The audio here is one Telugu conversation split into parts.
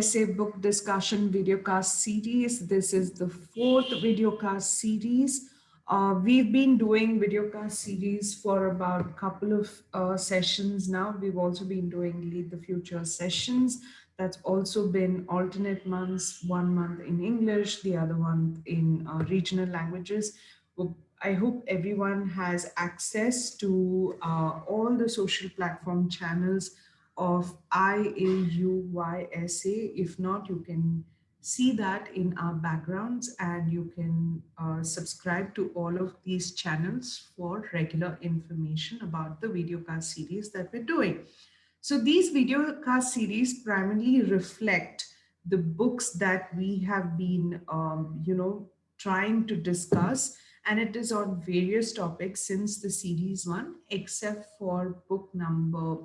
Essay Book Discussion Videocast Series. This is the fourth videocast series. We've been doing videocast series for about a couple of sessions now. We've also been doing Lead the Future sessions. That's also been alternate months, 1 month in English, the other one in regional languages. I hope everyone has access to all the social platform channels of IAUYSA. If not, you can see that in our backgrounds, and you can subscribe to all of these channels for regular information about the videocast series that we're doing. So these videocast series primarily reflect the books that we have been, trying to discuss, and it is on various topics since the series one, except for book number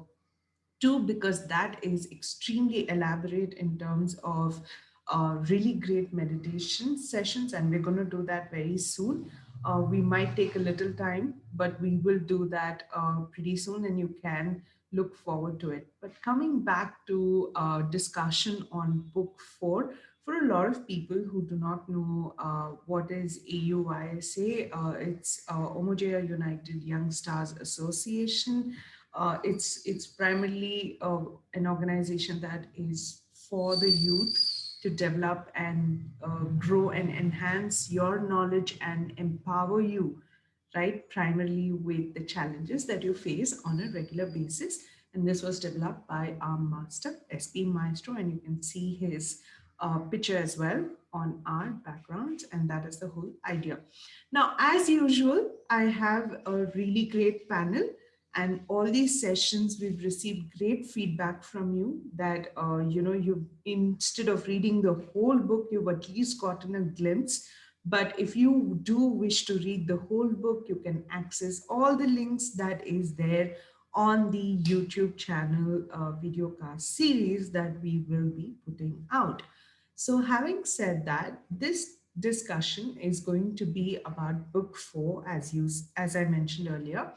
2, because that is extremely elaborate in terms of really great meditation sessions, and we're going to do that very soon. We might take a little time, but we will do that pretty soon, and you can look forward to it. But coming back to discussion on book 4, for a lot of people who do not know what is AUYSA, it's Omojeya United Young Stars Association. It's primarily an organization that is for the youth to develop and grow and enhance your knowledge and empower you, right? Primarily with the challenges that you face on a regular basis. And this was developed by our master, SP Maestro, and you can see his picture as well on our backgrounds, and that is the whole idea. Now, as usual, I have a really great panel, and all these sessions we've received great feedback from you that you, instead of reading the whole book, you've at least gotten a glimpse. But if you do wish to read the whole book, you can access all the links that is there on the YouTube channel videocast series that we will be putting out. So having said that, this discussion is going to be about book 4, as I mentioned earlier.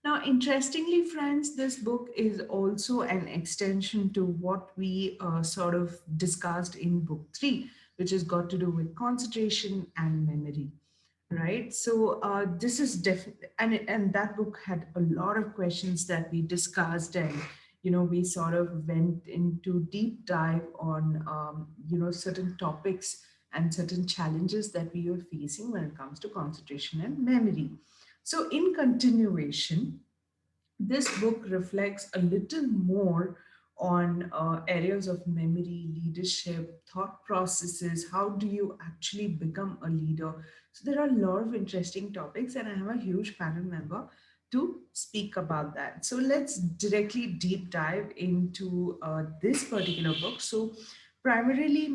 Now, interestingly, friends, this book is also an extension to what we sort of discussed in book 3, which has got to do with concentration and memory, right? So this is definitely, and that book had a lot of questions that we discussed, and we sort of went into deep dive on certain topics and certain challenges that we are facing when it comes to concentration and memory. So in continuation, this book reflects a little more on areas of memory, leadership, thought processes. How do you actually become a leader? So there are a lot of interesting topics, and I have a huge panel member to speak about that. So let's directly deep dive into this particular book. So primarily,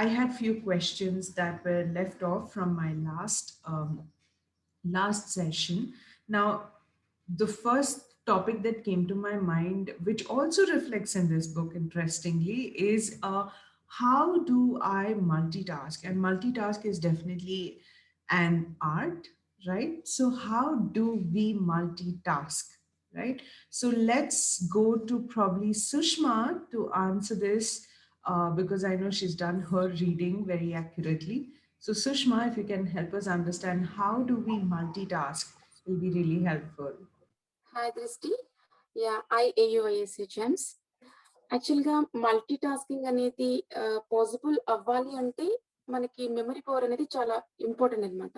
I had few questions that were left off from my last session. Now, the first topic that came to my mind, which also reflects in this book, interestingly, is how do I multitask? And multitask is definitely an art, right? So, how do we multitask? Right. So let's go to probably Sushma to answer this because I know she's done her reading very accurately. So Sushma, if you can help us understand how do we multitask, will be really helpful. Hi, Drishti. Yeah, IAUISA gems. యాక్చువల్గా మల్టీ టాస్కింగ్ అనేది పాసిబుల్ అవ్వాలి అంటే మనకి మెమరీ పవర్ అనేది చాలా ఇంపార్టెంట్ అనమాట.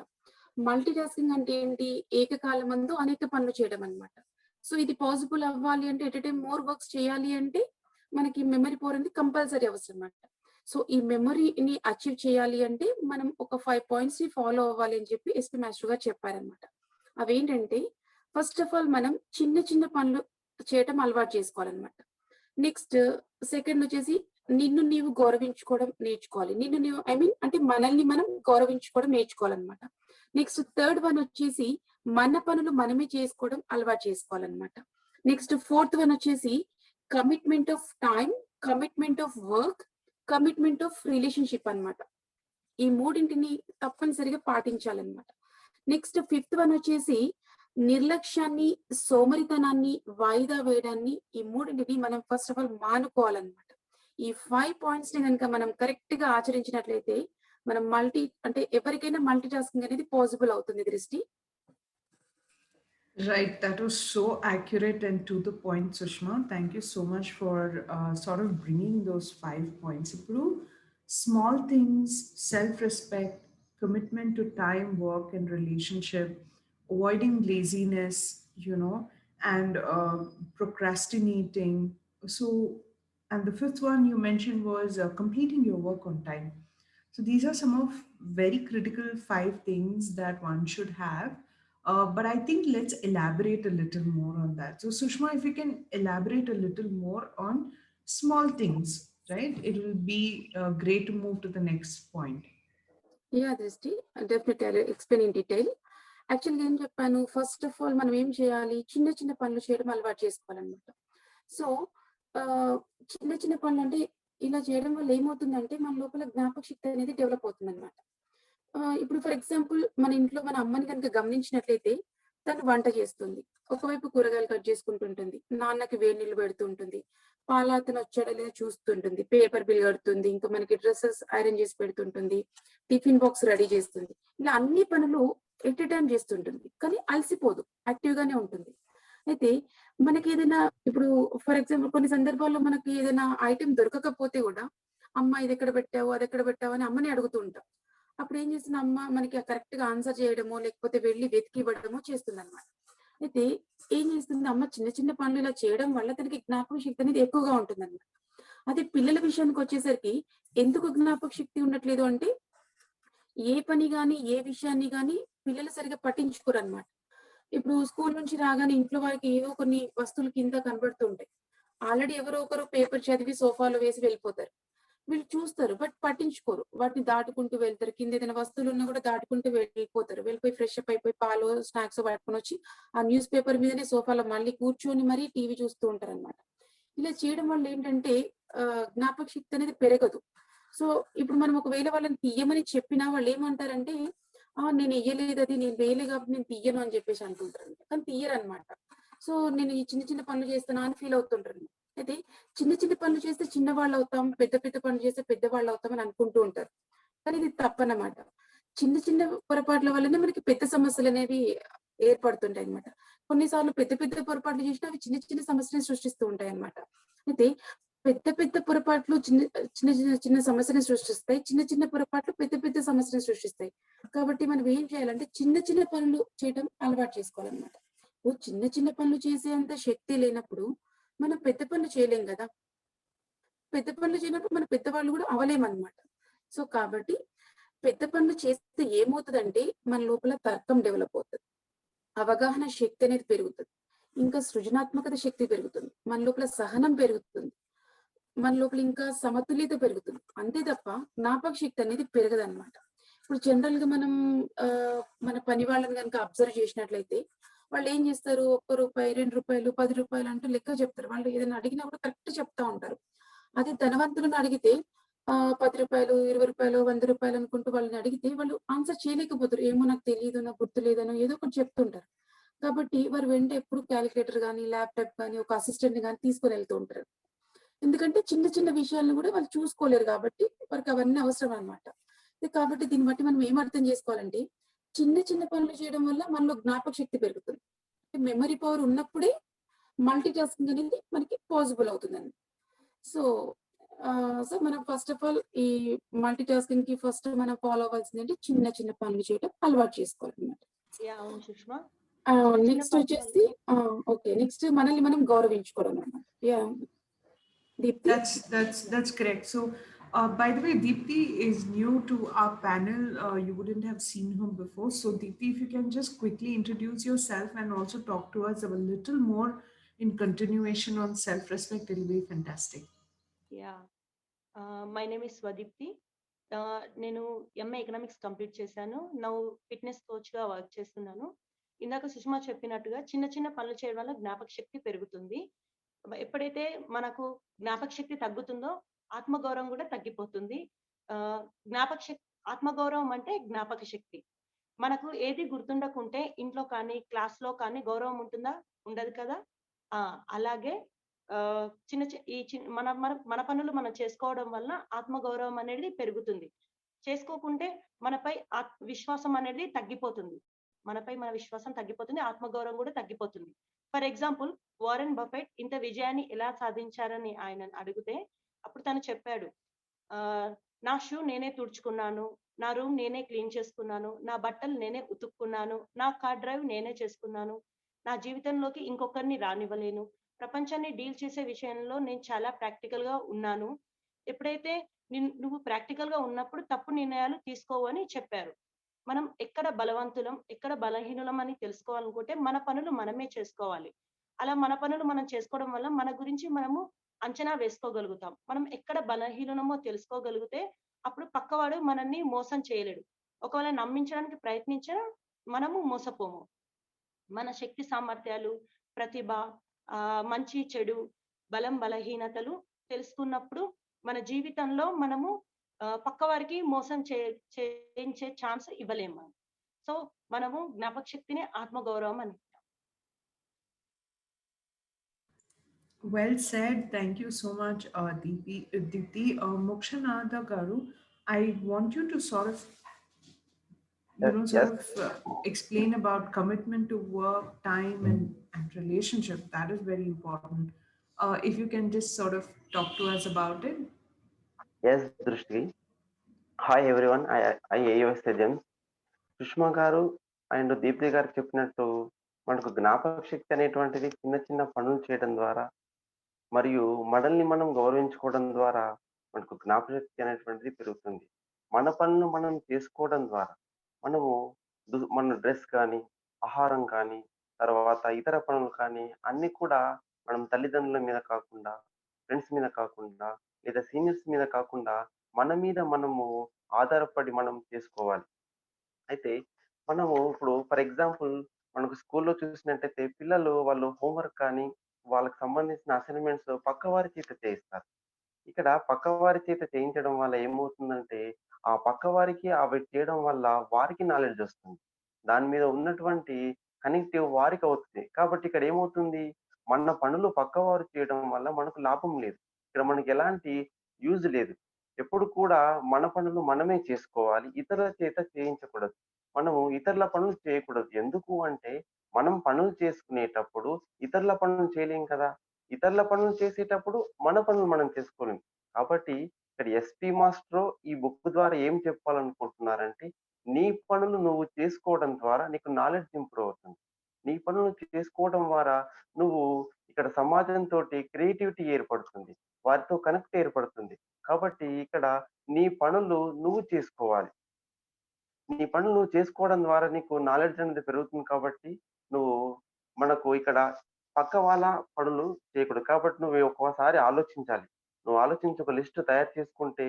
మల్టీ టాస్కింగ్ అంటే ఏంటి? ఏకకాలమందు అనేక పనులు చేయడం అనమాట. సో ఇది పాసిబుల్ అవ్వాలి అంటే at a time more works చేయాలి అంటే మనకి మెమరీ పవర్ అనేది కంపల్సరీ అవసరం అనమాట. సో ఈ మెమరీని అచీవ్ చేయాలి అంటే మనం ఒక 5 పాయింట్స్ ని ఫాలో అవ్వాలి అని చెప్పి ఎస్పీ మాస్టర్ గారు చెప్పారనమాట. అవేంటంటే ఫస్ట్ ఆఫ్ ఆల్ మనం చిన్న చిన్న పనులు చేయటం అలవాటు చేసుకోవాలన్నమాట. నెక్స్ట్ సెకండ్ వచ్చేసి నిన్ను నీవు గౌరవించుకోవడం నేర్చుకోవాలి. నిన్ను నీవు అంటే మనల్ని మనం గౌరవించుకోవడం నేర్చుకోవాలన్నమాట. నెక్స్ట్ థర్డ్ వన్ వచ్చేసి మన పనులు మనమే చేసుకోవడం అలవాటు చేసుకోవాలన్నమాట. నెక్స్ట్ ఫోర్త్ వన్ వచ్చేసి commitment of time, commitment of work, commitment of relationship అన్నమాట. ఈ మూడింటిని తప్పనిసరిగా పాటించాలన్నమాట. నెక్స్ట్ ఫిఫ్త్ వన్ వచ్చేసి నిర్లక్ష్యాన్ని, సోమరితనాన్ని, వాయిదా వేయడాన్ని, ఈ మూడింటిని మనం ఫస్ట్ ఆఫ్ ఆల్ మానుకోవాలన్నమాట. ఈ 5 పాయింట్స్‌ని గనుక మనం కరెక్ట్‌గా ఆచరించినట్లయితే మనం అంటే ఎవరికైనా మల్టీ టాస్కింగ్ అనేది పాసిబుల్ అవుతుంది దృష్టి. Right, that was so accurate and to the point, Sushma. Thank you so much for sort of bringing those 5 points. ఇప్పుడు small things, self-respect, commitment to time, work, and relationship, avoiding laziness, and procrastinating. So, and the fifth one you mentioned was completing your work on time. So these are some of very critical 5 things that one should have. But I think let's elaborate a little more on that. So Sushma, if you can elaborate a little more on small things, right? It will be great to move to the next point. Yeah! దృష్టి definitely I will explain in detail. యాక్చువల్‌గా ఏం చెప్పాను, ఫస్ట్ ఆఫ్ ఆల్ మనం ఏం చేయాలి, చిన్న చిన్న పనులు చేయడం అలవాటు చేసుకోవాలన్నమాట. సో, ఆహ్, చిన్న చిన్న పనులంటే ఇలా చేయడం వల్ల ఏమవుతుందంటే మన లోపల జ్ఞాపక శక్తి అనేది డెవలప్ అవుతుందన్నమాట. ఇప్పుడు ఫర్ ఎగ్జాంపుల్ మన ఇంట్లో మన అమ్మని గనుక గమనించినట్లయితే తను వంట చేస్తుంది. ఒకవైపు కూరగాయలు కట్ చేసుకుంటుంటుంది. నాన్నకి వేడి నీళ్ళు పెడుతూ ఉంటుంది. పాలతను వచ్చాడో లేదో చూస్తుంటుంది. పేపర్ బిల్ కడుతుంది. ఇంకా మనకి డ్రెసెస్ ఐరన్ చేసి పెడుతుంటుంది. టిఫిన్ బాక్స్ రెడీ చేస్తుంది. ఇలా అన్ని పనులు ఎట్ ఎ టైమ్ చేస్తుంటుంది. కానీ అలసిపోదు. యాక్టివ్ గానే ఉంటుంది. అయితే మనకేదైనా ఇప్పుడు ఫర్ ఎగ్జాంపుల్ కొన్ని సందర్భాల్లో మనకి ఏదైనా ఐటెమ్ దొరకకపోతే గూడా, "అమ్మ ఇదెక్కడ పెట్టావు? అదెక్కడ పెట్టావు?" అని అమ్మని అడుగుతూ ఉంటాం. అప్పుడేం చేస్తుంది అమ్మ మనకి కరెక్ట్‌గా ఆన్సర్ చేయడమో, లేకపోతే వెళ్లి వెతికి ఇవ్వడమో చేస్తుందన్నమాట. అయితే ఏం చేస్తుంది అమ్మ చిన్న చిన్న పనులు ఇలా చేయడం వల్ల తనకి జ్ఞాపక శక్తి అనేది ఎక్కువగా ఉంటుందన్నమాట. అదే పిల్లల విషయానికొచ్చేసరికి ఎందుకు జ్ఞాపక శక్తి ఉండట్లేదు అంటే, ఏ పని గాని, ఏ విషయాన్ని గాని పిల్లలు సరిగ్గా పట్టించుకోరన్నమాట. ఇప్పుడు స్కూల్ నుంచి రాగానే ఇంట్లో వారికి ఏవో కొన్ని వస్తువులు కింద కనబడుతూ ఉంటాయి. ఆల్రెడీ ఎవరో ఒకరు పేపర్ చదివి సోఫాలో వేసి వెళ్ళిపోతారు. వీళ్ళు చూస్తారు. బట్ పట్టించుకోరు. వాటిని దాటుకుంటూ వెళ్తారు. కింద ఏదైనా వస్తువులున్నా కూడా దాటుకుంటూ వెళ్ళిపోతారు. వెళ్ళిపోయి ఫ్రెష్ అప్ అయిపోయి పాలో, స్నాక్సో పట్టుకొనొచ్చి ఆ న్యూస్ పేపర్ మీదనే సోఫాలో మళ్ళీ కూర్చొని మరీ టీవీ చూస్తూ ఉంటారనమాట. ఇలా చేయడం వల్ల ఏంటంటే జ్ఞాపక శక్తి అనేది పెరగదు. సో, ఇప్పుడు మనం ఒకవేళ వాళ్ళని తీయమని చెప్పినా వాళ్ళేమంటారంటే, నేను ఎయ్యలేదది. నేను వేయలే కాబట్టి నేను తీయను అని చెప్పేసి అంటుంటారంట. కానీ తీయరనమాట. సో, నేను ఈ చిన్న చిన్న పనులు చేస్తున్నా అని ఫీల్ అవుతుంటారు. అయితే చిన్న చిన్న పనులు చేస్తే చిన్నవాళ్ళవుతాం. పెద్ద పెద్ద పనులు చేస్తే పెద్దవాళ్ళవుతాం అని అనుకుంటూ ఉంటారు. కానీ ఇది తప్పనమాట. చిన్న చిన్న పొరపాట్ల వల్లనే మనకి పెద్ద సమస్యలనేవి ఏర్పడుతుంటాయన్నమాట. కొన్నిసార్లు పెద్ద పెద్ద పొరపాట్లు చేసినా అవి చిన్న చిన్న సమస్యలను సృష్టిస్తూ ఉంటాయన్నమాట. అయితే పెద్ద పెద్ద పొరపాట్లు చిన్న సమస్యని సృష్టిస్తాయి. చిన్న చిన్న పొరపాట్లు పెద్ద పెద్ద సమస్యని సృష్టిస్తాయి. కాబట్టి మనం ఏం చేయాలంటే చిన్న చిన్న పనులు చేయటం అలవాటు చేసుకోవాలన్నమాట. చిన్న చిన్న పనులు చేసేంత శక్తి లేనప్పుడు మనం పెద్ద పనులు చేయలేం గదా! పెద్ద పనులు చేయనప్పుడు మన పెద్దవాళ్ళు గూడా అవ్వలేమనమాట. సో, కాబట్టి పెద్ద పనులు చేస్తే ఏమవుతదంటే మన లోపల తర్కం డెవలప్ అవుతది. అవగాహన శక్తి అనేది పెరుగుతది. ఇంకా సృజనాత్మకత శక్తి పెరుగుతుంది. మన లోపల సహనం పెరుగుతుంది. మన లోపల ఇంకా సమతుల్యత పెరుగుతుంది. అంతే తప్ప జ్ఞాపక శక్తి అనేది పెరగదనమాట. ఇప్పుడు జనరల్‌గా మనం మన పని వాళ్ళని గనుక అబ్జర్వ్ చేసినట్లయితే వాళ్ళేం చేస్తారు? రూ. 1, రూ. 2, రూ. 10 అంటూ లెక్క చెప్తారు. వాళ్ళు ఏదైనా అడిగినా కూడా కరెక్ట్ చెప్తా ఉంటారు. అదే ధనవంతులను అడిగితే రూ. 10, రూ. 20, రూ. 100 అనుకుంటూ వాళ్ళని అడిగితే వాళ్ళు ఆన్సర్ చేయలేకపోతారు. ఏమో నాకు తెలీదు, నాకు గుర్తులేదనో ఏదో ఒకటి చెప్తుంటారు. కాబట్టి వారు వెంట ఎప్పుడు కాలిక్యులేటర్ గాని, ల్యాప్‌టాప్ గాని, ఒక అసిస్టెంట్‌ని గాని తీసుకొని వెళ్తూ ఉంటారు. ఎందుకంటే చిన్న చిన్న విషయాలను గూడా వాళ్ళు చూసుకోలేరు గాబట్టి, వారికవన్నీ అవసరం అన్నమాట. కాబట్టి దీన్ని బట్టి మనం ఏం అర్థం జేసుకోవాలంటే, చిన్న చిన్న పనులు చేయడం వల్ల మనలో జ్ఞాపక శక్తి పెరుగుతుంది. మెమరీ పవర్ ఉన్నప్పుడే మల్టీ టాస్కింగ్ అనేది మనకి పాసిబుల్ అవుతుందండి. సో, మనం ఫస్ట్ ఆఫ్ ఆల్ ఈ మల్టీ టాస్కింగ్‌కి ఫస్ట్ మనం ఫాలో అవ్వాల్సిందేంటి చిన్న చిన్న పనులు చేయడం అలవాటు చేసుకోవాలన్నమాట. యాహ్! అవును సుష్మా. చిన్న చిన్న నెక్స్ట్ పనులు వచ్చేసి ఓకే. నెక్స్ట్ మనల్ని మనం గౌరవించుకోవడం అన్నమాట. Yeah! Deepti? That's correct. So, by the way, Deepti is new to our panel. You wouldn't have seen her before. So, Deepti, if you can just quickly introduce yourself and also talk to us a little more in continuation on self-respect, it'll be fantastic. Yeah! My name is Swadeepti. నేను ఎంఏ ఎకనామిక్స్ కంప్లీట్ చేశాను. నౌ ఫిట్‌నెస్ కోచ్‌గా వర్క్ చేస్తున్నాను. ఇందాక సుష్మా చెప్పినట్టుగా చిన్న చిన్న పనులు చేయడం వల్ల జ్ఞాపక శక్తి పెరుగుతుంది. ఎప్పుడైతే మనకు జ్ఞాపక శక్తి తగ్గుతుందో ఆత్మగౌరవం కూడా తగ్గిపోతుంది. ఆహ్, జ్ఞాపక శక్తి ఆత్మగౌరవం అంటే జ్ఞాపక శక్తి. మనకు ఏది గుర్తుండకుంటే ఇంట్లో కానీ, క్లాస్‌లో కానీ గౌరవం ఉంటుందా? ఉండదు కదా! ఆ! అలాగే మన పనులు మనం చేసుకోవడం వల్ల ఆత్మగౌరవం అనేది పెరుగుతుంది. చేసుకోకుంటే మనపై విశ్వాసం అనేది తగ్గిపోతుంది. మనపై మన విశ్వాసం తగ్గిపోతుంది. ఆత్మగౌరవం కూడా తగ్గిపోతుంది. ఫర్ ఎగ్జాంపుల్ వారెన్ బఫెట్ ఇంత విజయాన్ని ఎలా సాధించారని ఆయనను అడిగితే అప్పుడు తను చెప్పాడు. నా షూ నేనే తుడుచుకున్నాను. నా రూమ్ నేనే క్లీన్ చేసుకున్నాను. నా బట్టలు నేనే ఉతుక్కున్నాను. నా కార్ డ్రైవ్ నేనే చేసుకున్నాను. నా జీవితంలోకి ఇంకొకరిని రానివ్వలేను. ప్రపంచాన్ని డీల్ చేసే విషయంలో నేను చాలా ప్రాక్టికల్‌గా ఉన్నాను. ఎప్పుడైతే నువ్వు ప్రాక్టికల్‌గా ఉన్నప్పుడు తప్పు నిర్ణయాలు తీసుకోవు అని చెప్పారు. మనం ఎక్కడ బలవంతులం, ఎక్కడ బలహీనులం అని తెలుసుకోవాలనుకుంటే మన పనులు మనమే చేసుకోవాలి. అలా మన పనులు మనం చేసుకోవడం వల్ల మన గురించి మనము అంచనా వేసుకోగలుగుతాం. మనం ఎక్కడ బలహీనులమో తెలుసుకోగలిగితే అప్పుడు పక్కవాడు మనల్ని మోసం చేయలేడు. ఒకవేళ నమ్మించడానికి ప్రయత్నించినా మనము మోసపోము. మన శక్తి సామర్థ్యాలు, ప్రతిభ, మంచి చెడు, బలం బలహీనతలు తెలుసుకున్నప్పుడు మన జీవితంలో మనము పక్కవారికి మోసం చేయించే ఛాన్స్ ఇవ్వలేము. సో మనము జ్ఞాపకశక్తిని ఆత్మగౌరవం అని. Well said. Thank you so much, Deepti. Mokshanada Garu, I want you to sort of, Yes. explain about commitment to work, time, and relationship. That is very important. If you can just sort of talk to us about it. Yes, Drishti. Hi everyone. I AUS James. Sushma గారు అండ్ దీప్తి గారు చెప్పినట్టు మనకు జ్ఞాపక శక్తి అనేటువంటిది చిన్న చిన్న పనులు చేయడం ద్వారా మరియు మనల్ని మనం గౌరవించుకోవడం ద్వారా మనకు జ్ఞాపక శక్తి అనేటువంటిది పెరుగుతుంది. మన పనులు మనం చేసుకోవడం ద్వారా మనము మన డ్రెస్ కానీ, ఆహారం కానీ, తర్వాత ఇతర పనులు కానీ అన్నీ కూడా మనం తల్లిదండ్రుల మీద కాకుండా, ఫ్రెండ్స్ మీద కాకుండా, లేదా సీనియర్స్ మీద కాకుండా మన మీద మనము ఆధారపడి మనం చేసుకోవాలి. అయితే మనము ఇప్పుడు ఫర్ ఎగ్జాంపుల్ మనకు స్కూల్లో చూసినట్టయితే పిల్లలు వాళ్ళు హోంవర్క్ కానీ, వాళ్ళకి సంబంధించిన అసైన్‌మెంట్స్ పక్కవారి చేత చేయిస్తారు. ఇక్కడ పక్కవారి చేత చేయించడం వల్ల ఏమవుతుందంటే, ఆ పక్కవారికి అవి చేయడం వల్ల వారికి నాలెడ్జ్ వస్తుంది. దాని మీద ఉన్నటువంటి కనెక్టివ్ వారికవుతుంది. కాబట్టి ఇక్కడ ఏమవుతుంది, మన పనులు పక్కవారు చేయడం వల్ల మనకు లాభం లేదు. ఇక్కడ మనకి ఎలాంటి యూజ్ లేదు. ఎప్పుడు కూడా మన పనులు మనమే చేసుకోవాలి. ఇతరుల చేత చేయించకూడదు. మనము ఇతరుల పనులు చేయకూడదు. ఎందుకు అంటే, మనం పనులు చేసుకునేటప్పుడు ఇతరుల పనులు చేయలేం కదా! ఇతరుల పనులు చేసేటప్పుడు మన పనులు మనం చేసుకోలేం. కాబట్టి ఇక్కడ ఎస్‌పీ మాస్టరు ఈ బుక్ ద్వారా ఏం చెప్పాలనుకుంటున్నారంటే, నీ పనులు నువ్వు చేసుకోవడం ద్వారా నీకు నాలెడ్జ్ ఇంప్రూవ్ అవుతుంది. నీ పనులు చేసుకోవడం ద్వారా నువ్వు ఇక్కడ సమాజంతోటి క్రియేటివిటీ ఏర్పడుతుంది. వారితో కనెక్ట్ ఏర్పడుతుంది. కాబట్టి ఇక్కడ నీ పనులు నువ్వు చేసుకోవాలి. నీ పనులు నువ్వు చేసుకోవడం ద్వారా నీకు నాలెడ్జ్ అనేది పెరుగుతుంది కాబట్టి, నువ్వు మనకు ఇక్కడ పక్క వాళ్ళ పనులు చేయకూడదు. కాబట్టి నువ్వు ఒక్కోసారి ఆలోచించాలి. నువ్వు ఆలోచించి ఒక లిస్ట్ తయారు చేసుకుంటే,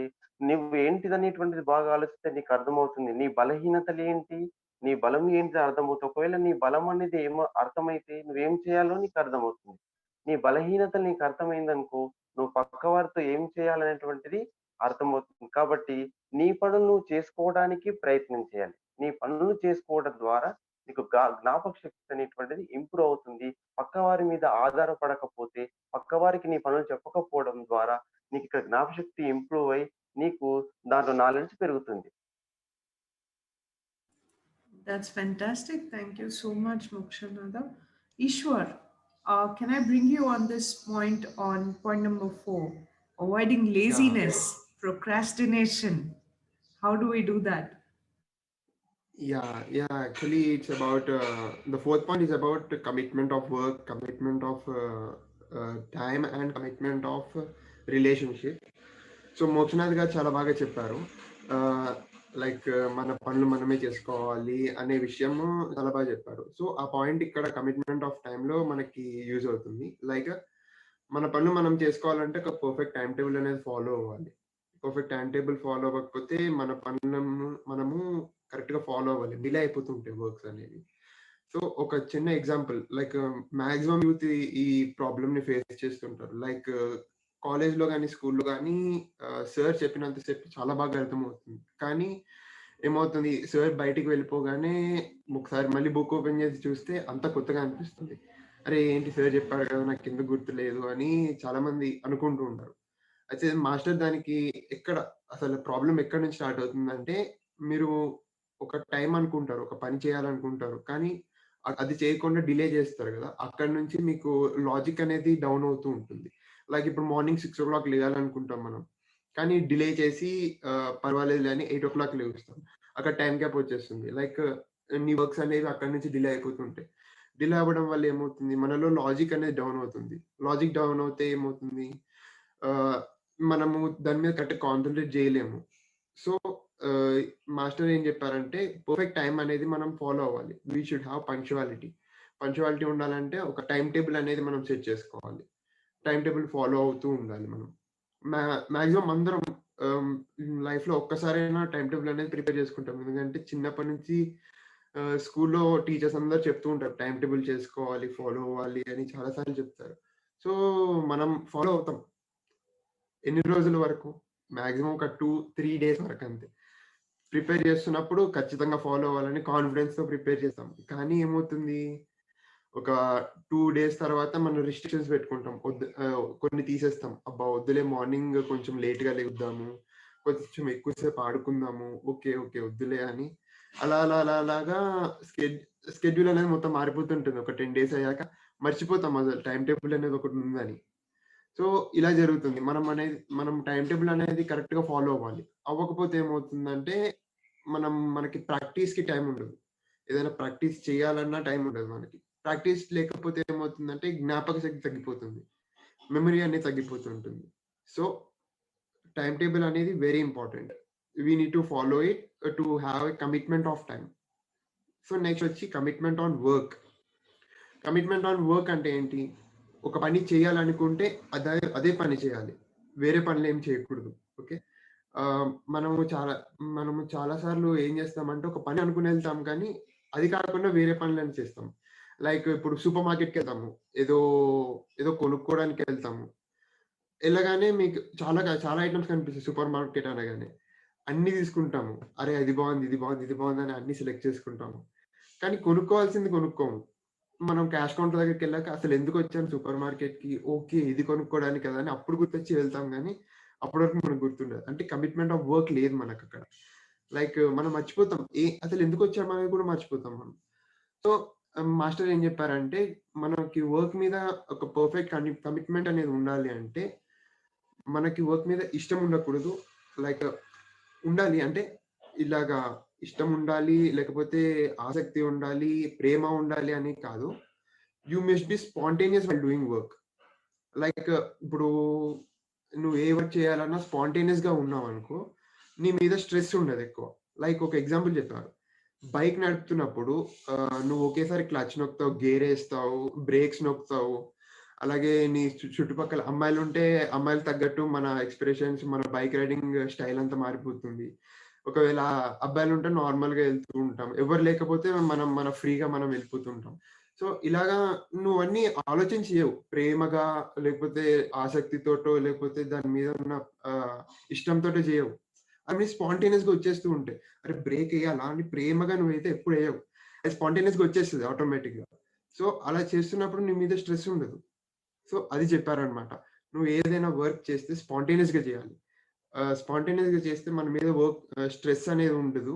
నువ్వు ఏంటిదనేటువంటిది బాగా ఆలోచిస్తే నీకు అర్థమవుతుంది. నీ బలహీనతలేంటి? నీ బలం ఏంటిదో అర్థమవుతుంది. ఒకవేళ నీ బలం అనేది ఏమో అర్థమైతే నువ్వేం చేయాలో నీకు అర్థమవుతుంది. నీ బలహీనతలు నీకు అర్థమైందనుకో, నువ్వు పక్కవారితో ఏం చేయాలనేటువంటిది అర్థమవుతుంది. కాబట్టి నీ పనులు నువ్వు చేసుకోవడానికి ప్రయత్నం చేయాలి. నీ పనులు చేసుకోవడం ద్వారా నీకు జ్ఞాపక శక్తి అనేటువంటిది ఇంప్రూవ్ అవుతుంది. పక్కవారి మీద ఆధారపడకపోతే, పక్కవారికి నీ పనులు చెప్పకపోవడం ద్వారా నీకు ఇక్కడ జ్ఞాపకశక్తి ఇంప్రూవ్ అయ్యి నీకు దాంట్లో నాలెడ్జ్ పెరుగుతుంది. That's fantastic. Thank you so much, Mokshanada. Ishwar, can I bring you on this point on point number 4, avoiding laziness, procrastination? How do we do that? Yeah. Actually, it's about the fourth point is about the commitment of work, commitment of time, and commitment of relationship. So Mokshanath గారు చాలా బాగా చెప్పారు. లైక్ మన పనులు మనమే చేసుకోవాలి అనే విషయము చాలా బాగా చెప్పారు. సో ఆ పాయింట్ ఇక్కడ కమిట్మెంట్ ఆఫ్ టైంలో మనకి యూజ్ అవుతుంది. లైక్ మన పనులు మనం చేసుకోవాలంటే ఒక పర్ఫెక్ట్ టైం టేబుల్ అనేది ఫాలో అవ్వాలి. పర్ఫెక్ట్ టైం టేబుల్ ఫాలో అవ్వకపోతే మన పనులను మనము కరెక్ట్గా ఫాలో అవ్వాలి. డిలే అయిపోతుంటాయి వర్క్స్ అనేవి. సో ఒక చిన్న ఎగ్జాంపుల్, లైక్ మాక్సిమం యూత్ ఈ ప్రాబ్లమ్ని ఫేస్ చేస్తుంటారు. లైక్ కాలేజ్లో కానీ స్కూల్లో కానీ సార్ చెప్పినంతసేపు చాలా బాగా అర్థమవుతుంది. కానీ ఏమవుతుంది, సార్ బయటికి వెళ్ళిపోగానే ఒకసారి మళ్ళీ బుక్ ఓపెన్ చేసి చూస్తే అంత కొత్తగా అనిపిస్తుంది. అరే ఏంటి సార్ చెప్పారు కదా నాకు ఎందుకు గుర్తులేదు అని చాలా మంది అనుకుంటూ ఉంటారు. అయితే మాస్టర్ దానికి అసలు ప్రాబ్లం ఎక్కడి నుంచి స్టార్ట్ అవుతుందంటే, మీరు ఒక టైం అనుకుంటారు, ఒక పని చేయాలనుకుంటారు, కానీ అది చేయకుండా డిలే చేస్తారు కదా, అక్కడి నుంచి మీకు లాజిక్ అనేది డౌన్ అవుతూ ఉంటుంది. లైక్ ఇప్పుడు మార్నింగ్ 6 o'clock లేయాలనుకుంటాం మనం, కానీ డిలే చేసి పర్వాలేదు అని 8 o'clock లేస్తాం. అక్కడ టైం గ్యాప్ వచ్చేస్తుంది. లైక్ నీ వర్క్స్ అనేవి అక్కడి నుంచి డిలే అయిపోతుంటాయి. డిలే అవ్వడం వల్ల ఏమవుతుంది, మనలో లాజిక్ అనేది డౌన్ అవుతుంది. లాజిక్ డౌన్ అవుతే ఏమవుతుంది, మనము దాని మీద కరెక్ట్ కాన్సన్ట్రేట్ చేయలేము. సో మాస్టర్ ఏం చెప్పారంటే, పర్ఫెక్ట్ టైం అనేది మనం ఫాలో అవ్వాలి. వీ షుడ్ హ్యావ్ పంక్చువాలిటీ ఉండాలంటే ఒక టైం టేబుల్ అనేది మనం సెట్ చేసుకోవాలి. టైం టేబుల్ ఫాలో అవుతూ ఉండాలి మనం. మాక్సిమం అందరం లైఫ్లో ఒక్కసారైనా టైం టేబుల్ అనేది ప్రిపేర్ చేసుకుంటాం. ఎందుకంటే చిన్నప్పటి నుంచి స్కూల్లో టీచర్స్ అందరు చెప్తూ ఉంటారు, టైం టేబుల్ చేసుకోవాలి, ఫాలో అవ్వాలి అని చాలాసార్లు చెప్తారు. సో మనం ఫాలో అవుతాం. ఎన్ని రోజుల వరకు? మాక్సిమం ఒక 2-3 డేస్ వరకు అంతే. ప్రిపేర్ చేస్తున్నప్పుడు ఖచ్చితంగా ఫాలో అవ్వాలని కాన్ఫిడెన్స్తో ప్రిపేర్ చేస్తాం. కానీ ఏమవుతుంది, ఒక 2 డేస్ తర్వాత మనం రిస్ట్రిక్షన్స్ పెట్టుకుంటాం. కొన్ని తీసేస్తాం. అబ్బా వద్దులే, మార్నింగ్ కొంచెం లేట్గా లేద్దాము, కొంచెం ఎక్కువసేపు ఆడుకుందాము, ఓకే వద్దులే అని అలాగా స్కెడ్యూల్ అనేది మొత్తం మారిపోతుంటుంది. ఒక 10 days అయ్యాక మర్చిపోతాం అసలు టైం టేబుల్ అనేది ఒకటి ఉందని. సో ఇలా జరుగుతుంది. మనం టైం టేబుల్ అనేది కరెక్ట్గా ఫాలో అవ్వాలి. అవ్వకపోతే ఏమవుతుందంటే, మనకి ప్రాక్టీస్కి టైం ఉండదు. ఏదైనా ప్రాక్టీస్ చేయాలన్నా టైం ఉండదు మనకి. ప్రాక్టీస్ లేకపోతే ఏమవుతుందంటే, జ్ఞాపక శక్తి తగ్గిపోతుంది, మెమరీ అనేది తగ్గిపోతుంటుంది. సో టైం టేబుల్ అనేది very important. We need to follow it to have a commitment of time. So next వచ్చి commitment on work. Commitment on work అంటే ఏంటి? ఒక పని చేయాలనుకుంటే అదే పని చేయాలి, వేరే పనులు ఏం చేయకూడదు. ఓకే, మనము చాలా సార్లు ఏం చేస్తామంటే, ఒక పని అనుకుని వెళ్తాం కానీ అది కాకుండా వేరే పనులను చేస్తాం. లైక్ ఇప్పుడు సూపర్ మార్కెట్కి వెళ్తాము, ఏదో కొనుక్కోవడానికి వెళ్తాము. వెళ్ళగానే మీకు చాలా ఐటమ్స్ కనిపిస్తాయి. సూపర్ మార్కెట్ అనగానే అన్ని తీసుకుంటాము. అరే అది బాగుంది, ఇది బాగుంది, ఇది బాగుంది అని అన్ని సెలెక్ట్ చేసుకుంటాము. కానీ కొనుక్కోవాల్సింది కొనుక్కోము. మనం క్యాష్ కౌంటర్ దగ్గరికి వెళ్ళాక అసలు ఎందుకు వచ్చాను సూపర్ మార్కెట్కి, ఓకే ఇది కొనుక్కోవడానికి కదా అని అప్పుడు గుర్తొచ్చి వెళ్తాం. కానీ అప్పటి వరకు మనకు గుర్తుండదు. అంటే కమిట్మెంట్ ఆఫ్ వర్క్ లేదు మనకు అక్కడ. లైక్ మనం మర్చిపోతాం, అసలు ఎందుకు వచ్చామనేది కూడా మర్చిపోతాం మనం. సో మాస్టర్ ఏం చెప్పారంటే, మనకి వర్క్ మీద ఒక పర్ఫెక్ట్ కమిట్మెంట్ అనేది ఉండాలి అంటే, మనకి వర్క్ మీద ఇష్టం ఉండకూడదు. లైక్ ఉండాలి అంటే ఇలాగా ఇష్టం ఉండాలి, లేకపోతే ఆసక్తి ఉండాలి, ప్రేమ ఉండాలి అని కాదు. You must be spontaneous while doing work. Like ఇప్పుడు నువ్వు ఏ వర్క్ చేయాలన్నా స్పాంటేనియస్ గా ఉన్నావు అనుకో, నీ మీద స్ట్రెస్ ఉండదు ఎక్కువ. లైక్ ఒక ఎగ్జాంపుల్ చెప్పారు, బైక్ నడుపుతున్నప్పుడు నువ్వు ఒకేసారి క్లచ్ నొక్కుతావు, గేర్ వేస్తావు, బ్రేక్స్ నొక్కుతావు. అలాగే నీ చుట్టుపక్కల అమ్మాయిలు ఉంటే అమ్మాయిలు తగ్గట్టు మన ఎక్స్ప్రెషన్స్, మన బైక్ రైడింగ్ స్టైల్ అంతా మారిపోతుంది. ఒకవేళ అబ్బాయిలు ఉంటే నార్మల్ గా వెళ్తూ ఉంటాం, ఎవరు లేకపోతే మన ఫ్రీగా మనం వెళ్ళిపోతుంటాం. సో ఇలాగా నువ్వు అన్ని ఆలోచించవు, ప్రేమగా లేకపోతే ఆసక్తితోటో లేకపోతే దాని మీద ఉన్న ఇష్టంతో చేయవు. అవి స్పాంటేనియస్ గా వచ్చేస్తూ ఉంటాయి. అరే బ్రేక్ వేయాలా అని ప్రేమగా నువ్వైతే ఎప్పుడు వేయవు, అది స్పాంటేనియస్ గా వచ్చేస్తుంది ఆటోమేటిక్ గా. సో అలా చేస్తున్నప్పుడు నీ మీద స్ట్రెస్ ఉండదు. సో అది చెప్పారనమాట. నువ్వు ఏదైనా వర్క్ చేస్తే స్పాంటేనియస్ గా చేయాలి. స్పాంటేనియస్ గా చేస్తే మన మీద వర్క్ స్ట్రెస్ అనేది ఉండదు.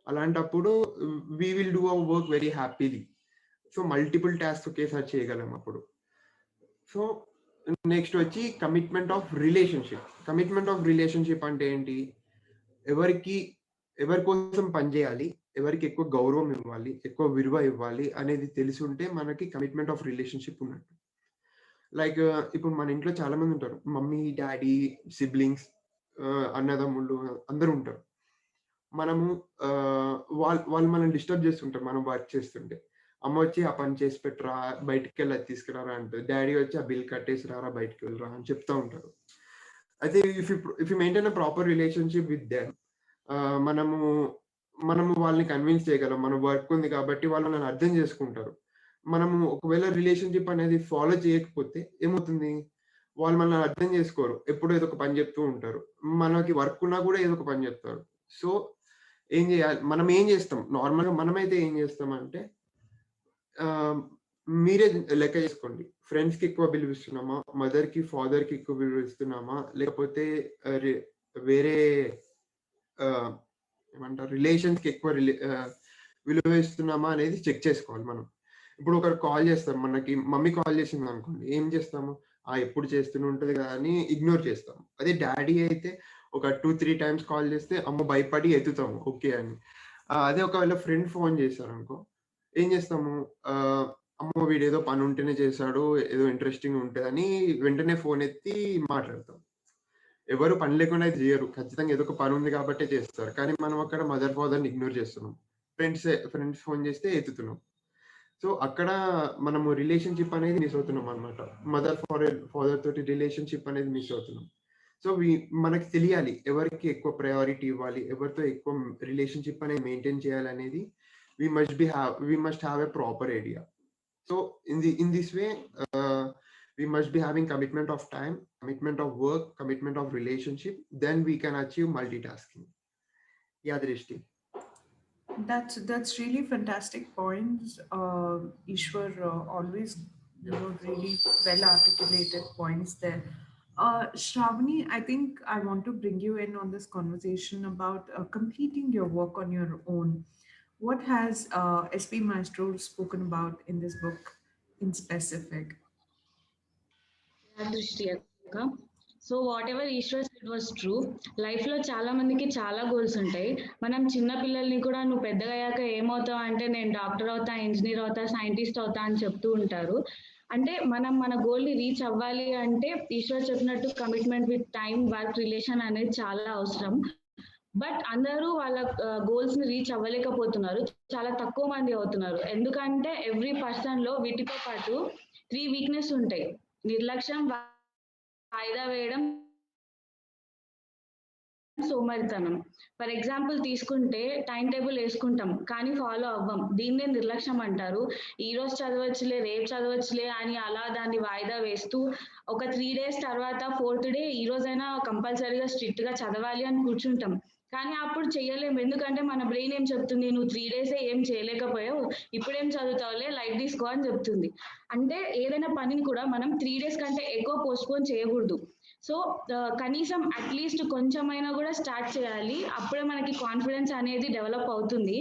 అలాంటప్పుడు we will do our work very happily. So multiple task ఒకేసారి చేయగలం అప్పుడు. సో నెక్స్ట్ వచ్చి commitment of relationship. Commitment of relationship అంటే ఏంటి? ఎవరి కోసం పనిచేయాలి, ఎవరికి ఎక్కువ గౌరవం ఇవ్వాలి, ఎక్కువ విలువ ఇవ్వాలి అనేది తెలిసి ఉంటే మనకి కమిట్మెంట్ ఆఫ్ రిలేషన్షిప్ ఉన్నట్టు. లైక్ ఇప్పుడు మన ఇంట్లో చాలా మంది ఉంటారు, మమ్మీ, డాడీ, సిబ్లింగ్స్, అన్నదమ్ముళ్ళు అందరూ ఉంటారు. మనము వాళ్ళు మనల్ని డిస్టర్బ్ చేస్తుంటారు మనం వర్క్ చేస్తుంటే. అమ్మ వచ్చి ఆ పని చేసి పెట్టరా, బయటికి వెళ్ళి అది తీసుకురారా అంటారు. డాడీ వచ్చి ఆ బిల్ కట్టేసి రారా, బయటికి వెళ్ళరా అని చెప్తా ఉంటారు. అయితే if you maintain a proper relationship with them, మనము వాళ్ళని కన్విన్స్ చేయగలం. మన వర్క్ ఉంది కాబట్టి వాళ్ళు నన్ను అర్థం చేసుకుంటారు. మనము ఒకవేళ రిలేషన్షిప్ అనేది ఫాలో చేయకపోతే ఏమవుతుంది, వాళ్ళు మనల్ని అర్థం చేసుకోరు, ఎప్పుడు ఏదో ఒక పని చెప్తూ ఉంటారు. మనకి వర్క్ ఉన్నా కూడా ఏదో ఒక పని చెప్తారు. సో ఏం చేయాలి, మనం ఏం చేస్తాం నార్మల్గా, మనమైతే ఏం చేస్తామంటే మీరే లెక్క చేసుకోండి. ఫ్రెండ్స్ కి ఎక్కువ విలువ ఇస్తున్నామా, మదర్ కి ఫాదర్ కి ఎక్కువ విలువ ఇస్తున్నామా, లేకపోతే వేరే ఏమంటారు రిలేషన్స్ కి ఎక్కువ విలువ ఇస్తున్నామా అనేది చెక్ చేసుకోవాలి మనం. ఇప్పుడు ఒకరు కాల్ చేస్తారు, మనకి మమ్మీ కాల్ చేసింది అనుకోండి, ఏం చేస్తాము, ఎప్పుడు చేస్తూనే ఉంటది కదా అని ఇగ్నోర్ చేస్తాం. అదే డాడీ అయితే ఒక 2-3 టైమ్స్ కాల్ చేస్తే అమ్మ భయపడి ఎత్తుతాము ఓకే అని. అదే ఒకవేళ ఫ్రెండ్ ఫోన్ చేశారు అనుకో, ఏం చేస్తాము, అమ్మో వీడు ఏదో పని ఉంటేనే చేశాడు, ఏదో ఇంట్రెస్టింగ్ ఉంటుందని వెంటనే ఫోన్ ఎత్తి మాట్లాడతాం. ఎవరు పని లేకుండా అయితే చేయరు, ఖచ్చితంగా ఏదో ఒక పని ఉంది కాబట్టే చేస్తారు. కానీ మనం అక్కడ మదర్ ఫాదర్ని ఇగ్నోర్ చేస్తున్నాం, ఫ్రెండ్స్ ఫోన్ చేస్తే ఎత్తుతున్నాం. సో అక్కడ మనము రిలేషన్షిప్ అనేది మిస్ అవుతున్నాం అనమాట. మదర్ ఫాదర్ తోటి రిలేషన్షిప్ అనేది మిస్ అవుతున్నాం. సో మనకి తెలియాలి ఎవరికి ఎక్కువ ప్రయారిటీ ఇవ్వాలి, ఎవరితో ఎక్కువ రిలేషన్షిప్ అనేది మెయింటైన్ చేయాలి అనేది we must have a proper idea. So in this way we must be having commitment of time, commitment of work, commitment of relationship, then we can achieve multitasking. Yeah, Drishti. That's really fantastic points. Ishwar always really well articulated points there. Shravani, I think I want to bring you in on this conversation about completing your work on your own. What has SP Maestro spoken about in this book in specific? So whatever Eshwar said was true. Life లో చాలా మందికి చాలా గోల్స్ ఉంటాయి. మనం చిన్న పిల్లల్ని కూడా నువ్వు పెద్దగా అయ్యాక ఏమవుతావు అంటే నేను డాక్టర్ అవుతా, ఇంజనీర్ అవుతా, సైంటిస్ట్ అవుతా అని చెప్తూ ఉంటారు. అంటే మనం మన గోల్ ని రీచ్ అవ్వాలి అంటే ఈశ్వర్ చెప్పినట్టు commitment with time, work, relation అనేది చాలా అవసరం. బట్ అందరూ వాళ్ళ గోల్స్ ని రీచ్ అవ్వలేకపోతున్నారు, చాలా తక్కువ మంది అవుతున్నారు. ఎందుకంటే ఎవ్రీ పర్సన్ లో వీటితో పాటు 3 వీక్నెస్ ఉంటాయి: నిర్లక్ష్యం, వాయిదా వేయడం, సోమరితనం. ఫర్ ఎగ్జాంపుల్ తీసుకుంటే టైం టేబుల్ వేసుకుంటాం కానీ ఫాలో అవ్వం, దీన్నే నిర్లక్ష్యం అంటారు. ఈ రోజు చదవచ్చులే, రేపు చదవచ్చులే అని అలా దాన్ని వాయిదా వేస్తూ ఒక 3 days తర్వాత 4th day ఈ రోజైనా కంపల్సరీగా స్ట్రిక్ట్ గా చదవాలి అని కూర్చుంటాం. కానీ అప్పుడు చెయ్యలేము, ఎందుకంటే మన బ్రెయిన్ ఏం చెప్తుంది, నువ్వు 3 days ఏం చేయలేకపోయావు, ఇప్పుడేం చదువుతావులే, లైట్ తీసుకో అని చెప్తుంది. అంటే ఏదైనా పనిని కూడా మనం 3 days కంటే ఎక్కువ పోస్ట్పోన్ చేయకూడదు. సో కనీసం అట్లీస్ట్ కొంచెమైనా కూడా స్టార్ట్ చేయాలి, అప్పుడే మనకి కాన్ఫిడెన్స్ అనేది డెవలప్ అవుతుంది.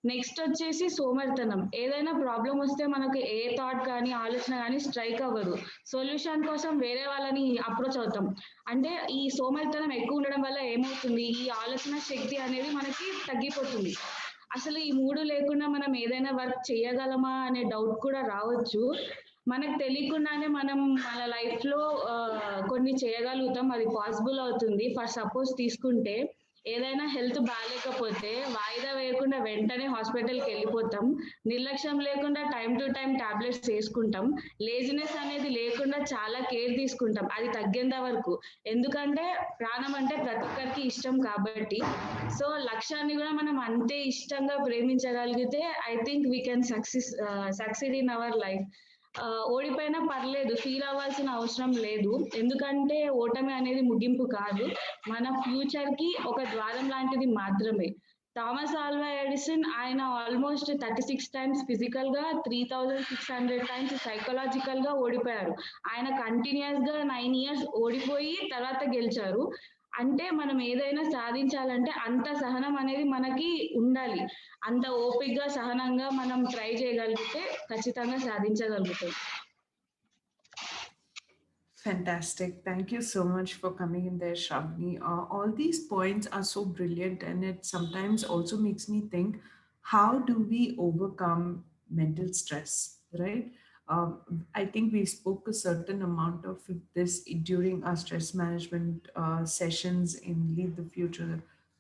నెక్స్ట్ వచ్చేసి సోమరితనం. ఏదైనా ప్రాబ్లం వస్తే మనకు ఏ థాట్ కానీ ఆలోచన కానీ స్ట్రైక్ అవ్వదు, సొల్యూషన్ కోసం వేరే వాళ్ళని అప్రోచ్ అవుతాం. అంటే ఈ సోమరితనం ఎక్కువ ఉండడం వల్ల ఏమవుతుంది, ఈ ఆలోచన శక్తి అనేది మనకి తగ్గిపోతుంది. అసలు ఈ 3 లేకుండా మనం ఏదైనా వర్క్ చేయగలమా అనే డౌట్ కూడా రావచ్చు. మనకు తెలియకుండానే మనం మన లైఫ్ లో కొన్ని చేయగలుగుతాం, అది పాసిబుల్ అవుతుంది. ఫర్ సపోజ్ తీసుకుంటే ఏదైనా హెల్త్ బాగాలేకపోతే వాయిదా వేయకుండా వెంటనే హాస్పిటల్కి వెళ్ళిపోతాం, నిర్లక్ష్యం లేకుండా టైం టు టైం టాబ్లెట్స్ వేసుకుంటాం, లేజినెస్ అనేది లేకుండా చాలా కేర్ తీసుకుంటాం అది తగ్గేంత వరకు. ఎందుకంటే ప్రాణం అంటే ప్రతి ఒక్కరికి ఇష్టం కాబట్టి. సో లక్ష్యాన్ని కూడా మనం అంతే ఇష్టంగా ప్రేమించగలిగితే I think we can succeed in our life. ఓడిపోయినా పర్లేదు, ఫీల్ అవ్వాల్సిన అవసరం లేదు, ఎందుకంటే ఓటమి అనేది ముగింపు కాదు, మన ఫ్యూచర్ కి ఒక ద్వారం లాంటిది మాత్రమే. థామస్ ఆల్వా ఎడిసన్ ఆయన ఆల్మోస్ట్ 36 times ఫిజికల్ గా, 3600 times సైకలాజికల్ గా ఓడిపోయారు. ఆయన కంటిన్యూస్ గా 9 years ఓడిపోయి తర్వాత గెలిచారు. అంటే మనం ఏదైనా సాధించాలంటే అంత సహనం అనేది మనకి ఉండాలి, అంత ఓపికగా సహనంగా మనం ట్రై చేయగలిగితే ఖచ్చితంగా సాధించగలుగుతాం. Fantastic. Thank you so much for coming in there, Shravani. All these points are so brilliant, and it sometimes also makes me think, how do we overcome mental stress, right? I think we spoke a certain amount of this during our stress management sessions in Lead the Future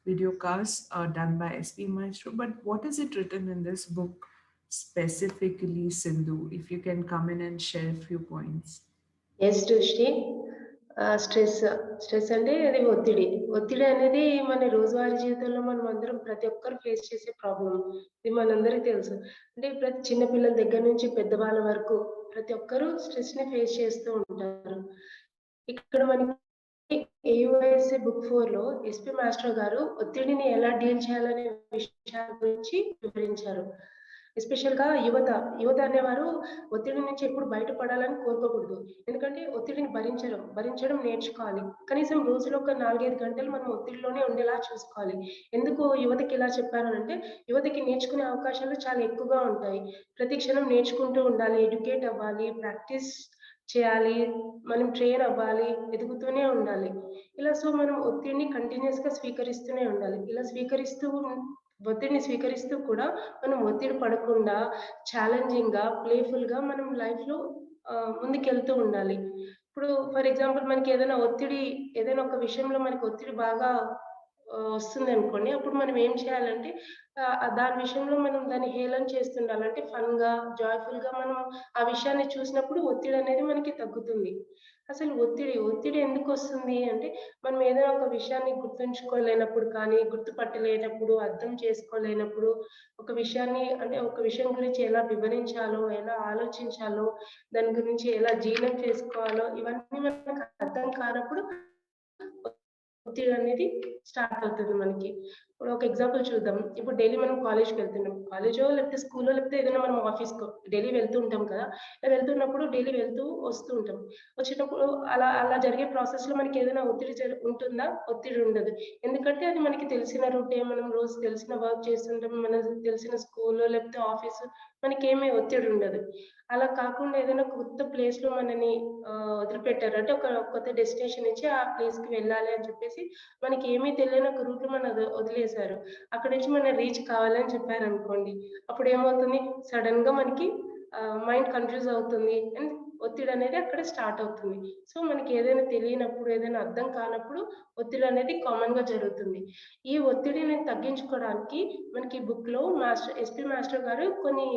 videocasts done by SP Maestro. But what is it written in this book specifically, Sindhu? If you can come in and share a few points. Yes Drishti, stress అంటే అది ఒత్తిడి అనేది మన రోజువారీ జీవితంలో మనం అందరం ప్రతి ఒక్కరు ఫేస్ చేసే ప్రాబ్లం, ఇది మనందరికీ తెలుసు. అంటే ప్రతి చిన్న పిల్లల దగ్గర నుంచి పెద్దవాళ్ళ వరకు ప్రతి ఒక్కరూ స్ట్రెస్ ని ఫేస్ చేస్తూ ఉంటారు. ఇక్కడ మనకి AUISA book 4 లో SP మాస్టర్ గారు ఒత్తిడిని ఎలా డీల్ చేయాలనే విషయాల గురించి వివరించారు. ఎస్పెషల్ గా యువత అనేవారు ఒత్తిడి నుంచి ఎప్పుడు బయటపడాలని కోరుకోకూడదు. ఎందుకంటే ఒత్తిడిని భరించడం నేర్చుకోవాలి. కనీసం రోజులో ఒక 4-5 గంటలు మనం ఒత్తిడిలోనే ఉండేలా చూసుకోవాలి. ఎందుకు యువతకి ఇలా చెప్పానంటే, యువతకి నేర్చుకునే అవకాశాలు చాలా ఎక్కువగా ఉంటాయి. ప్రతి క్షణం నేర్చుకుంటూ ఉండాలి, ఎడ్యుకేట్ అవ్వాలి, ప్రాక్టీస్ చేయాలి, మనం ట్రైన్ అవ్వాలి, ఎదుగుతూనే ఉండాలి. ఇలా మనం ఒత్తిడిని కంటిన్యూస్ గా స్వీకరిస్తూనే ఉండాలి. ఇలా ఒత్తిడిని స్వీకరిస్తూ కూడా మనం ఒత్తిడి పడకుండా ఛాలెంజింగ్ గా, ప్లేఫుల్ గా మనం లైఫ్ లో ముందుకెళ్తూ ఉండాలి. ఇప్పుడు ఫర్ ఎగ్జాంపుల్ మనకి ఏదైనా ఒక విషయంలో మనకి ఒత్తిడి బాగా వస్తుంది అనుకోండి. అప్పుడు మనం ఏం చేయాలంటే దాని విషయంలో మనం దాన్ని హేళన చేస్తుండాలి. అంటే ఫన్ గా, జాయ్‌ఫుల్ గా మనం ఆ విషయాన్ని చూసినప్పుడు ఒత్తిడి అనేది మనకి తగ్గుతుంది. అసలు ఒత్తిడి ఎందుకొస్తుంది అంటే, మనం ఏదైనా ఒక విషయాన్ని గుర్తుంచుకోలేనప్పుడు కానీ, గుర్తుపట్టలేనప్పుడు, అర్థం చేసుకోలేనప్పుడు, ఒక విషయం గురించి ఎలా వివరించాలో, ఎలా ఆలోచించాలో, దాని గురించి ఎలా జీర్ణం చేసుకోవాలో, ఇవన్నీ మనకు అర్థం కానప్పుడు ఒత్తిడి అనేది స్టార్ట్ అవుతుంది మనకి. ఇప్పుడు ఒక ఎగ్జాంపుల్ చూద్దాం. ఇప్పుడు డైలీ మనం కాలేజ్‌కి వెళ్తున్నాం. కాలేజో లేకపోతే స్కూలో లేకపోతే ఏదైనా మనం ఆఫీస్‌కో డైలీ వెళ్తూ ఉంటాం కదా! ఇలా వెళ్తున్నప్పుడు డైలీ వెళ్తూ వస్తూ ఉంటాం. వచ్చేటప్పుడు అలా జరిగే ప్రాసెస్‌లో మనకి ఏదైనా ఒత్తిడి ఉంటుందా? ఒత్తిడి ఉండదు. ఎందుకంటే అది మనకి తెలిసిన రూటే. మనం రోజు తెలిసిన వర్క్ చేస్తుంటాం. మనకు తెలిసిన స్కూలో లేకపోతే ఆఫీసు మనకేమీ ఒత్తిడి ఉండదు. అలా కాకుండా ఏదైనా కొత్త ప్లేస్‌లో మనని వదిలిపెట్టారు. అంటే ఒక కొత్త డెస్టినేషన్ ఇచ్చి ఆ ప్లేస్‌కి వెళ్ళాలి అని చెప్పేసి మనకి ఏమీ తెలియని ఒక రూట్‌లో వదిలేశారు. అక్కడి నుంచి మనం రీచ్ కావాలని చెప్పారనుకోండి. అప్పుడు ఏమవుతుంది? సడెన్‌గా మనకి మైండ్ కన్‌ఫ్యూజ్ అవుతుంది. అండ్ ఒత్తిడి అనేది అక్కడ స్టార్ట్ అవుతుంది. సో మనకి ఏదైనా తెలియనప్పుడు, ఏదైనా అర్థం కానప్పుడు ఒత్తిడి అనేది కామన్‌గా జరుగుతుంది. ఈ ఒత్తిడిని తగ్గించుకోవడానికి మనకి బుక్‌లో ఎస్‌పీ మాస్టర్ గారు కొన్ని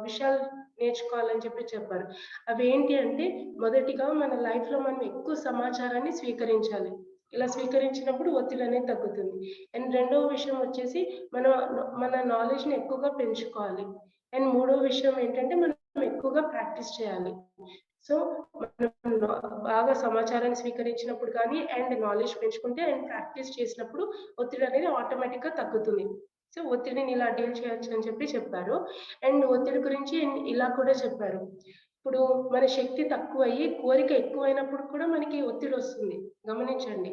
విషయాలు నేర్చుకోవాలని చెప్పారు. అవేంటి అంటే, మొదటిగా మన లైఫ్‌లో మనం ఎక్కువ సమాచారాన్ని స్వీకరించాలి. ఇలా స్వీకరించినప్పుడు ఒత్తిడి అనేది తగ్గుతుంది. అండ్ రెండవ విషయం వచ్చేసి మన నాలెడ్జ్‌ని ఎక్కువగా పెంచుకోవాలి. అండ్ మూడో విషయం ఏంటంటే, మనం ఎక్కువగా ప్రాక్టీస్ చేయాలి. సో మనం బాగా సమాచారాన్ని స్వీకరించినప్పుడు కానీ అండ్ నాలెడ్జ్ పెంచుకుంటే అండ్ ప్రాక్టీస్ చేసినప్పుడు ఒత్తిడి అనేది ఆటోమేటిక్‌గా తగ్గుతుంది. సో ఒత్తిడిని ఇలా డీల్ చేయొచ్చు అని చెప్పారు. అండ్ ఒత్తిడి గురించి ఇలా కూడా చెప్పారు. ఇప్పుడు మన శక్తి తక్కువయ్యి కోరిక ఎక్కువైనప్పుడు కూడా మనకి ఒత్తిడి వస్తుంది. గమనించండి.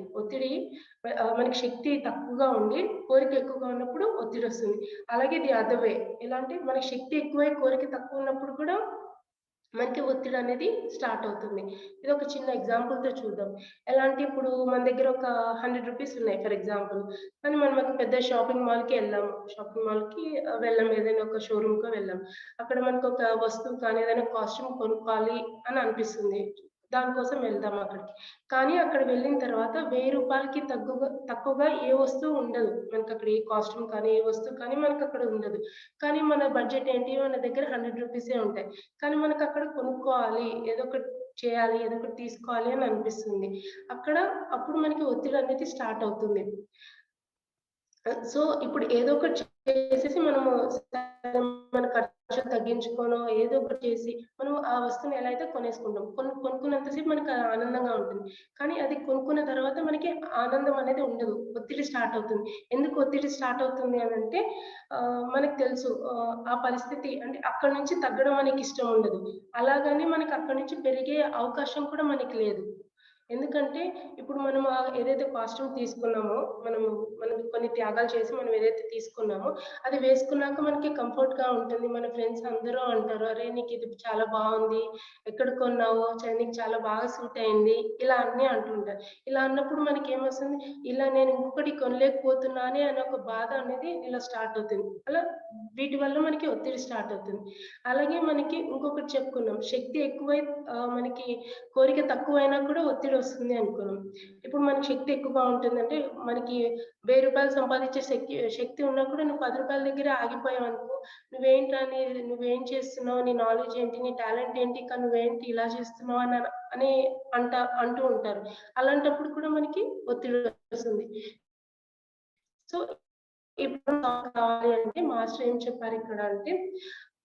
మనకి శక్తి తక్కువగా ఉండి కోరిక ఎక్కువగా ఉన్నప్పుడు ఒత్తిడి వస్తుంది. అలాగే ది అదర్ వే. ఎలా అంటే మనకి శక్తి ఎక్కువై కోరిక తక్కువ ఉన్నప్పుడు కూడా మనకి ఒత్తిడి అనేది స్టార్ట్ అవుతుంది. ఇది ఒక చిన్న ఎగ్జాంపుల్‌తో చూద్దాం. ఎలా అంటే ఇప్పుడు మన దగ్గర ఒక ₹100 ఉన్నాయి ఫర్ ఎగ్జాంపుల్. కానీ మనం ఒక పెద్ద షాపింగ్ మాల్‌కి వెళ్ళాము. షాపింగ్ మాల్‌కి వెళ్ళాం. ఏదైనా ఒక షోరూమ్‌కో వెళ్ళాం. అక్కడ మనకు ఒక వస్తువు కానీ ఏదైనా కాస్ట్యూమ్ కొనుక్కోవాలి అని అనిపిస్తుంది. దానికోసం వెళ్దాం అక్కడికి. కానీ అక్కడ వెళ్ళిన తర్వాత ₹1000కి తక్కువగా ఏ వస్తువు ఉండదు. మనకక్కడ ఏ కాస్ట్యూమ్ కానీ, ఏ వస్తువు కానీ మనకక్కడ ఉండదు. కానీ మన బడ్జెట్ ఏంటి? మన దగ్గర ₹100 ఉంటాయి. కానీ మనకక్కడ కొనుక్కోవాలి, ఏదో ఒకటి చేయాలి, ఏదో ఒకటి తీసుకోవాలి అని అనిపిస్తుంది. అప్పుడు మనకి ఒత్తిడి అనేది స్టార్ట్ అవుతుంది. సో ఇప్పుడు ఏదో ఒకటి చేసేసి మనము మన ఖర్చు తగ్గించుకోనో ఏదో ఒకటి చేసి మనం ఆ వస్తువుని ఎలా అయితే కొనేసుకుంటాం. కొనుక్కున్నంత సేపు మనకు ఆనందంగా ఉంటుంది. కానీ అది కొనుక్కున్న తర్వాత మనకి ఆనందం అనేది ఉండదు. ఒత్తిడి స్టార్ట్ అవుతుంది. ఎందుకు ఒత్తిడి స్టార్ట్ అవుతుంది అనంటే మనకు తెలుసు ఆ పరిస్థితి అంటే అక్కడి నుంచి తగ్గడం మనకి ఇష్టం ఉండదు. అలాగని మనకి అక్కడి నుంచి పెరిగే అవకాశం కూడా మనకి లేదు. ఎందుకంటే ఇప్పుడు మనం ఏదైతే కాస్ట్యూమ్ తీసుకున్నామో మనం కొన్ని త్యాగాలు చేసి మనం ఏదైతే తీసుకున్నామో అది వేసుకున్నాక మనకి కంఫర్ట్‌గా ఉంటుంది. మన ఫ్రెండ్స్ అందరూ అంటారు, "అరే! నీకిది చాలా బావుంది. ఎక్కడ కొన్నావు? నీకు చాలా బాగా సూట్ అయింది." ఇలా అన్నీ అంటుంటారు. ఇలా అన్నప్పుడు మనకేమొస్తుంది? ఇలా నేను ఇంకొకటి కొనలేకపోతున్నానే అనే ఒక బాధ అనేది ఇలా స్టార్ట్ అవుతుంది. అలా వీటి వల్ల మనకి ఒత్తిడి స్టార్ట్ అవుతుంది. అలాగే మనకి ఇంకొకటి చెప్పుకున్నాం. శక్తి ఎక్కువై మనకి కోరిక తక్కువైనా కూడా ఒత్తిడి వస్తుంది అనుకున్నాం. ఇప్పుడు మనకి శక్తి ఎక్కువగా ఉంటుందంటే మనకి ₹1000 సంపాదించే శక్తి ఉన్నా కూడా నువ్వు ₹10 దగ్గరే ఆగిపోయావనుకో, నువ్వేం చేస్తున్నావు? నీ నాలెడ్జ్ ఏంటి? నీ టాలెంట్ ఏంటి? కానీ నువ్వేంటి ఇలా చేస్తున్నావు అని అంటూ ఉంటారు. అలాంటప్పుడు కూడా మనకి ఒత్తిడి వస్తుంది. సో ఇప్పుడు కావాలి అంటే మాస్టర్ ఏం చెప్పారు ఇక్కడ అంటే,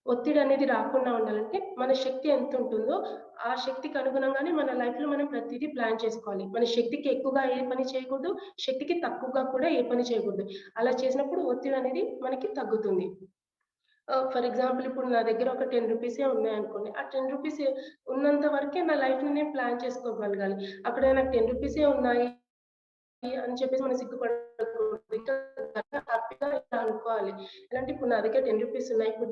ఒత్తిడి అనేది రాకుండా ఉండాలంటే మన శక్తి ఎంత ఉంటుందో ఆ శక్తికి అనుగుణంగానే మన లైఫ్‌లో మనం ప్రతీదీ ప్లాన్ చేసుకోవాలి. మన శక్తికి ఎక్కువగా ఏ పని చేయకూడదు. శక్తికి తక్కువగా కూడా ఏ పని చేయకూడదు. అలా చేసినప్పుడు ఒత్తిడి అనేది మనకి తగ్గుతుంది. ఫర్ ఎగ్జాంపుల్ ఇప్పుడు నా దగ్గర ఒక 10 రూపీసే ఉన్నాయనుకోండి. ఆ 10 రూపీస్ ఉన్నంత వరకే నా లైఫ్‌ని నేను ప్లాన్ చేసుకోగలగాలి. అక్కడ నాకు 10 రూపీసే ఉన్నాయి అని చెప్పేసి మనం సిగ్గుపడకూడదు. ఇంకా హ్యాపీగా ఇలా అనుకోవాలి. ఎలా అంటే ఇప్పుడు నా దగ్గర 10 రూపీస్ ఉన్నాయి. ఇప్పుడు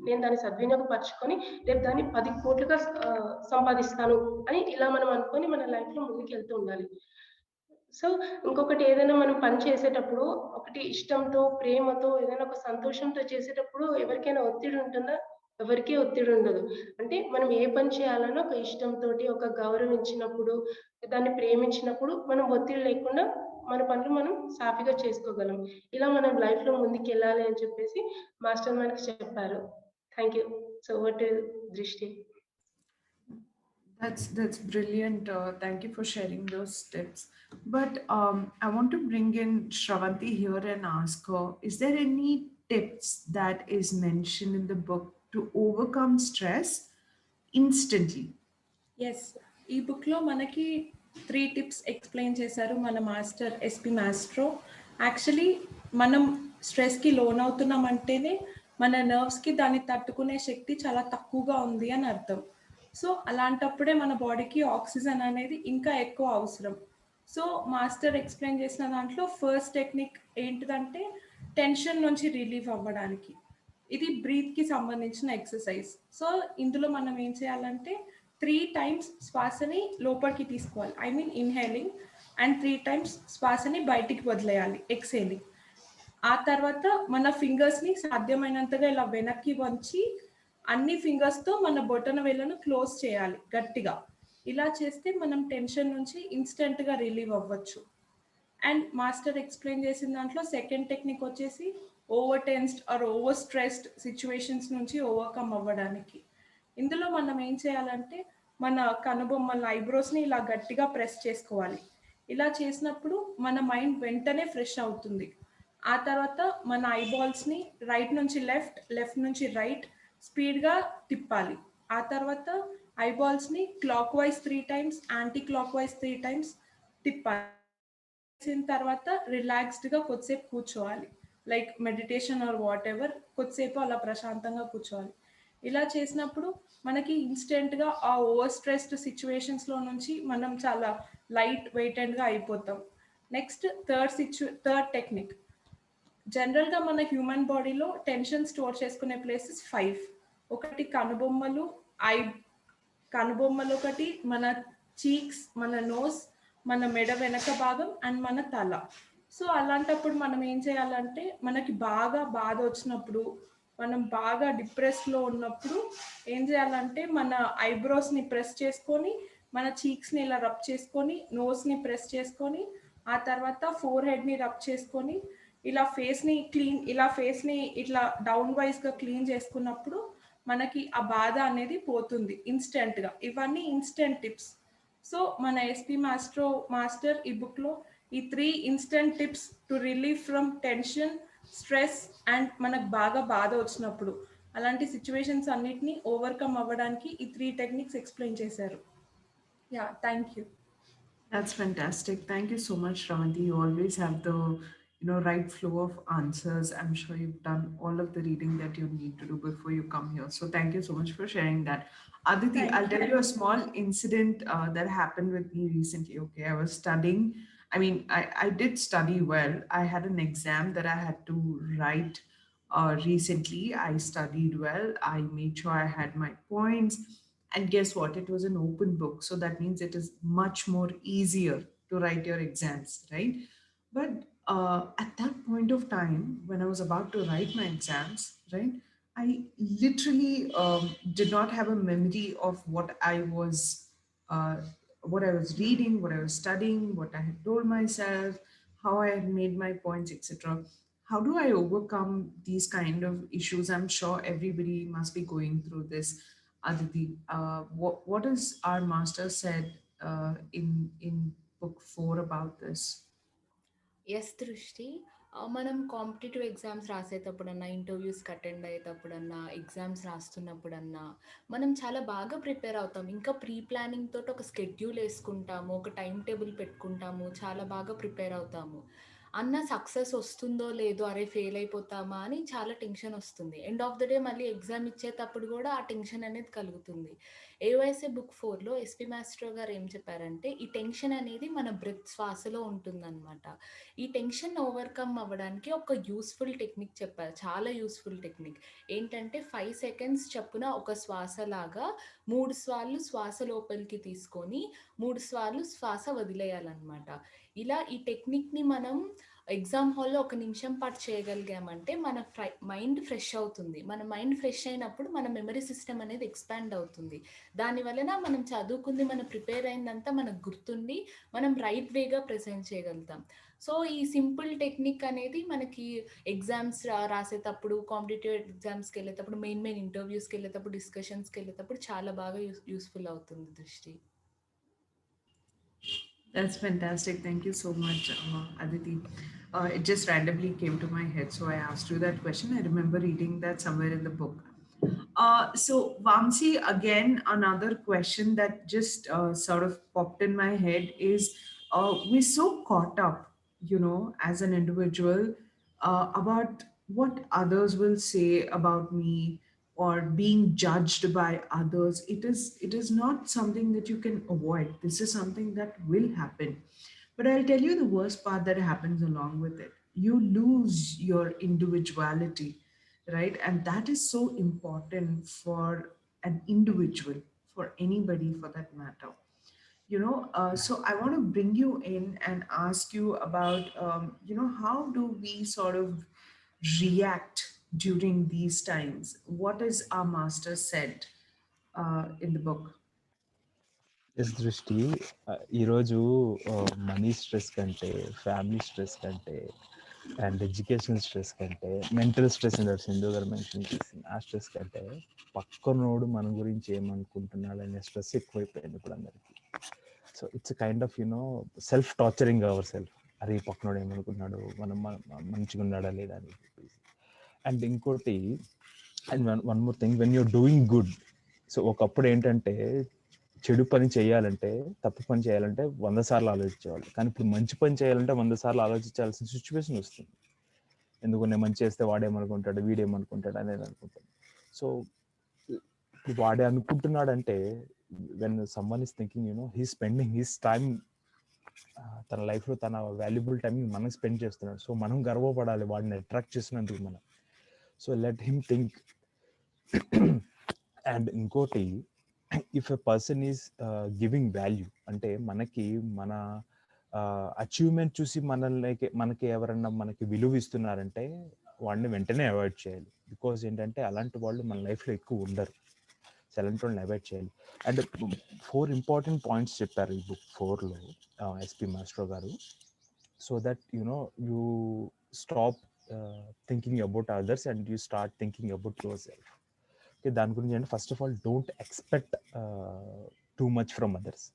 నేను దాన్ని సద్వినియోగపరుచుకొని రేపు దాన్ని 10 కోట్లుగా సంపాదిస్తాను అని ఇలా మనం అనుకోని మన లైఫ్‌లో ముందుకెళ్తూ ఉండాలి. సో, ఇంకొకటి ఏదైనా మనం పని చేసేటప్పుడు ఒకటి ఇష్టంతో, ప్రేమతో ఏదైనా ఒక సంతోషంతో చేసేటప్పుడు ఎవరికైనా ఒత్తిడి ఉంటుందా? ఎవరికీ ఒత్తిడి ఉండదు. అంటే మనం ఏ పని చేయాలన్నా ఒక ఇష్టంతోటి, ఒక గౌరవించినప్పుడు, దాన్ని ప్రేమించినప్పుడు మనం ఒత్తిడి లేకుండా మన పనులు మనం సాఫీగా చేసుకోగలం. ఇలా మనం లైఫ్‌లో ముందుకెళ్ళాలి అని చెప్పేసి మాస్టర్ మనకి చెప్పారు. Thank you. So, over to దృష్టి. That's brilliant. Thank you for sharing those tips. But I want to bring in Shravanti here and ask her, is there any tips that is mentioned in the book to overcome stress instantly? Yes ఈ బుక్లో మనకి 3 టిప్స్ ఎక్స్ప్లెయిన్ చేశారు మన మాస్టర్ ఎస్పి మాస్ట్రో. యాక్చువల్లీ మనం స్ట్రెస్కి లోన్ అవుతున్నామంటేనే మన నర్వ్స్కి దాన్ని తట్టుకునే శక్తి చాలా తక్కువగా ఉంది అని అర్థం. సో అలాంటప్పుడే మన బాడీకి ఆక్సిజన్ అనేది ఇంకా ఎక్కువ అవసరం. సో మాస్టర్ ఎక్స్ప్లెయిన్ చేసిన దాంట్లో ఫస్ట్ టెక్నిక్ ఏంటిదంటే టెన్షన్ నుంచి రిలీఫ్ అవ్వడానికి. ఇది బ్రీత్కి సంబంధించిన ఎక్సర్సైజ్. సో ఇందులో మనం ఏం చేయాలంటే 3 టైమ్స్ శ్వాసని లోపలికి తీసుకోవాలి, I mean inhaling, and 3 times శ్వాసని బయటికి వదిలేయాలి, ఎక్సేలింగ్. ఆ తర్వాత మన ఫింగర్స్ని సాధ్యమైనంతగా ఇలా వెనక్కి వంచి అన్ని ఫింగర్స్తో మన బొటన వేళ్ళను క్లోజ్ చేయాలి గట్టిగా. ఇలా చేస్తే మనం టెన్షన్ నుంచి ఇన్స్టెంట్గా రిలీవ్ అవ్వచ్చు. అండ్ మాస్టర్ ఎక్స్ప్లెయిన్ చేసిన దాంట్లో సెకండ్ టెక్నిక్ వచ్చేసి over tensed or over stressed situations నుంచి ఓవర్కమ్ అవ్వడానికి. ఇందులో మనం ఏం చేయాలంటే మన కనుబొమ్మల ఐబ్రోస్ని ఇలా గట్టిగా ప్రెస్ చేసుకోవాలి. ఇలా చేసినప్పుడు మన మైండ్ వెంటనే ఫ్రెష్ అవుతుంది. ఆ తర్వాత మన ఐబాల్స్ని రైట్ నుంచి లెఫ్ట్, లెఫ్ట్ నుంచి రైట్ స్పీడ్గా తిప్పాలి. ఆ తర్వాత ఐబాల్స్ని clockwise 3 times, anti clockwise 3 times తిప్పాలి. చేసిన తర్వాత రిలాక్స్డ్గా కొద్దిసేపు కూర్చోవాలి, like meditation or whatever, కొద్దిసేపు అలా ప్రశాంతంగా కూర్చోవాలి. ఇలా చేసినప్పుడు మనకి ఇన్స్టెంట్గా ఆ ఓవర్ స్ట్రెస్డ్ సిచ్యువేషన్స్లో నుంచి మనం చాలా లైట్ వెయిటెడ్గా అయిపోతాం. Next third technique. జనరల్గా మన హ్యూమన్ బాడీలో టెన్షన్ స్టోర్ చేసుకునే ప్లేసెస్ 5. ఒకటి కనుబొమ్మలు, కనుబొమ్మలు ఒకటి, మన చీక్స్, మన నోస్, మన మెడ వెనక భాగం అండ్ మన తల. సో అలాంటప్పుడు మనం ఏం చేయాలంటే మనకి బాగా బాధ వచ్చినప్పుడు, మనం బాగా డిప్రెస్లో ఉన్నప్పుడు ఏం చేయాలంటే మన ఐబ్రోస్ని ప్రెస్ చేసుకొని, మన చీక్స్ని ఇలా రబ్ చేసుకొని, నోస్ని ప్రెస్ చేసుకొని, ఆ తర్వాత ఫోర్ హెడ్ని రబ్ చేసుకొని, ఇలా ఫేస్ని ఇట్లా డౌన్ వైజ్గా క్లీన్ చేసుకున్నప్పుడు మనకి ఆ బాధ అనేది పోతుంది ఇన్స్టెంట్గా. ఇవన్నీ ఇన్స్టెంట్ టిప్స్. సో మన ఎస్పి మాస్టర్ ఈ బుక్లో ఈ 3 instant tips to relieve from tension, stress and మనకు బాగా బాధ వచ్చినప్పుడు అలాంటి సిచ్యువేషన్స్ అన్నిటినీ ఓవర్కమ్ అవ్వడానికి ఈ 3 టెక్నిక్స్ ఎక్స్ప్లెయిన్ చేశారు. Yeah, thank you. That's fantastic. Thank you so much, Shravanti. You always have the right flow of answers. I'm sure you've done all of the reading that you need to do before you come here. So thank you so much for sharing that. Aditi, I'll tell you a small incident that happened with me recently. Okay, I was studying. I mean, I did study well. I had an exam that I had to write recently. I studied well. I made sure I had my points. And guess what? It was an open book. So that means it is much more easier to write your exams, right? But at that point of time, when I was about to write my exams, right, I literally did not have a memory of what I was reading, what I was studying, what I had told myself, how I had made my points, etc. How do I overcome these kind of issues? I'm sure everybody must be going through this. Aditi, what is our master said in book 4 about this? Yes దృష్టి, మనం కాంపిటేటివ్ ఎగ్జామ్స్ రాసేటప్పుడన్నా, ఇంటర్వ్యూస్కి అటెండ్ అయ్యేటప్పుడన్నా, ఎగ్జామ్స్ రాస్తున్నప్పుడన్నా మనం చాలా బాగా ప్రిపేర్ అవుతాం. ఇంకా ప్రీ ప్లానింగ్ తోటి ఒక స్కెడ్యూల్ వేసుకుంటాము, ఒక టైం టేబుల్ పెట్టుకుంటాము, చాలా బాగా ప్రిపేర్ అవుతాము. అన్న సక్సెస్ వస్తుందో లేదో, అరే ఫెయిల్ అయిపోతామా అని చాలా టెన్షన్ వస్తుంది. ఎండ్ ఆఫ్ ద డే మళ్ళీ ఎగ్జామ్ ఇచ్చేటప్పుడు కూడా ఆ టెన్షన్ అనేది కలుగుతుంది. AYSA బుక్ 4లో ఎస్పీ మాస్ట్రో గారు ఏం చెప్పారంటే, ఈ టెన్షన్ అనేది మన బ్రెత్ శ్వాసలో ఉంటుందన్నమాట. ఈ టెన్షన్ ఓవర్కమ్ అవ్వడానికి ఒక యూస్ఫుల్ టెక్నిక్ చెప్పారు, చాలా యూస్ఫుల్ టెక్నిక్. ఏంటంటే 5 సెకండ్స్ చొప్పున ఒక శ్వాస లాగా 3 సార్లు శ్వాస లోపలికి తీసుకొని 3 సార్లు శ్వాస వదిలేయాలన్నమాట. ఇలా ఈ టెక్నిక్ని మనం ఎగ్జామ్ హాల్లో 1 నిమిషం పాటు చేయగలిగామంటే మన మైండ్ ఫ్రెష్ అవుతుంది. మన మైండ్ ఫ్రెష్ అయినప్పుడు మన మెమరీ సిస్టమ్ అనేది ఎక్స్పాండ్ అవుతుంది. దాని వలన మనం చదువుకుంది, మనం ప్రిపేర్ అయిందంతా మనకు గుర్తుండి మనం రైట్ వేగా ప్రెజెంట్ చేయగలుగుతాం. సో ఈ సింపుల్ టెక్నిక్ అనేది మనకి ఎగ్జామ్స్ రాసేటప్పుడు, కాంపిటేటివ్ ఎగ్జామ్స్కి వెళ్ళేటప్పుడు, మెయిన్ ఇంటర్వ్యూస్కి వెళ్ళేటప్పుడు, డిస్కషన్స్కి వెళ్ళేటప్పుడు చాలా బాగా యూస్ఫుల్ అవుతుంది దృష్టి. That's fantastic. Thank you so much, Aditi. It just randomly came to my head, so I asked you that question. I remember reading that somewhere in the book. So, Vamsi, again, another question that just sort of popped in my head is we're so caught up, as an individual about what others will say about me or being judged by others. It is not something that you can avoid. This is something that will happen. But I'll tell you the worst part that happens along with it. You lose your individuality, right? And that is so important for an individual, for anybody for that matter. So I want to bring you in and ask you about, how do we sort of react during these times? What is our master said in the book? Yes Drishti, ఈరోజు మనీ స్ట్రెస్ కంటే, ఫ్యామిలీ స్ట్రెస్ కంటే, అండ్ ఎడ్యుకేషన్ స్ట్రెస్ కంటే, మెంటల్ స్ట్రెస్ అని సింధు గారు మెన్షన్ చేసింది, ఆ స్ట్రెస్ కంటే పక్కనోడు మన గురించి ఏమనుకుంటున్నాడు అనే స్ట్రెస్ ఎక్కువైపోయింది ఇప్పుడు అందరికి. So it's kind of self torturing our self. అరే పక్కనోడు ఏమనుకున్నాడు, మనం మంచిగా ఉన్నాడా లేదా అని చెప్పేసి. అండ్ ఇంకోటి, and one more thing, when you're doing good. So ఒకప్పుడు ఏంటంటే చెడు పని చేయాలంటే, తప్పు పని చేయాలంటే 100 సార్లు ఆలోచించేవాళ్ళు. కానీ ఇప్పుడు మంచి పని చేయాలంటే 100 సార్లు ఆలోచించాల్సిన సిచ్యువేషన్ వస్తుంది. ఎందుకు నేను మంచి చేస్తే వాడేమనుకుంటాడు, వీడేమనుకుంటాడు అనేది అనుకుంటాడు. సో ఇప్పుడు వాడే అనుకుంటున్నాడంటే, when someone is thinking he spending his time, తన లైఫ్లో తన వాల్యుబుల్ టైం మనం స్పెండ్ చేస్తున్నాడు. సో మనం గర్వపడాలి వాడిని అట్రాక్ట్ చేసినందుకు మనం. So let him think. And ఇంకోటి, if a person is giving value, అంటే మనకి మన అచీవ్మెంట్ చూసి మనకి ఎవరన్నా మనకి విలువ ఇస్తున్నారంటే వాడిని వెంటనే అవాయిడ్ చేయాలి. బికాజ్ ఏంటంటే అలాంటి వాళ్ళు మన లైఫ్లో ఎక్కువ ఉండరు. అలాంటి వాళ్ళని అవాయిడ్ చేయాలి. అండ్ 4 ఇంపార్టెంట్ పాయింట్స్ చెప్పారు ఈ బుక్ 4లో ఎస్పీ మాస్ట్రో గారు. So that you stop thinking about others and you start thinking about your self. దాని గురించి అంటే first of all don't expect too much from others.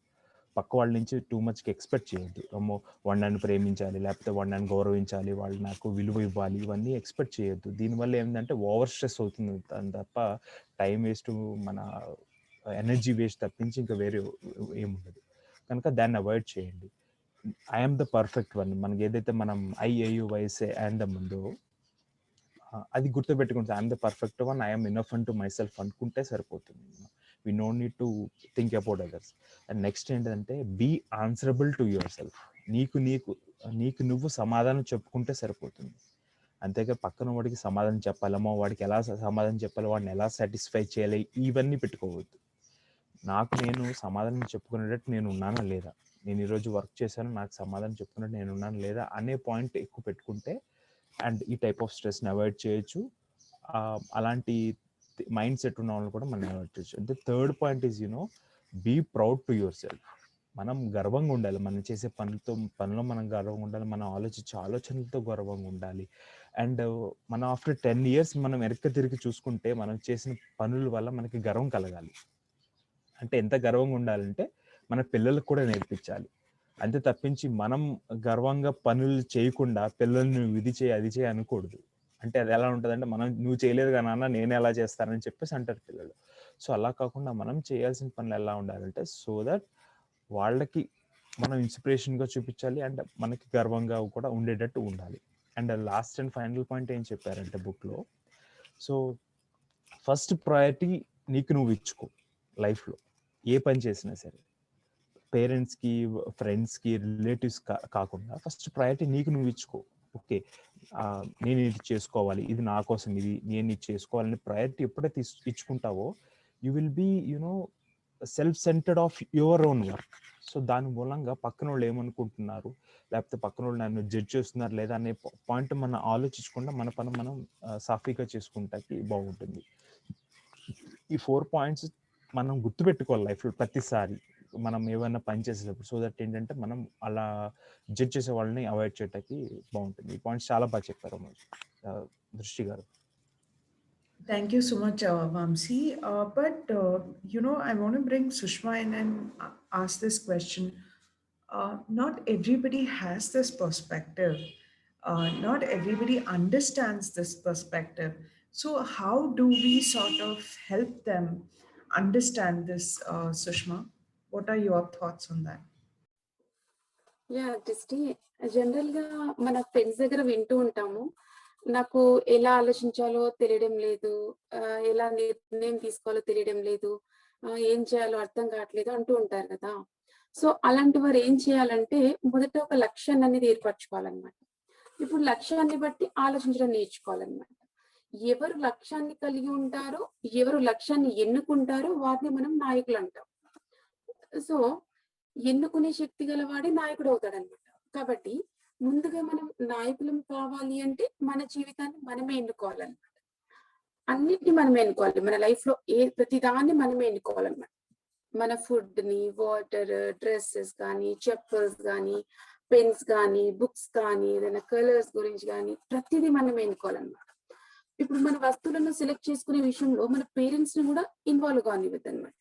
పక్క వాళ్ళ నుంచి టూ మచ్కి ఎక్స్పెక్ట్ చేయొద్దు. అమ్మో వాడు నన్ను ప్రేమించాలి, లేకపోతే వాడు నన్ను గౌరవించాలి, వాళ్ళు నాకు విలువ ఇవ్వాలి, ఇవన్నీ ఎక్స్పెక్ట్ చేయొద్దు. దీనివల్ల ఏంటంటే ఓవర్ స్ట్రెస్ అవుతుంది తప్ప టైం వేస్ట్, మన ఎనర్జీ వేస్ట్ తప్పించి ఇంకా వేరే ఏముండదు. కనుక దాన్ని అవాయిడ్ చేయండి. ఐఎమ్ ద పర్ఫెక్ట్ వన్, మనకి ఏదైతే మనం IAUYSA అండ్ ముందు అది గుర్తుపెట్టుకుంటే I'm the perfect one, I'm enough unto myself అనుకుంటే సరిపోతుంది. We no need to think about others. And next ఏంటంటే be answerable to your self. నీకు నువ్వు సమాధానం చెప్పుకుంటే సరిపోతుంది. అంతేగా పక్కన వాడికి సమాధానం చెప్పాలమో, వాడికి ఎలా సమాధానం చెప్పాలి, వాడిని ఎలా సాటిస్ఫై చేయాలి, ఇవన్నీ పెట్టుకోవద్దు. నేను సమాధానం చెప్పుకునేటట్టు నేను ఉన్నానా లేదా, నేను ఈరోజు వర్క్ చేశాను, నాకు సమాధానం చెప్పుకున్నట్టు నేను ఉన్నాను లేదా అనే పాయింట్ ఎక్కువ పెట్టుకుంటే అండ్ ఈ టైప్ ఆఫ్ స్ట్రెస్ని అవాయిడ్ చేయొచ్చు. అలాంటి మైండ్ సెట్ ఉన్న వాళ్ళని కూడా మనం అవాయిడ్ చేయొచ్చు. అంటే third point is be proud to your self. మనం గర్వంగా ఉండాలి, మనం చేసే పనిలో మనం గర్వంగా ఉండాలి, మనం ఆలోచించే ఆలోచనలతో గర్వంగా ఉండాలి. అండ్ మనం ఆఫ్టర్ 10 years మనం వెనక్కి తిరిగి చూసుకుంటే మనం చేసిన పనుల వల్ల మనకి గర్వం కలగాలి. అంటే ఎంత గర్వంగా ఉండాలంటే మన పిల్లలకు కూడా నేర్పించాలి. అంతే తప్పించి మనం గర్వంగా పనులు చేయకుండా పిల్లల్ని ఇది చేయి అది చేయి అనకూడదు. అంటే అది ఎలా ఉంటుందంటే, నువ్వు చేయలేదు కదా నాన్న, నేను ఎలా చేస్తానని చెప్పేసి అంటారు పిల్లలు. సో అలా కాకుండా మనం చేయాల్సిన పనులు ఎలా ఉండాలంటే, సో దట్ వాళ్ళకి మనం ఇన్స్పిరేషన్గా చూపించాలి అండ్ మనకి గర్వంగా కూడా ఉండేటట్టు ఉండాలి. And last and final point ఏం చెప్పారంటే బుక్లో, సో ఫస్ట్ ప్రయారిటీ నీకు నువ్వు ఇచ్చుకో. లైఫ్లో ఏ పని చేసినా సరే, పేరెంట్స్కి, ఫ్రెండ్స్కి, రిలేటివ్స్ కాకుండా ఫస్ట్ ప్రయారిటీ నీకు నువ్వు ఇచ్చుకో. ఓకే, నేను ఇది చేసుకోవాలి, ఇది నా కోసం, ఇది నేను ఇది చేసుకోవాలని ప్రయారిటీ ఎప్పుడైతే ఇచ్చుకుంటావో you will be you know self centred of your own work. So దాని మూలంగా పక్కన వాళ్ళు ఏమనుకుంటున్నారు, లేకపోతే పక్కన వాళ్ళు నన్ను జడ్జ్ చేస్తున్నారు లేదా అనే పాయింట్ మనం ఆలోచించకుండా మన పని మనం సాఫీగా చేసుకుంటాకి బాగుంటుంది. ఈ 4 పాయింట్స్ మనం గుర్తుపెట్టుకోవాలి లైఫ్లో ప్రతిసారి మనం ఏమైనా పని చేసేటప్పుడు. సో దట్ ఏంటంటే మనం అలా జడ్జ్ చేసే వాళ్ళని అవాయిడ్ చేయడానికి బాగుంటుంది. ఈ పాయింట్స్ చాలా బాగా చెప్పారు దృష్టి గారు. Thank you so much, Vamsi. But I want to bring Sushma in and ask this question. Not everybody has this perspective. Not everybody understands this perspective. So how do we sort of help them understand this, Sushma? What are your thoughts on that? దృష్టి జనరల్ గా మన ఫ్రెండ్స్ దగ్గర వింటూ ఉంటాము, నాకు ఎలా ఆలోచించాలో తెలియడం లేదు, ఎలా నిర్ణయం తీసుకోవాలో తెలియడం లేదు, ఏం చేయాలో అర్థం కావట్లేదు అంటూ ఉంటారు కదా. సో అలాంటి వారు ఏం చేయాలంటే మొదట ఒక లక్ష్యాన్ని అనేది ఏర్పరచుకోవాలన్నమాట. ఇప్పుడు లక్ష్యాన్ని బట్టి ఆలోచించడం నేర్చుకోవాలన్నమాట. ఎవరు లక్ష్యాన్ని కలిగి ఉంటారో, ఎవరు లక్ష్యాన్ని ఎన్నుకుంటారో వారిని మనం నాయకులు అంటాం. సో ఎన్నుకునే శక్తి గలవాడే నాయకుడు అవుతాడనమాట. కాబట్టి ముందుగా మనం నాయకులం కావాలి అంటే మన జీవితాన్ని మనమే ఎన్నుకోవాలన్నమాట. అన్నిటిని మనమే ఎన్నుకోవాలి. మన లైఫ్ లో ప్రతిదాన్ని మనమే ఎన్నుకోవాలన్నమాట. మన ఫుడ్ ని, వాటర్, డ్రెస్సెస్ కానీ, చెప్పల్స్ కానీ, పెన్స్ కానీ, బుక్స్ కానీ, ఏదైనా కలర్స్ గురించి కానీ ప్రతిదీ మనమే ఎన్నుకోవాలన్నమాట. ఇప్పుడు మన వస్తువులను సెలెక్ట్ చేసుకునే విషయంలో మన పేరెంట్స్ ని కూడా ఇన్వాల్వ్ కానివ్వద్దు అనమాట.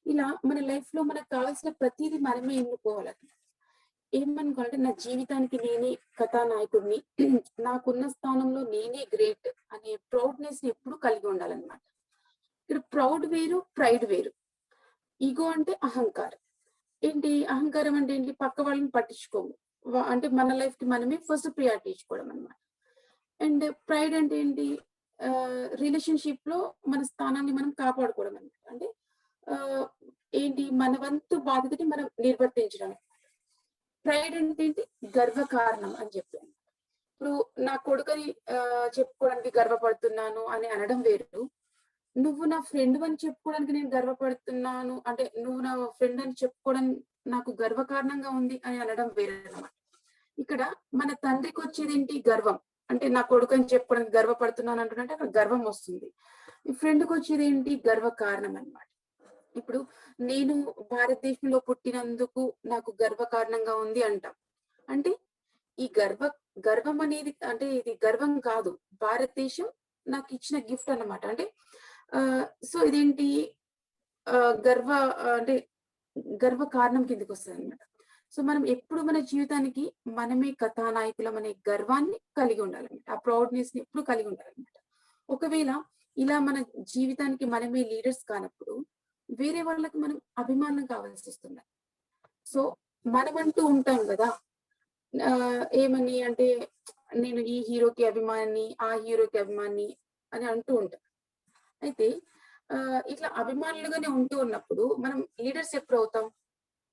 ఇలా మన లైఫ్ లో మనకు కావాల్సిన ప్రతిదీ మనమే ఎన్నుకోవాలన్నమాట. ఏమనుకోవాలంటే నా జీవితానికి నేనే కథానాయకుడిని, నాకున్న స్థానంలో నేనే గ్రేట్ అనే ప్రౌడ్నెస్ ని ఎప్పుడు కలిగి ఉండాలన్నమాట. ఇక్కడ ప్రౌడ్ వేరు, ప్రైడ్ వేరు. ఈగో అంటే అహంకారం. ఏంటి అహంకారం అంటే ఏంటి? పక్క వాళ్ళని పట్టించుకోము, అంటే మన లైఫ్ కి మనమే ఫస్ట్ ప్రియారిటీ ఇచ్చుకోవడం అనమాట. అండ్ ప్రైడ్ అంటే ఏంటి? రిలేషన్షిప్ లో మన స్థానాన్ని మనం కాపాడుకోవడం అనమాట. అంటే ఏంటి? మన వంతు బాధ్యతని మనం నిర్వర్తించడం. ప్రైడ్ అంటే ఏంటి? గర్వకారణం అని చెప్పాను. ఇప్పుడు నా కొడుకని చెప్పుకోవడానికి గర్వపడుతున్నాను అని అనడం వేరు, నువ్వు నా ఫ్రెండ్ అని చెప్పుకోవడానికి నేను గర్వపడుతున్నాను అంటే నువ్వు నా ఫ్రెండ్ అని చెప్పుకోవడం నాకు గర్వకారణంగా ఉంది అని అనడం వేరే అనమాట. ఇక్కడ మన తండ్రికి వచ్చేది ఏంటి? గర్వం. అంటే నా కొడుకు అని చెప్పుకోవడానికి గర్వపడుతున్నాను అంటున్నట్టు అక్కడ గర్వం వస్తుంది. ఈ ఫ్రెండ్కి వచ్చేది ఏంటి? గర్వకారణం అన్నమాట. ఇప్పుడు నేను భారతదేశంలో పుట్టినందుకు నాకు గర్వకారణంగా ఉంది అంటాం. అంటే ఈ గర్వం అనేది అంటే ఇది గర్వం కాదు, భారతదేశం నాకు ఇచ్చిన గిఫ్ట్ అన్నమాట. అంటే సో ఇదేంటి? అంటే గర్వ కారణం కిందకి వస్తుంది అనమాట. సో మనం ఎప్పుడు మన జీవితానికి మనమే కథానాయకులం అనే గర్వాన్ని కలిగి ఉండాలన్నమాట. ఆ ప్రౌడ్నెస్ ని ఎప్పుడు కలిగి ఉండాలన్నమాట. ఒకవేళ ఇలా మన జీవితానికి మనమే లీడర్స్ కానప్పుడు వేరే వాళ్ళకి మనం అభిమానం కావాల్సి వస్తుంది. సో మనమంటూ ఉంటాం కదా, ఏమని అంటే నేను ఈ హీరోకి అభిమాని, ఆ హీరోకి అభిమాని అని అంటూ ఉంటాం. అయితే ఇట్లా అభిమానులుగానే ఉంటూ ఉన్నప్పుడు మనం లీడర్స్ ఎప్పుడు అవుతాం?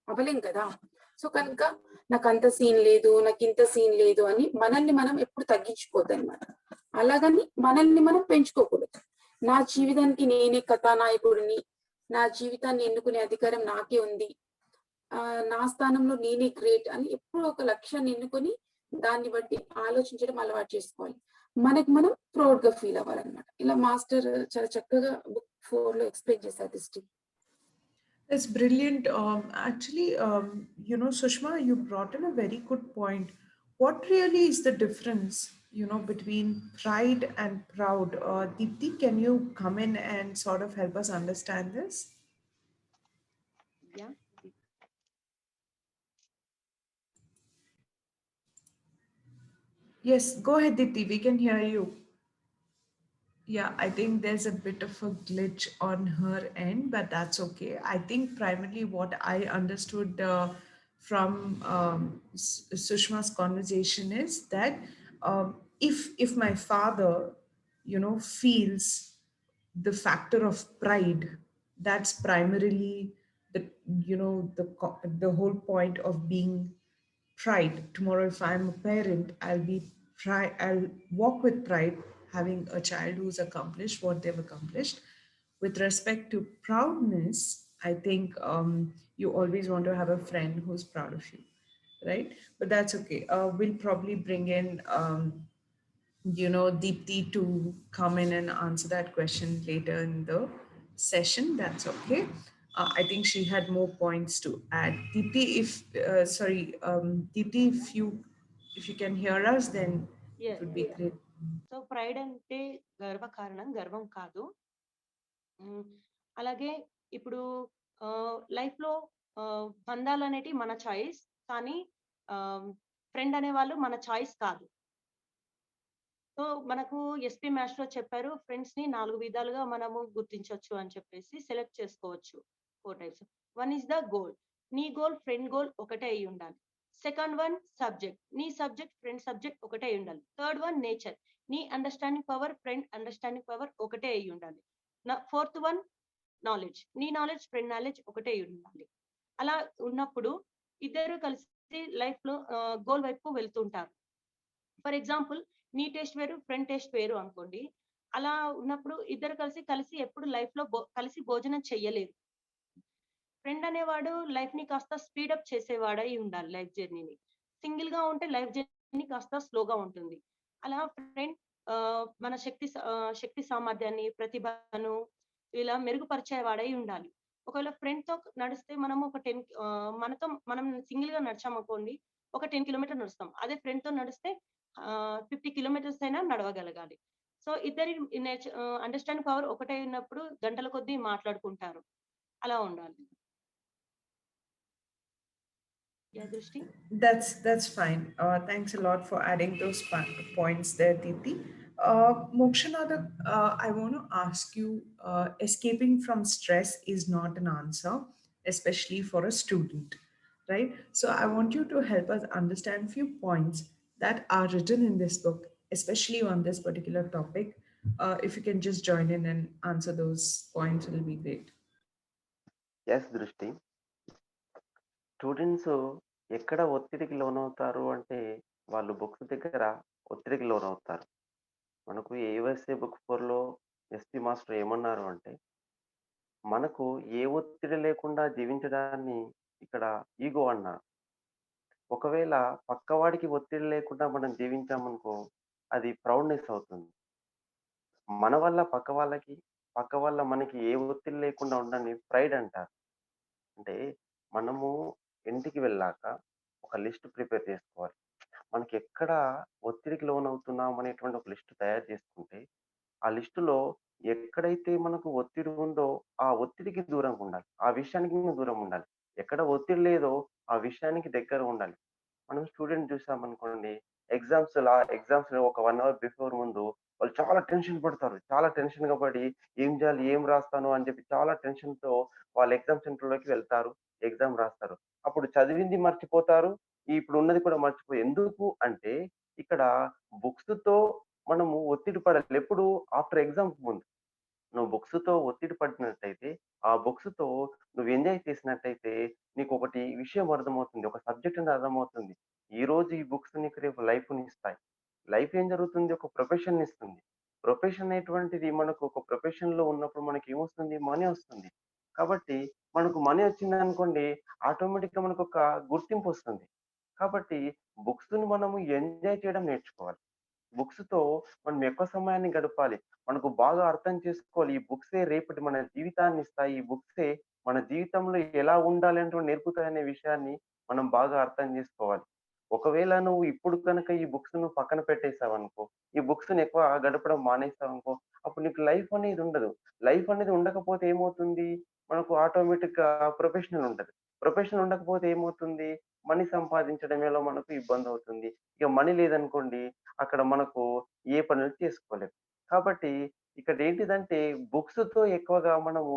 అవ్వలేం కదా. సో కనుక నాకు అంత సీన్ లేదు, నాకు ఇంత సీన్ లేదు అని మనల్ని మనం ఎప్పుడు తగ్గించుకోవద్దు అనమాట. అలాగని మనల్ని మనం పెంచుకోకూడదు. నా జీవితానికి నేనే కథానాయకుడిని, నా జీవితాన్ని ఎన్నుకునే అధికారం నాకే ఉంది, నా స్థానంలో నేనే గ్రేట్ అని ఎప్పుడు ఒక లక్ష్యాన్ని ఎన్నుకొని దాన్ని బట్టి ఆలోచించడం అలవాటు చేసుకోవాలి. మనకి మనం ప్రౌడ్ గా ఫీల్ అవ్వాలన్నమాట. ఇలా మాస్టర్ చాలా చక్కగా బుక్ 4 లో ఎక్స్ప్లెయిన్ చేశారు దిష్టి. That's brilliant. Actually, Sushma, you brought in a very good point. What really is the difference, between pride and proud? Deepti, can you come in and sort of help us understand this? Yeah. Yes, go ahead, Deepti. We can hear you. Yeah, I think there's a bit of a glitch on her end, but that's okay. I think primarily what I understood from Sushma's conversation is that if my father, feels the factor of pride, that's primarily the the whole point of being pride. Tomorrow, if I'm a parent, I'll walk with pride, having a child who's accomplished what they've accomplished. With respect to proudness, I think you always want to have a friend who's proud of you, right? But that's okay. We'll probably bring in Deepti to come in and answer that question later in the session. That's okay. I think she had more points to add. Deepti, Deepti, if you can hear us, then it would be great. So pride అంటే గర్వకారణం, గర్వం కాదు. అలాగే ఇప్పుడు లైఫ్లో బంధాలు అనేటివి మన చాయిస్, కానీ ఫ్రెండ్ అనేవాళ్ళు మన చాయిస్ కాదు. సో మనకు ఎస్పీ మ్యాథ్స్‌లో చెప్పారు, ఫ్రెండ్స్‌ని 4 విధాలుగా మనము గుర్తించొచ్చు అని చెప్పేసి సెలెక్ట్ చేసుకోవచ్చు. 4 types. One is the goal. నీ గోల్, ఫ్రెండ్ గోల్ ఒకటే అయి ఉండాలి. Second one subject. నీ సబ్జెక్ట్, ఫ్రెండ్ సబ్జెక్ట్ ఒకటే అయి ఉండాలి. Third one nature. నీ understanding power, friend understanding power ఒకటే అయి ఉండాలి. Fourth one knowledge. నీ నాలెడ్జ్, ఫ్రెండ్ నాలెడ్జ్ ఒకటే అయి ఉండాలి. అలా ఉన్నప్పుడు ఇద్దరు కలిసి లైఫ్‌లో గోల్ వైపు వెళ్తుంటారు. ఫర్ ఎగ్జాంపుల్, నీ టేస్ట్ వేరు, ఫ్రెండ్ టేస్ట్ వేరు అనుకోండి. అలా ఉన్నప్పుడు ఇద్దరు కలిసి ఎప్పుడు లైఫ్‌లో కలిసి భోజనం చెయ్యలేరు. ఫ్రెండ్ అనేవాడు లైఫ్‌ని కాస్త స్పీడప్ చేసేవాడై ఉండాలి, లైఫ్ జర్నీని. సింగిల్‌గా ఉంటే లైఫ్ జర్నీ కాస్త స్లోగా ఉంటుంది. అలా ఫ్రెండ్ మన శక్తి సామర్థ్యాన్ని, ప్రతిభను ఇలా మెరుగుపరిచేవాడై ఉండాలి. ఒకవేళ ఫ్రెండ్‌తో నడిస్తే మనము ఒక 10 మనం సింగిల్‌గా నడిచామనుకోండి, ఒక 10 కిలోమీటర్లు నడుస్తాం. అదే ఫ్రెండ్‌తో నడిస్తే 50 కిలోమీటర్స్ అయినా నడవగలగాలి. సో ఇద్దరి అండర్‌స్టాండింగ్ పవర్ ఒకటే ఉన్నప్పుడు గంటల కొద్దీ మాట్లాడుకుంటారు. అలా ఉండాలి. దృష్టి. That's fine. Thanks a lot for adding those points there, Deepti. Mokshanada, I want to ask you, escaping from stress is not an answer, especially for a student, right? So I want you to help us understand few points that are written in this book, especially on this particular topic. If you can just join in and answer those points, it'll be great. Yes, Drishti. Students ఎక్కడ ఒత్తిడికి లోనవుతారు అంటే వాళ్ళు బుక్స్ దగ్గర ఒత్తిడికి లోనవుతారు. మనకు ఏఎస్ఏ బుక్ 4లో ఎస్పీ మాస్టర్ ఏమన్నారు అంటే, మనకు ఏ ఒత్తిడి లేకుండా జీవించడాన్ని ఇక్కడ ఈగో అన్నారు. ఒకవేళ పక్కవాడికి ఒత్తిడి లేకుండా మనం జీవించామనుకో, అది ప్రౌడ్నెస్ అవుతుంది. మన వల్ల పక్క వల్ల మనకి ఏ ఒత్తిడి లేకుండా ఉండని ప్రైడ్ అంటారు. అంటే మనము ఇంటికి వెళ్ళాక ఒక లిస్ట్ ప్రిపేర్ చేసుకోవాలి. మనకి ఎక్కడ ఒత్తిడికి లోనవుతున్నాం అనేటువంటి ఒక లిస్ట్ తయారు చేసుకుంటే, ఆ లిస్టులో ఎక్కడైతే మనకు ఒత్తిడి ఉందో ఆ ఒత్తిడికి దూరంగా ఉండాలి. ఆ విషయానికి దూరంగా ఉండాలి. ఎక్కడ ఒత్తిడి లేదో ఆ విషయానికి దగ్గర ఉండాలి. మనం స్టూడెంట్ చూసామనుకోండి, ఎగ్జామ్స్ ఒక 1 అవర్ బిఫోర్ ముందు వాళ్ళు చాలా టెన్షన్ పడతారు. చాలా టెన్షన్‌గా పడి ఏం చేయాలి? ఏం రాస్తాను? అని చెప్పి చాలా టెన్షన్‌తో వాళ్ళు ఎగ్జామ్ సెంటర్‌లోకి వెళ్తారు. ఎగ్జామ్ రాస్తారు. అప్పుడు చదివింది మర్చిపోతారు. ఇప్పుడు ఉన్నది కూడా మర్చిపోయి ఎందుకు అంటే ఇక్కడ బుక్స్‌తో మనము ఒత్తిడి పడాలి. ఎప్పుడు? ఆఫ్టర్ ఎగ్జామ్‌కి ముందు. నువ్వు బుక్స్‌తో ఒత్తిడి పడినట్టయితే, ఆ బుక్స్‌తో నువ్వు ఎంజాయ్ చేసినట్టయితే నీకొకటి విషయం అర్థమవుతుంది. ఒక సబ్జెక్ట్ అనేది అర్థమవుతుంది. ఈరోజు ఈ బుక్స్ నీకు రేపు లైఫ్‌నిస్తాయి. లైఫ్ ఏం జరుగుతుంది? ఒక ప్రొఫెషన్‌ని ఇస్తుంది. ప్రొఫెషన్ అనేటువంటిది మనకు ఒక ప్రొఫెషన్‌లో ఉన్నప్పుడు మనకేమొస్తుంది? మనీ వస్తుంది. కాబట్టి మనకు మనీ వచ్చిందనుకోండి, ఆటోమేటిక్‌గా మనకొక గుర్తింపొస్తుంది. కాబట్టి బుక్స్‌ని మనము ఎంజాయ్ చేయడం నేర్చుకోవాలి. బుక్స్‌తో మనం ఎక్కువ సమయాన్ని గడపాలి. మనకు బాగా అర్థం చేసుకోవాలి. ఈ బుక్సే రేపటి మన జీవితాన్ని ఇస్తాయి. ఈ బుక్సే మన జీవితంలో ఎలా ఉండాలి అంటూ నేర్పుతాయనే విషయాన్ని మనం బాగా అర్థం చేసుకోవాలి. ఒకవేళ నువ్వు ఇప్పుడు కనుక ఈ బుక్స్ నువ్వు పక్కన పెట్టేసావనుకో, ఈ బుక్స్‌ని ఎక్కువ గడపడం మానేసావనుకో, అప్పుడు నీకు లైఫ్ అనేది ఉండదు. లైఫ్ అనేది ఉండకపోతే ఏమవుతుంది? మనకు ఆటోమేటిక్‌గా ప్రొఫెషనల్ ఉంటది. ప్రొఫెషనల్ ఉండకపోతే ఏమవుతుంది? మనీ సంపాదించడంలో మనకు ఇబ్బందవుతుంది. ఇక మనీ లేదనుకోండి, అక్కడ మనకు ఏ పనులు చేసుకోలేం. కాబట్టి ఇక్కడేంటిదంటే బుక్స్‌తో ఎక్కువగా మనము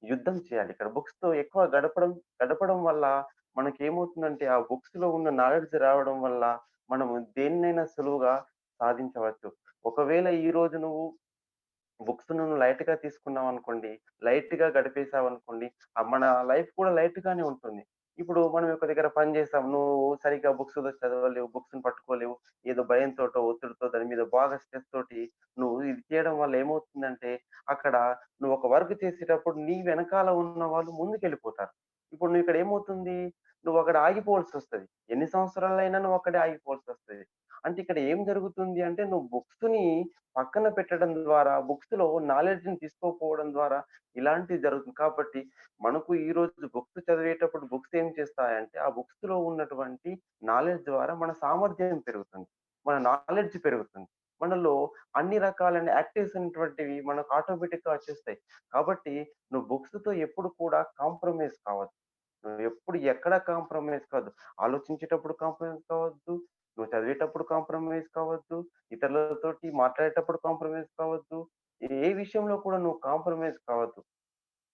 యుద్ధం చేయాలి. ఇక్కడ బుక్స్‌తో ఎక్కువ గడపడం వల్ల మనకేమవుతుందంటే ఆ బుక్స్ లో ఉన్న నాలెడ్జ్ రావడం వల్ల మనము దేన్నైనా సులువుగా సాధించవచ్చు. ఒకవేళ ఈ రోజు నువ్వు బుక్స్ నువ్వు లైట్ గా తీసుకున్నావు అనుకోండి, లైట్ గా గడిపేసావు అనుకోండి, మన లైఫ్ కూడా లైట్ గానే ఉంటుంది. ఇప్పుడు మనం ఒక దగ్గర పని చేసాం, నువ్వు సరిగ్గా బుక్స్ చదవలేవు, బుక్స్ పట్టుకోలేవు, ఏదో భయంతోటో ఒత్తిడితో దాని మీద బాగా స్ట్రెస్ తోటి నువ్వు ఇది చేయడం వల్ల ఏమవుతుందంటే అక్కడ నువ్వు ఒక వర్క్ చేసేటప్పుడు నీ వెనకాల ఉన్న వాళ్ళు ముందుకెళ్ళిపోతారు. ఇప్పుడు నువ్వు ఇక్కడ ఏమవుతుంది, నువ్వు అక్కడ ఆగిపోవాల్సి వస్తది. ఎన్ని సంవత్సరాలైనా నువ్వు అక్కడే ఆగిపోవాల్సి వస్తది. అంటే ఇక్కడ ఏం జరుగుతుంది అంటే నువ్వు బుక్స్ ని పక్కన పెట్టడం ద్వారా, బుక్స్ లో నాలెడ్జ్ ని తీసుకోకపోవడం ద్వారా ఇలాంటివి జరుగుతుంది. కాబట్టి మనకు ఈ రోజు బుక్స్ చదివేటప్పుడు బుక్స్ ఏం చేస్తాయంటే ఆ బుక్స్ లో ఉన్నటువంటి నాలెడ్జ్ ద్వారా మన సామర్థ్యం పెరుగుతుంది, మన నాలెడ్జ్ పెరుగుతుంది, మనలో అన్ని రకాలైన యాక్టివ్స్ అనేటువంటివి మనకు ఆటోమేటిక్ గా వచ్చేస్తాయి. కాబట్టి నువ్వు బుక్స్ తో ఎప్పుడు కూడా కాంప్రమైజ్ కావద్దు. నువ్వు ఎప్పుడు ఎక్కడ కాంప్రమైజ్ కావద్దు. ఆలోచించేటప్పుడు కాంప్రమైజ్ కావద్దు, నువ్వు చదివేటప్పుడు కాంప్రమైజ్ కావద్దు, ఇతరులతోటి మాట్లాడేటప్పుడు కాంప్రమైజ్ కావద్దు, ఏ విషయంలో కూడా నువ్వు కాంప్రమైజ్ కావద్దు.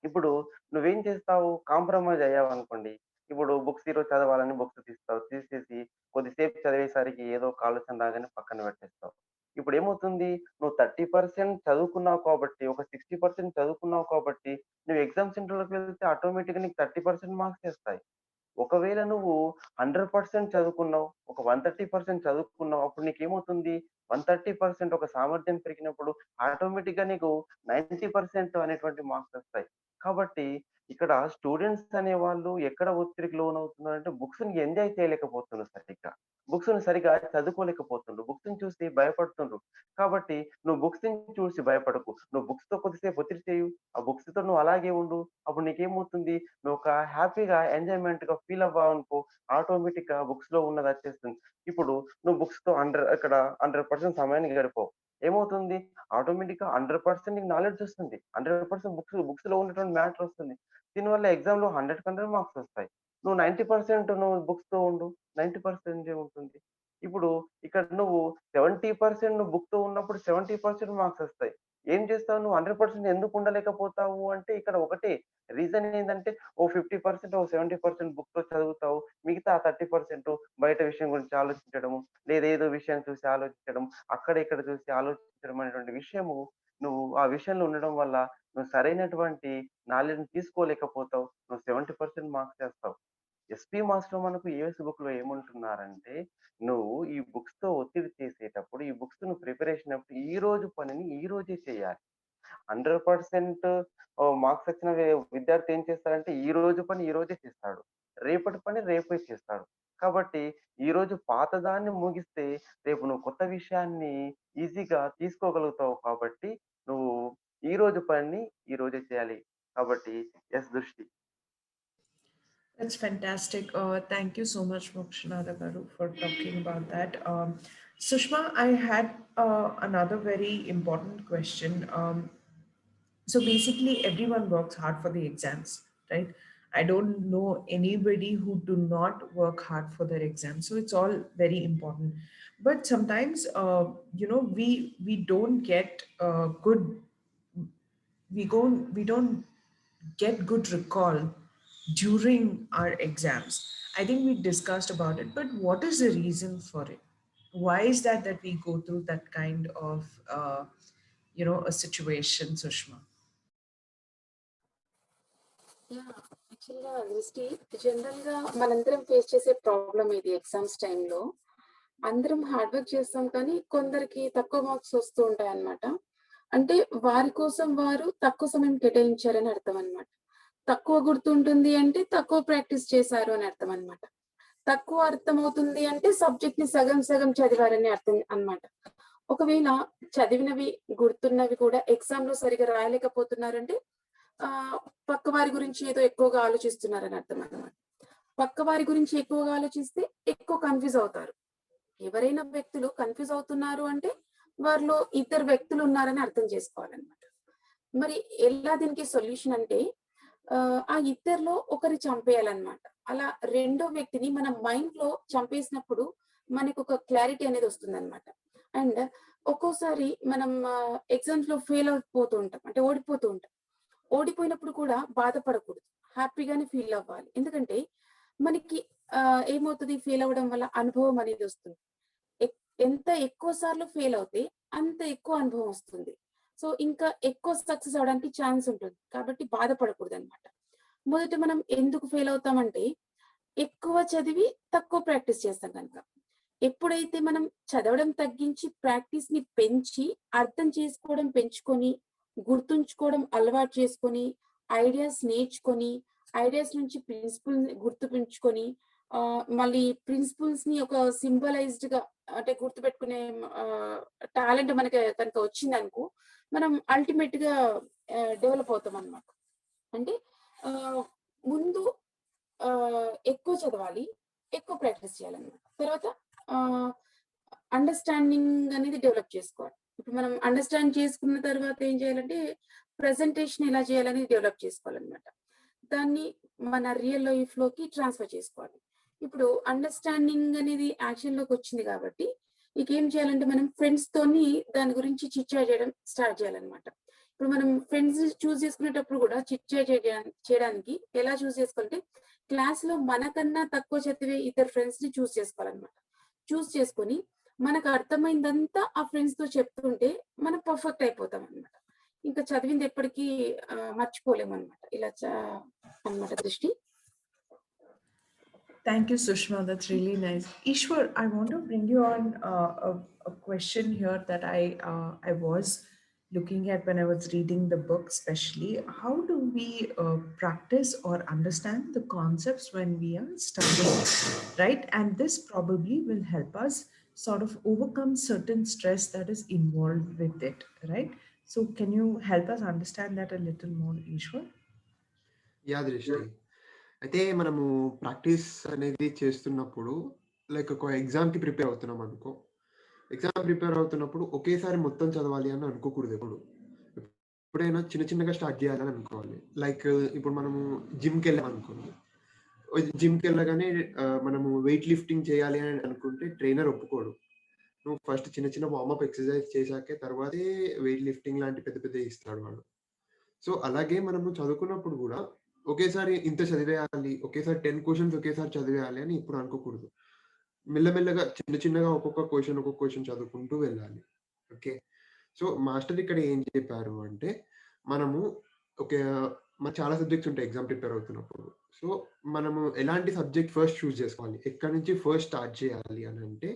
ఇప్పుడు నువ్వేం చేస్తావు, కాంప్రమైజ్ అయ్యావనుకోండి, ఇప్పుడు బుక్స్ ఈరోజు చదవాలని బుక్స్ తీస్తావు. తీసేసి కొద్దిసేపు చదివేసరికి ఏదో ఒక ఆలోచన రాగానే పక్కన పెట్టేస్తావు. ఇప్పుడేమవుతుంది, నువ్వు 30% చదువుకున్నావు కాబట్టి, ఒక 60% చదువుకున్నావు కాబట్టి, నువ్వు ఎగ్జామ్ సెంటర్‌లోకి వెళ్తే ఆటోమేటిక్‌గా నీకు 30% మార్క్స్ ఏస్తాయి. ఒకవేళ నువ్వు 100% చదువుకున్నావు, ఒక 130% చదువుకున్నావు. అప్పుడు నీకేమవుతుంది, 130% ఒక సామర్థ్యం పెరిగినప్పుడు ఆటోమేటిక్‌గా నీకు 90% అనేటువంటి మార్క్స్ వస్తాయి. కాబట్టి ఇక్కడ స్టూడెంట్స్ అనేవాళ్ళు ఎక్కడ ఒత్తిడికి లోనవుతున్నారంటే బుక్స్‌ని ఎంజాయ్ చేయలేకపోతున్నారు సరిగ్గా. బుక్స్‌ని సరిగ్గా చదువుకోలేకపోతుండ్రు. బుక్స్‌ని చూసి భయపడుతుండ్రు. కాబట్టి నువ్వు బుక్స్‌ని చూసి భయపడకు. నువ్వు బుక్స్‌తో కొద్దిసేపు ఒత్తిడి చేయు. ఆ బుక్స్‌తో నువ్వు అలాగే ఉండు. అప్పుడు నీకేమవుతుంది, నువ్వు ఒక హ్యాపీగా ఎంజాయ్‌మెంట్‌గా ఫీల్ అవ్వావనుకో, ఆటోమేటిక్‌గా బుక్స్‌లో ఉన్నది వచ్చేస్తుంది. ఇప్పుడు నువ్వు బుక్స్‌తో ఇక్కడ 100% సమయాన్ని గడిపావు. ఏమవుతుంది, ఆటోమేటిక్‌గా 100% నీకు నాలెడ్జ్ వస్తుంది. 100% బుక్స్‌లో ఉన్నటువంటి మ్యాటర్ వస్తుంది. దీనివల్ల ఎగ్జామ్‌లో 100కి 100 మార్క్స్ వస్తాయి. నువ్వు 90% నువ్వు బుక్స్‌తో ఉండు. 90% ఉంటుంది. ఇప్పుడు ఇక్కడ నువ్వు 70% నువ్వు బుక్‌తో ఉన్నప్పుడు 70% మార్క్స్ వస్తాయి. ఏం చేస్తావు, నువ్వు 100% ఎందుకు ఉండలేకపోతావు అంటే ఇక్కడ ఒకటే రీజన్ ఏందంటే, ఓ 50% ఓ 70% బుక్‌తో చదువుతావు. మిగతా 30% బయట విషయం గురించి ఆలోచించడము, లేదా ఏదో విషయం చూసి ఆలోచించడం, అక్కడ ఇక్కడ చూసి ఆలోచించడం అనేటువంటి విషయము నువ్వు ఆ విషయంలో ఉండడం వల్ల నువ్వు సరైనటువంటి నాలెడ్జ్‌ని తీసుకోలేకపోతావు. నువ్వు 70% మార్క్స్ చేస్తావు. ఎస్‌పీ మాస్టర్ మనకు యూఎస్ బుక్‌లో ఏమంటున్నారంటే, నువ్వు ఈ బుక్స్‌తో ఒత్తిడి చేసేటప్పుడు, ఈ బుక్స్ నువ్వు ప్రిపరేషన్ అప్పుడు ఈ రోజు పనిని ఈ రోజే చేయాలి. 100% మార్క్స్ వచ్చిన విద్యార్థి ఏం చేస్తాడంటే, ఈ రోజు పని ఈ రోజే చేస్తాడు. రేపటి పని రేపే చేస్తాడు. కాబట్టి ఈరోజు పాతదాన్ని ముగిస్తే, రేపు నువ్వు కొత్త విషయాన్ని ఈజీగా తీసుకోగలుగుతావు కాబట్టి, నువ్వు ఈ రోజు పనిని ఈ రోజే చేయాలి. కాబట్టి దృష్టి. That's fantastic. Thank you so much, Mokshanada Garu, for talking about that. Sushma, I had another very important question. So basically, everyone works hard for the exams, right? I don't know anybody who do not work hard for their exams. So it's all very important. But sometimes, we don't get good. We don't get good recall during our exams. I think we discussed about it, but what is the reason for it? Why is that we go through that kind of a situation, Sushma? యాక్చువల్‌గా దృష్టి జనరల్‌గా మనందరం ఫేస్ చేసే ప్రాబ్లమ్ ఇది ఎగ్జామ్స్ టైంలో. అందరం హార్డ్ వర్క్ చేస్తాం కానీ కొందరికి తక్కువ మార్క్స్ వస్తూ ఉంటాయన్నమాట. అంటే వారి కోసం వారు తక్కువ సమయం కేటాయించారని అర్థం అన్నమాట. తక్కువ గుర్తుంటుంది అంటే తక్కువ ప్రాక్టీస్ చేశారు అని అర్థం అన్నమాట. తక్కువ అర్థమవుతుంది అంటే సబ్జెక్ట్ ని సగం సగం చదివారని అర్థం అన్నమాట. ఒకవేళ చదివినవి గుర్తున్నవి కూడా ఎగ్జామ్ లో సరిగా రాయలేకపోతున్నారంటే పక్క వారి గురించి ఏదో ఎక్కువగా ఆలోచిస్తున్నారని అర్థం అన్నమాట. పక్క వారి గురించి ఎక్కువగా ఆలోచిస్తే ఎక్కువ కన్ఫ్యూజ్ అవుతారు. ఎవరైనా వ్యక్తులు కన్ఫ్యూజ్ అవుతున్నారు అంటే వారిలో ఇద్దరు వ్యక్తులు ఉన్నారని అర్థం చేసుకోవాలన్నమాట. మరి ఎలా దీనికి సొల్యూషన్ అంటే ఆ ఇద్దరిలో ఒకరి చంపేయాలన్నమాట. అలా రెండో వ్యక్తిని మన మైండ్ లో చంపేసినప్పుడు మనకు ఒక క్లారిటీ అనేది వస్తుందన్నమాట. అండ్ ఒక్కోసారి మనం ఎగ్జామ్స్ లో ఫెయిల్ అయిపోతూ ఉంటాం, అంటే ఓడిపోతూ ఉంటాం. ఓడిపోయినప్పుడు కూడా బాధపడకూడదు, హ్యాపీగానే ఫీల్ అవ్వాలి. ఎందుకంటే మనకి ఏమవుతుంది, ఫెయిల్ అవ్వడం వల్ల అనుభవం అనేది వస్తుంది. ఎంత ఎక్కువ సార్లు ఫెయిల్ అవుతే అంత ఎక్కువ అనుభవం వస్తుంది. సో ఇంకా ఎక్కువ సక్సెస్ అవడానికి ఛాన్స్ ఉంటుంది. కాబట్టి బాధపడకూడదు అనమాట. మొదట మనం ఎందుకు ఫెయిల్ అవుతామంటే ఎక్కువ చదివి తక్కువ ప్రాక్టీస్ చేస్తాం కనుక. ఎప్పుడైతే మనం చదవడం తగ్గించి ప్రాక్టీస్ ని పెంచి అర్థం చేసుకోవడం పెంచుకొని గుర్తుంచుకోవడం అలవాటు చేసుకొని ఐడియాస్ నేర్చుకొని ఐడియాస్ నుంచి ప్రిన్సిపల్ గుర్తుపెంచుకొని మళ్ళీ ప్రిన్సిపల్స్ ని ఒక సింబలైజ్డ్ గా అంటే గుర్తుపెట్టుకునే టాలెంట్ మనకి కనుక వచ్చింది అనుకో, మనం అల్టిమేట్ గా డెవలప్ అవుతాం అనమాట. అంటే ముందు ఎక్కువ చదవాలి, ఎక్కువ ప్రాక్టీస్ చేయాలన్నమాట. తర్వాత అండర్స్టాండింగ్ అనేది డెవలప్ చేసుకోవాలి. ఇప్పుడు మనం అండర్స్టాండ్ చేసుకున్న తర్వాత ఏం చేయాలంటే ప్రెజెంటేషన్ ఎలా చేయాలని డెవలప్ చేసుకోవాలన్నమాట. దాన్ని మన రియల్ లైఫ్ లోకి ట్రాన్స్ఫర్ చేసుకోవాలి. ఇప్పుడు అండర్స్టాండింగ్ అనేది యాక్షన్ లోకి వచ్చింది కాబట్టి ఇక ఏం చేయాలంటే మనం ఫ్రెండ్స్ తోని దాని గురించి చిట్చాట్ చేయడం స్టార్ట్ చేయాలన్నమాట. ఇప్పుడు మనం ఫ్రెండ్స్ చూస్ చేసుకునేటప్పుడు కూడా చిట్చాట్ చేయడానికి ఎలా చూస్ చేసుకోవాలంటే క్లాస్ లో మనకన్నా తక్కువ చదివే ఇద్దరు ఫ్రెండ్స్ ని చూస్ చేసుకోవాలన్నమాట. చూస్ చేసుకొని మనకు అర్థమైందంతా ఆ ఫ్రెండ్స్ తో చెప్తుంటే మనం పర్ఫెక్ట్ అయిపోతాం అనమాట. ఇంకా చదివింది ఎప్పటికీ మర్చిపోలేము అనమాట. ఇలా అన్నమాట దృష్టి. Thank you, Sushma. That's really nice. Ishwar, I want to bring you on a question here that I was looking at when I was reading the book, especially. How do we practice or understand the concepts when we are studying, right? And this probably will help us sort of overcome certain stress that is involved with it, right? So can you help us understand that a little more, Ishwar? Yeah దృష్టి. అయితే మనము ప్రాక్టీస్ అనేది చేస్తున్నప్పుడు లైక్ ఒక ఎగ్జామ్కి ప్రిపేర్ అవుతున్నాం అనుకో. ఎగ్జామ్ ప్రిపేర్ అవుతున్నప్పుడు ఒకేసారి మొత్తం చదవాలి అని అనుకోకూడదు. ఎప్పుడైనా చిన్న చిన్నగా స్టార్ట్ చేయాలని అనుకోవాలి. లైక్ ఇప్పుడు మనము జిమ్కి వెళ్ళాం అనుకోండి. జిమ్కి వెళ్ళగానే మనము వెయిట్ లిఫ్టింగ్ చేయాలి అని అనుకుంటే ట్రైనర్ ఒప్పుకోడు. నువ్వు ఫస్ట్ చిన్న చిన్న వార్మప్ ఎక్సర్సైజ్ చేశాకే తర్వాతే వెయిట్ లిఫ్టింగ్ లాంటి పెద్ద పెద్ద ఇస్తాడు వాడు. సో అలాగే మనము చదువుకున్నప్పుడు కూడా ఒకేసారి ఇంత చదివేయాలి, ఒకేసారి 10 క్వశ్చన్స్ ఒకేసారి చదివేయాలి అని ఇప్పుడు అనుకోకూడదు. మెల్లమెల్లగా చిన్న చిన్నగా ఒక్కొక్క క్వశ్చన్ చదువుకుంటూ వెళ్ళాలి. ఓకే. సో మాస్టర్ ఇక్కడ ఏం చెప్పారు అంటే మనము మన చాలా సబ్జెక్ట్స్ ఉంటాయి ఎగ్జామ్ ప్రిపేర్ అవుతున్నప్పుడు. సో మనము ఎలాంటి సబ్జెక్ట్ ఫస్ట్ చూస్ చేసుకోవాలి, ఎక్కడి నుంచి ఫస్ట్ స్టార్ట్ చేయాలి అని అంటే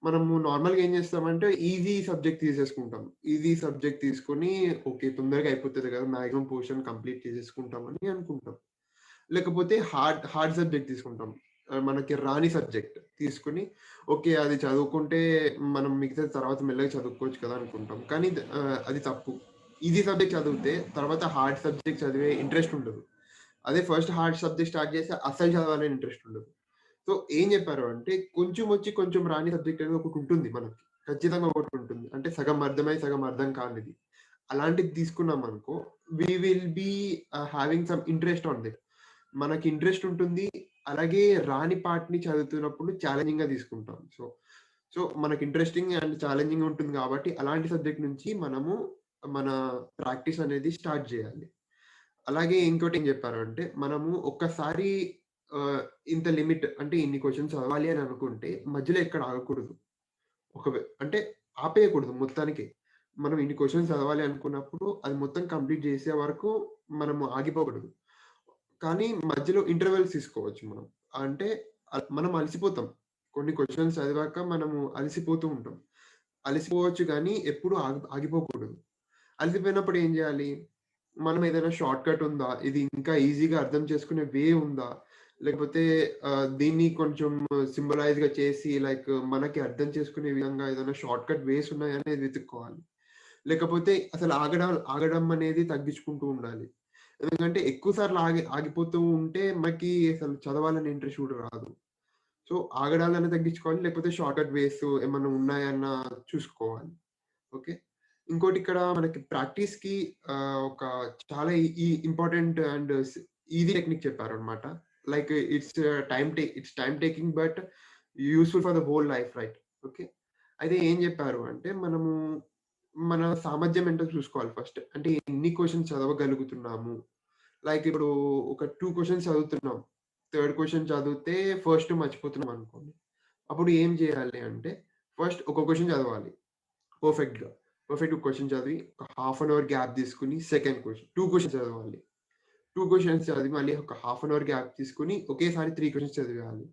మనము నార్మల్గా ఏం చేస్తామంటే ఈజీ సబ్జెక్ట్ తీసేసుకుంటాం. ఈజీ సబ్జెక్ట్ తీసుకొని ఓకే తొందరగా అయిపోతుంది కదా, మ్యాక్సిమం పోర్షన్ కంప్లీట్ చేసేసుకుంటామని అనుకుంటాం. లేకపోతే హార్డ్ సబ్జెక్ట్ తీసుకుంటాం, మనకి రాని సబ్జెక్ట్ తీసుకుని ఓకే అది చదువుకుంటే మనం మిగతా తర్వాత మెల్లగా చదువుకోవచ్చు కదా అనుకుంటాం. కానీ అది తప్పు. ఈజీ సబ్జెక్ట్ చదివితే తర్వాత హార్డ్ సబ్జెక్ట్ చదివే ఇంట్రెస్ట్ ఉండదు. అదే ఫస్ట్ హార్డ్ సబ్జెక్ట్ స్టార్ట్ చేస్తే అసలు చదవాలని ఇంట్రెస్ట్ ఉండదు. సో ఏం చెప్పారు అంటే కొంచెం రాని సబ్జెక్ట్ అనేది ఒకటి ఉంటుంది, మనకి ఖచ్చితంగా ఒకటి ఉంటుంది. అంటే సగం అర్థమై సగం అర్థం కానిది అలాంటిది తీసుకున్నాం అనుకో, we will be having some interest on that. మనకి ఇంట్రెస్ట్ ఉంటుంది. అలాగే రాని పార్ట్ ని చదువుతున్నప్పుడు ఛాలెంజింగ్ గా తీసుకుంటాం. సో మనకి ఇంట్రెస్టింగ్ అండ్ ఛాలెంజింగ్ ఉంటుంది కాబట్టి అలాంటి సబ్జెక్ట్ నుంచి మనము మన ప్రాక్టీస్ అనేది స్టార్ట్ చేయాలి. అలాగే ఇంకోటి ఏం చెప్పారు అంటే మనము ఒక్కసారి ఇంత లిమిట్ అంటే ఇన్ని క్వశ్చన్స్ చదవాలి అని అనుకుంటే మధ్యలో ఎక్కడ ఆగకూడదు. అంటే ఆపేయకూడదు మొత్తానికి. మనం ఇన్ని క్వశ్చన్స్ చదవాలి అనుకున్నప్పుడు అది మొత్తం కంప్లీట్ చేసే వరకు మనము ఆగిపోకూడదు. కానీ మధ్యలో ఇంటర్వెల్స్ తీసుకోవచ్చు మనం. అంటే మనం అలసిపోతాం, కొన్ని క్వశ్చన్స్ చదివాక మనము అలసిపోతూ ఉంటాం. అలసిపోవచ్చు కానీ ఎప్పుడు ఆగిపోకూడదు. అలసిపోయినప్పుడు ఏం చేయాలి, మనం ఏదైనా షార్ట్ కట్ ఉందా, ఇది ఇంకా ఈజీగా అర్థం చేసుకునే వే ఉందా, లేకపోతే దీన్ని కొంచెం సింబలైజ్ గా చేసి లైక్ మనకి అర్థం చేసుకునే విధంగా ఏదైనా షార్ట్ కట్ వేస్ ఉన్నాయనేది వెతుక్కోవాలి. లేకపోతే అసలు ఆగడం అనేది తగ్గించుకుంటూ ఉండాలి. ఎందుకంటే ఎక్కువ సార్లు ఆగిపోతూ ఉంటే మనకి అసలు చదవాలని ఇంట్రెస్ట్ కూడా రాదు. సో ఆగడాలని తగ్గించుకోవాలి, లేకపోతే షార్ట్ కట్ వేస్ ఏమన్నా ఉన్నాయన్న చూసుకోవాలి. ఓకే. ఇంకోటి ఇక్కడ మనకి ప్రాక్టీస్ కి ఒక చాలా ఇంపార్టెంట్ అండ్ ఈజీ టెక్నిక్ చెప్పారు అనమాట. Like it's time taking but useful for the whole life, right? Okay. అయితే ఏం చెప్పారు అంటే మనము మన సామర్థ్యం ఏంటో చూసుకోవాలి ఫస్ట్. అంటే ఎన్ని క్వశ్చన్స్ చదవగలుగుతున్నాము. లైక్ ఇప్పుడు ఒక 2 క్వశ్చన్స్ చదువుతున్నాం, థర్డ్ క్వశ్చన్ చదివితే ఫస్ట్ మర్చిపోతున్నాం అనుకోండి, అప్పుడు ఏం చేయాలి అంటే ఫస్ట్ ఒక క్వశ్చన్ చదవాలి పర్ఫెక్ట్గా. పర్ఫెక్ట్ క్వశ్చన్ చదివి ఒక హాఫ్ అన్ అవర్ గ్యాప్ తీసుకుని సెకండ్ క్వశ్చన్ 2 క్వశ్చన్స్ చదవాలి. 2 క్వశ్చన్స్ చదివి మళ్ళీ ఒక హాఫ్ అన్ అవర్ గ్యాప్ తీసుకుని ఒకేసారి 3 క్వశ్చన్స్ చదివేయాలి.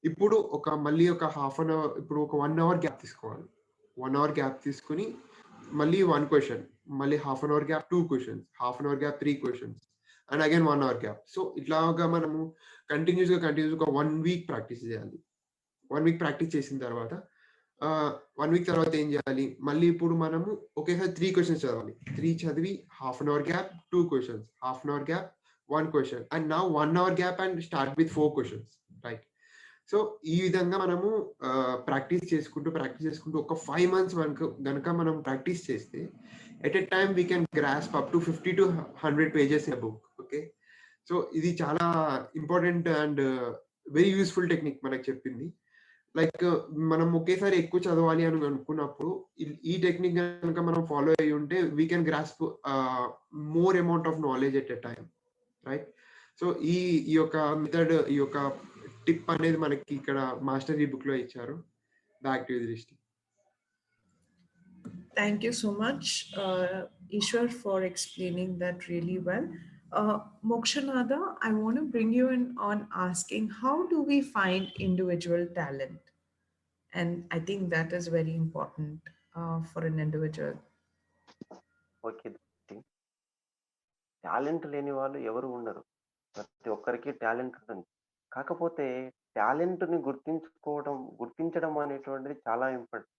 ఇప్పుడు మళ్ళీ ఒక హాఫ్ అన్ అవర్, ఇప్పుడు ఒక 1 అవర్ గ్యాప్ తీసుకోవాలి. 1 అవర్ గ్యాప్ తీసుకుని మళ్ళీ 1 క్వశ్చన్, మళ్ళీ half an hour gap 2 questions, half an hour gap 3 questions and again 1 hour gap. So ఇట్లాగా మనము కంటిన్యూస్గా ఒక 1 వీక్ ప్రాక్టీస్ చేయాలి. 1 వీక్ ప్రాక్టీస్ చేసిన తర్వాత 1 వీక్ తర్వాత ఏం చేయాలి, మళ్ళీ ఇప్పుడు మనము ఒకేసారి 3 క్వశ్చన్స్ చదవాలి. 3 చదివి half an hour gap 2 questions, half an hour gap 1 question and now 1 hour gap and start with 4 questions, right? So ఈ విధంగా మనము ప్రాక్టీస్ చేసుకుంటూ ఒక 5 months కనుక మనం ప్రాక్టీస్ చేస్తే at a time we can grasp up to 50 to 100 pages in a book. Okay, so ఇది చాలా important and very useful technique మనకు చెప్పింది. లైక్ మనం ఒకేసారి ఎక్కువ చదవాలి అని అనుకున్నప్పుడు ఈ టెక్నిక్ కనుక మనం ఫాలో అయ్యి ఉంటే we can grasp more amount of knowledge at a time, right? So ఈ యొక్క మెథడ్, ఈ యొక్క టిప్ అనేది మనకి ఇక్కడ మాస్టర్ ఈ బుక్ లో ఇచ్చారు. బ్యాక్ టు దృష్టి. Thank you so much, Ishwar, for explaining that really well. Mokshanada, I want to bring you in on asking, how do we find individual talent? And I think that is very important for an individual. Okay, talent లేని వాళ్ళు ఎవరు ఉండరు. ప్రతి ఒక్కరికి టాలెంట్ ఉంటుంది. కాకపోతే టాలెంట్ని గుర్తించడం అనేటువంటిది చాలా ఇంపార్టెంట్.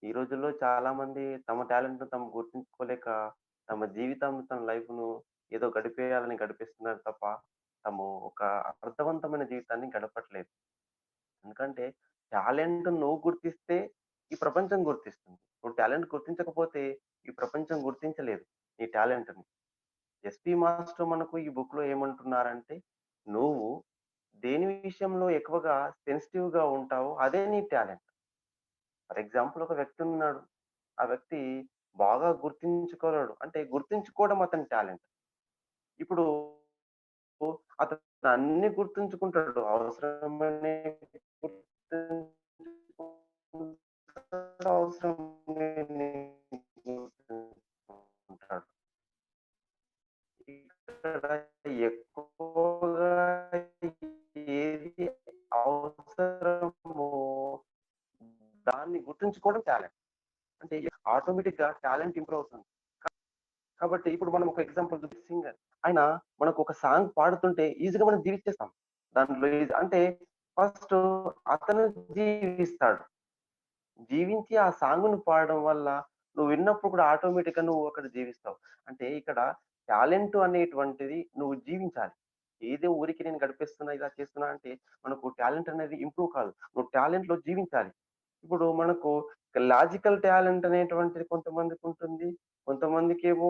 ఈ రోజుల్లో చాలా మంది తమ టాలెంట్ తాము గుర్తించుకోలేక తమ జీవితం, తన లైఫ్ను ఏదో గడిపేయాలని గడిపిస్తున్నారు తప్ప తాము ఒక అర్థవంతమైన జీవితాన్ని గడపట్లేదు. ఎందుకంటే టాలెంట్ నువ్వు గుర్తిస్తే ఈ ప్రపంచం గుర్తిస్తుంది. నువ్వు టాలెంట్ గుర్తించకపోతే ఈ ప్రపంచం గుర్తించలేదు నీ టాలెంట్ని. ఎస్పీ మాస్టర్ మనకు ఈ బుక్ లో ఏమంటున్నారంటే, నువ్వు దేని విషయంలో ఎక్కువగా సెన్సిటివ్ గా ఉంటావో అదే నీ టాలెంట్. ఫర్ ఎగ్జాంపుల్, ఒక వ్యక్తి ఉన్నాడు, ఆ వ్యక్తి బాగా గుర్తించుకోలేడు, అంటే గుర్తించుకోవడం అతని టాలెంట్. ఇప్పుడు అతను అన్ని గుర్తుంచుకుంటాడు, అవసరమని గుర్తుంచుకుంటాడు. ఇక్కడ ఎక్కువగా ఏది అవసరమో దాన్ని గుర్తుంచుకోవడం టాలెంట్. అంటే ఆటోమేటిక్ గా టాలెంట్ ఇంప్రూవ్ అవుతుంది. కాబట్టి ఇప్పుడు మనం ఒక ఎగ్జాంపుల్, సింగర్ ఆయన మనకు ఒక సాంగ్ పాడుతుంటే ఈజీగా మనం జీవించేస్తాం దాంట్లో. అంటే ఫస్ట్ అతను జీవించి ఆ సాంగ్ ను పాడడం వల్ల నువ్వు విన్నప్పుడు కూడా ఆటోమేటిక్ గా నువ్వు అక్కడ జీవిస్తావు. అంటే ఇక్కడ టాలెంట్ అనేటువంటిది నువ్వు జీవించాలి. ఏదో ఊరికి నేను గడిపిస్తున్నా, ఇలా చేస్తున్నా అంటే మనకు టాలెంట్ అనేది ఇంప్రూవ్ కాదు. నువ్వు టాలెంట్ లో జీవించాలి. ఇప్పుడు మనకు లాజికల్ టాలెంట్ అనేటువంటిది కొంతమందికి ఉంటుంది, కొంతమందికి ఏమో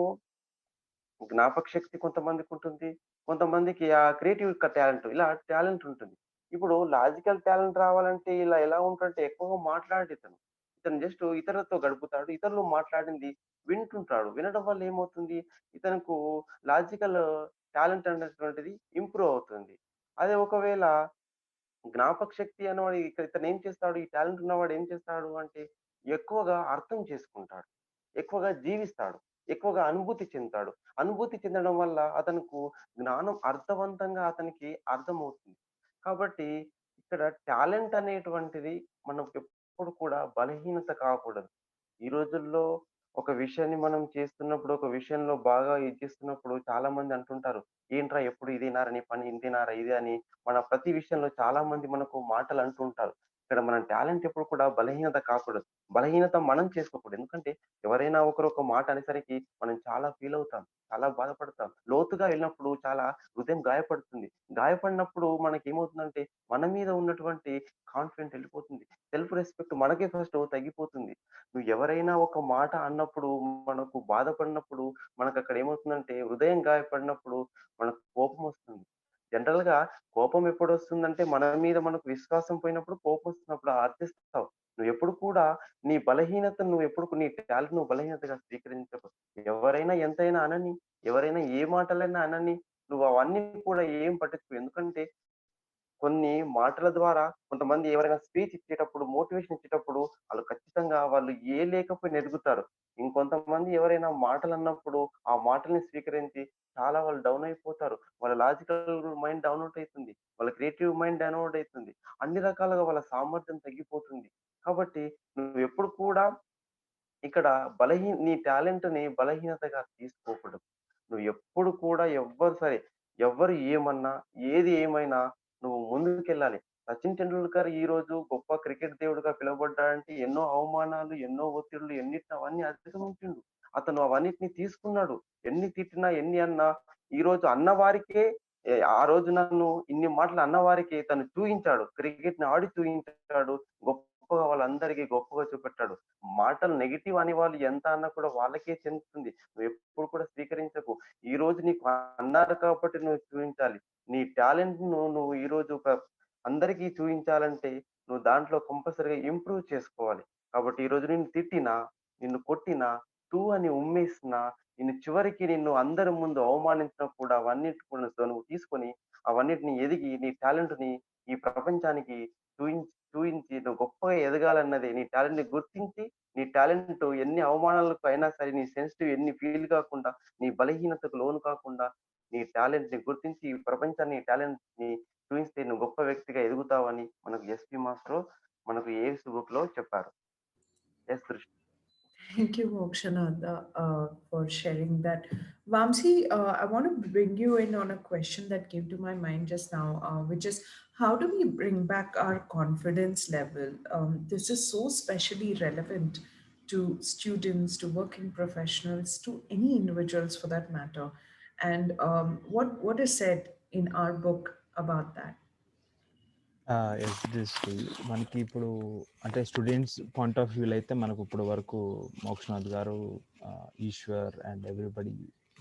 జ్ఞాపక శక్తి కొంతమందికి ఉంటుంది, కొంతమందికి ఆ క్రియేటివ్ టాలెంట్, ఇలా టాలెంట్ ఉంటుంది. ఇప్పుడు లాజికల్ టాలెంట్ రావాలంటే ఇలా ఎలా ఉంటుంటే ఎక్కువగా మాట్లాడి ఇతను జస్ట్ ఇతరులతో గడుపుతాడు, ఇతరులు మాట్లాడింది వింటుంటాడు. వినడం వల్ల ఏమవుతుంది, ఇతనుకు లాజికల్ టాలెంట్ అనేటువంటిది ఇంప్రూవ్ అవుతుంది. అదే ఒకవేళ జ్ఞాపక శక్తి అనేవాడు ఇతను ఏం చేస్తాడు, ఈ టాలెంట్ ఉన్నవాడు ఏం చేస్తాడు అంటే ఎక్కువగా అర్థం చేసుకుంటాడు, ఎక్కువగా జీవిస్తాడు, ఎక్కువగా అనుభూతి చెందుతాడు. అనుభూతి చెందడం వల్ల అతనికి జ్ఞానం అర్థవంతంగా అతనికి అర్థమవుతుంది. కాబట్టి ఇక్కడ టాలెంట్ అనేటువంటిది మనం ఎప్పుడు కూడా బలహీనత కాకూడదు. ఈ రోజుల్లో ఒక విషయాన్ని మనం చేస్తున్నప్పుడు, ఒక విషయంలో బాగా ఇది చేస్తున్నప్పుడు చాలా మంది అంటుంటారు, ఏంట్రా ఎప్పుడు ఇదేనారా నీ పని, ఇంతేనారా ఇది అని. మన ప్రతి విషయంలో చాలా మంది మనకు మాటలు అంటుంటారు. ఇక్కడ మన టాలెంట్ ఎప్పుడు కూడా బలహీనత కాకూడదు. బలహీనత మనం చేసుకోకూడదు. ఎందుకంటే ఎవరైనా ఒకరు ఒక మాట అనేసరికి మనం చాలా ఫీల్ అవుతాం, చాలా బాధపడతాం. లోతుగా వెళ్ళినప్పుడు చాలా హృదయం గాయపడుతుంది. గాయపడినప్పుడు మనకి ఏమవుతుందంటే మన మీద ఉన్నటువంటి కాన్ఫిడెంట్ వెళ్ళిపోతుంది. సెల్ఫ్ రెస్పెక్ట్ మనకే ఫస్ట్ తగ్గిపోతుంది. నువ్వు ఎవరైనా ఒక మాట అన్నప్పుడు, మనకు బాధపడినప్పుడు, మనకు అక్కడ ఏమవుతుందంటే హృదయం గాయపడినప్పుడు మనకు కోపం వస్తుంది. జనరల్ గా కోపం ఎప్పుడు వస్తుందంటే మన మీద మనకు విశ్వాసం పోయినప్పుడు కోపం వస్తున్నప్పుడు అర్థిస్తావు. నువ్వు ఎప్పుడు కూడా నీ బలహీనతను, నువ్వు ఎప్పుడు నీ టాలెంట్ నువ్వు బలహీనతగా స్వీకరించకు. ఎవరైనా ఎంతైనా అనని, ఎవరైనా ఏ మాటలైనా అనని, నువ్వు అవన్నీ కూడా ఏం పట్టించుకో. ఎందుకంటే కొన్ని మాటల ద్వారా కొంతమంది ఎవరైనా స్పీచ్ ఇచ్చేటప్పుడు, మోటివేషన్ ఇచ్చేటప్పుడు వాళ్ళు ఖచ్చితంగా వాళ్ళు ఏ లేకపోయినా ఎదుగుతారు. ఇంకొంతమంది ఎవరైనా మాటలు అన్నప్పుడు ఆ మాటల్ని స్వీకరించి చాలా వాళ్ళు డౌన్ అయిపోతారు. వాళ్ళ లాజికల్ మైండ్ డౌన్‌లోడ్ అయితుంది. వాళ్ళ క్రియేటివ్ మైండ్ డౌన్‌లోడ్ అయితుంది. అన్ని రకాలుగా వాళ్ళ సామర్థ్యం తగ్గిపోతుంది. కాబట్టి నువ్వెప్పుడు కూడా ఇక్కడ నీ టాలెంట్‌ని బలహీనతగా తీసుకోకూడదు. నువ్వు ఎప్పుడు కూడా ఎవ్వరు సరే, ఎవ్వరు ఏమన్నా, ఏది ఏమైనా నువ్వు ముందుకెళ్ళాలి. 'సచిన్ టెండూల్కర్' ఈరోజు గొప్ప క్రికెట్ దేవుడిగా పిలువబడ్డాడంటే ఎన్నో అవమానాలు, ఎన్నో ఒత్తిడులు ఎన్నిటిని అవన్నీ అధిగమించిండు. అతను అవన్నిటిని తీసుకున్నాడు. ఎన్ని తిట్టినా, ఎన్ని అన్నా ఈరోజు అన్నవారికే ఆ రోజు నన్ను ఇన్ని మాటలు అన్నవారికే తను చూయించాడు. క్రికెట్‌ని ఆడి చూయించాడు. గొప్పగా వాళ్ళందరికీ గొప్పగా చూపెట్టాడు. మాటలు నెగెటివ్ అని వాళ్ళు ఎంత అన్నా కూడా వాళ్ళకే చెందుతుంది. నువ్వెప్పుడు కూడా స్వీకరించకు. ఈరోజు నీకు అన్నారు కాబట్టి నువ్వు చూయించాలి. నీ టాలెంట్‌ను నువ్వు ఈరోజు అందరికీ చూయించాలంటే నువ్వు దాంట్లో కంపల్సరీగా ఇంప్రూవ్ చేసుకోవాలి. కాబట్టి ఈరోజు నిన్ను తిట్టినా, నిన్ను కొట్టినా, తూ అని ఉమ్మేసినా, చివరికి నిన్ను అందరి ముందు అవమానించినా కూడా అవన్నిటిని కూడా నువ్వు తీసుకొని అవన్నిటిని ఎదిగి నీ టాలెంట్‌ని ఈ ప్రపంచానికి చూయించి నువ్వు గొప్పగా ఎదగాలన్నదే నీ టాలెంట్‌ని గుర్తించి నీ టాలెంట్ ఎన్ని అవమానాలకు అయినా సరే నీ సెన్సిటివ్ ఎన్ని ఫీల్ కాకుండా, నీ బలహీనతకు లోను కాకుండా, నీ టాలెంట్‌ని గుర్తించి ఈ ప్రపంచాన్ని నీ టాలెంట్‌ని చూయిస్తే నువ్వు గొప్ప వ్యక్తిగా ఎదుగుతావని మనకు ఎస్‌పీ మాస్టర్ మనకు ఏఎస్ బుక్‌లో చెప్పారు. ఎస్ దృష్టి. Thank you, Mokshananda, for sharing that. Vamsi, I want to bring you in on a question that came to my mind just now, which is how do we bring back our confidence level? This is so specially relevant to students, to working professionals, to any individuals for that matter. And what is said in our book about that? Yes Drishti మనకి ఇప్పుడు అంటే స్టూడెంట్స్ పాయింట్ ఆఫ్ వ్యూలో అయితే మనకు ఇప్పుడు వరకు మోక్షనాథ్ గారు, Eshwar and everybody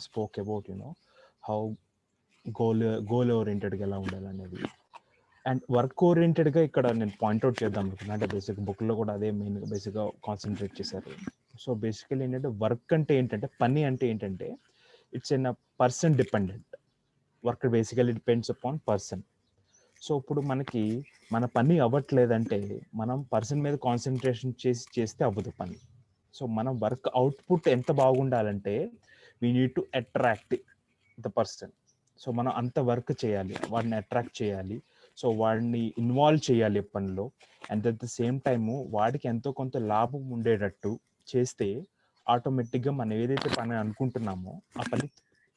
spoke about how goal ఓరియంటెడ్గా ఎలా ఉండాలనేది. అండ్ వర్క్ ఓరియంటెడ్గా ఇక్కడ నేను పాయింట్అవుట్ చేద్దాం అనుకున్నాను. అంటే బేసిక్ బుక్లో కూడా అదే మెయిన్గా బేసిక్గా కాన్సన్ట్రేట్ చేశారు. సో బేసికలీ ఏంటంటే వర్క్ అంటే ఏంటంటే, పని అంటే ఏంటంటే it's an person dependent. Work basically depends upon person. So ఇప్పుడు మనకి మన పని అవ్వట్లేదంటే మనం పర్సన్ మీద కాన్సన్ట్రేషన్ చేస్తే అవ్వదు పని. సో మనం వర్క్ అవుట్పుట్ ఎంత బాగుండాలంటే we need to attract the person. So మనం అంత వర్క్ చేయాలి, వాడిని అట్రాక్ట్ చేయాలి, సో వాడిని ఇన్వాల్వ్ చేయాలి పనిలో. And at the same time వాడికి ఎంతో కొంత లాభం ఉండేటట్టు చేస్తే ఆటోమేటిక్గా మనం ఏదైతే పని అనుకుంటున్నామో ఆ పని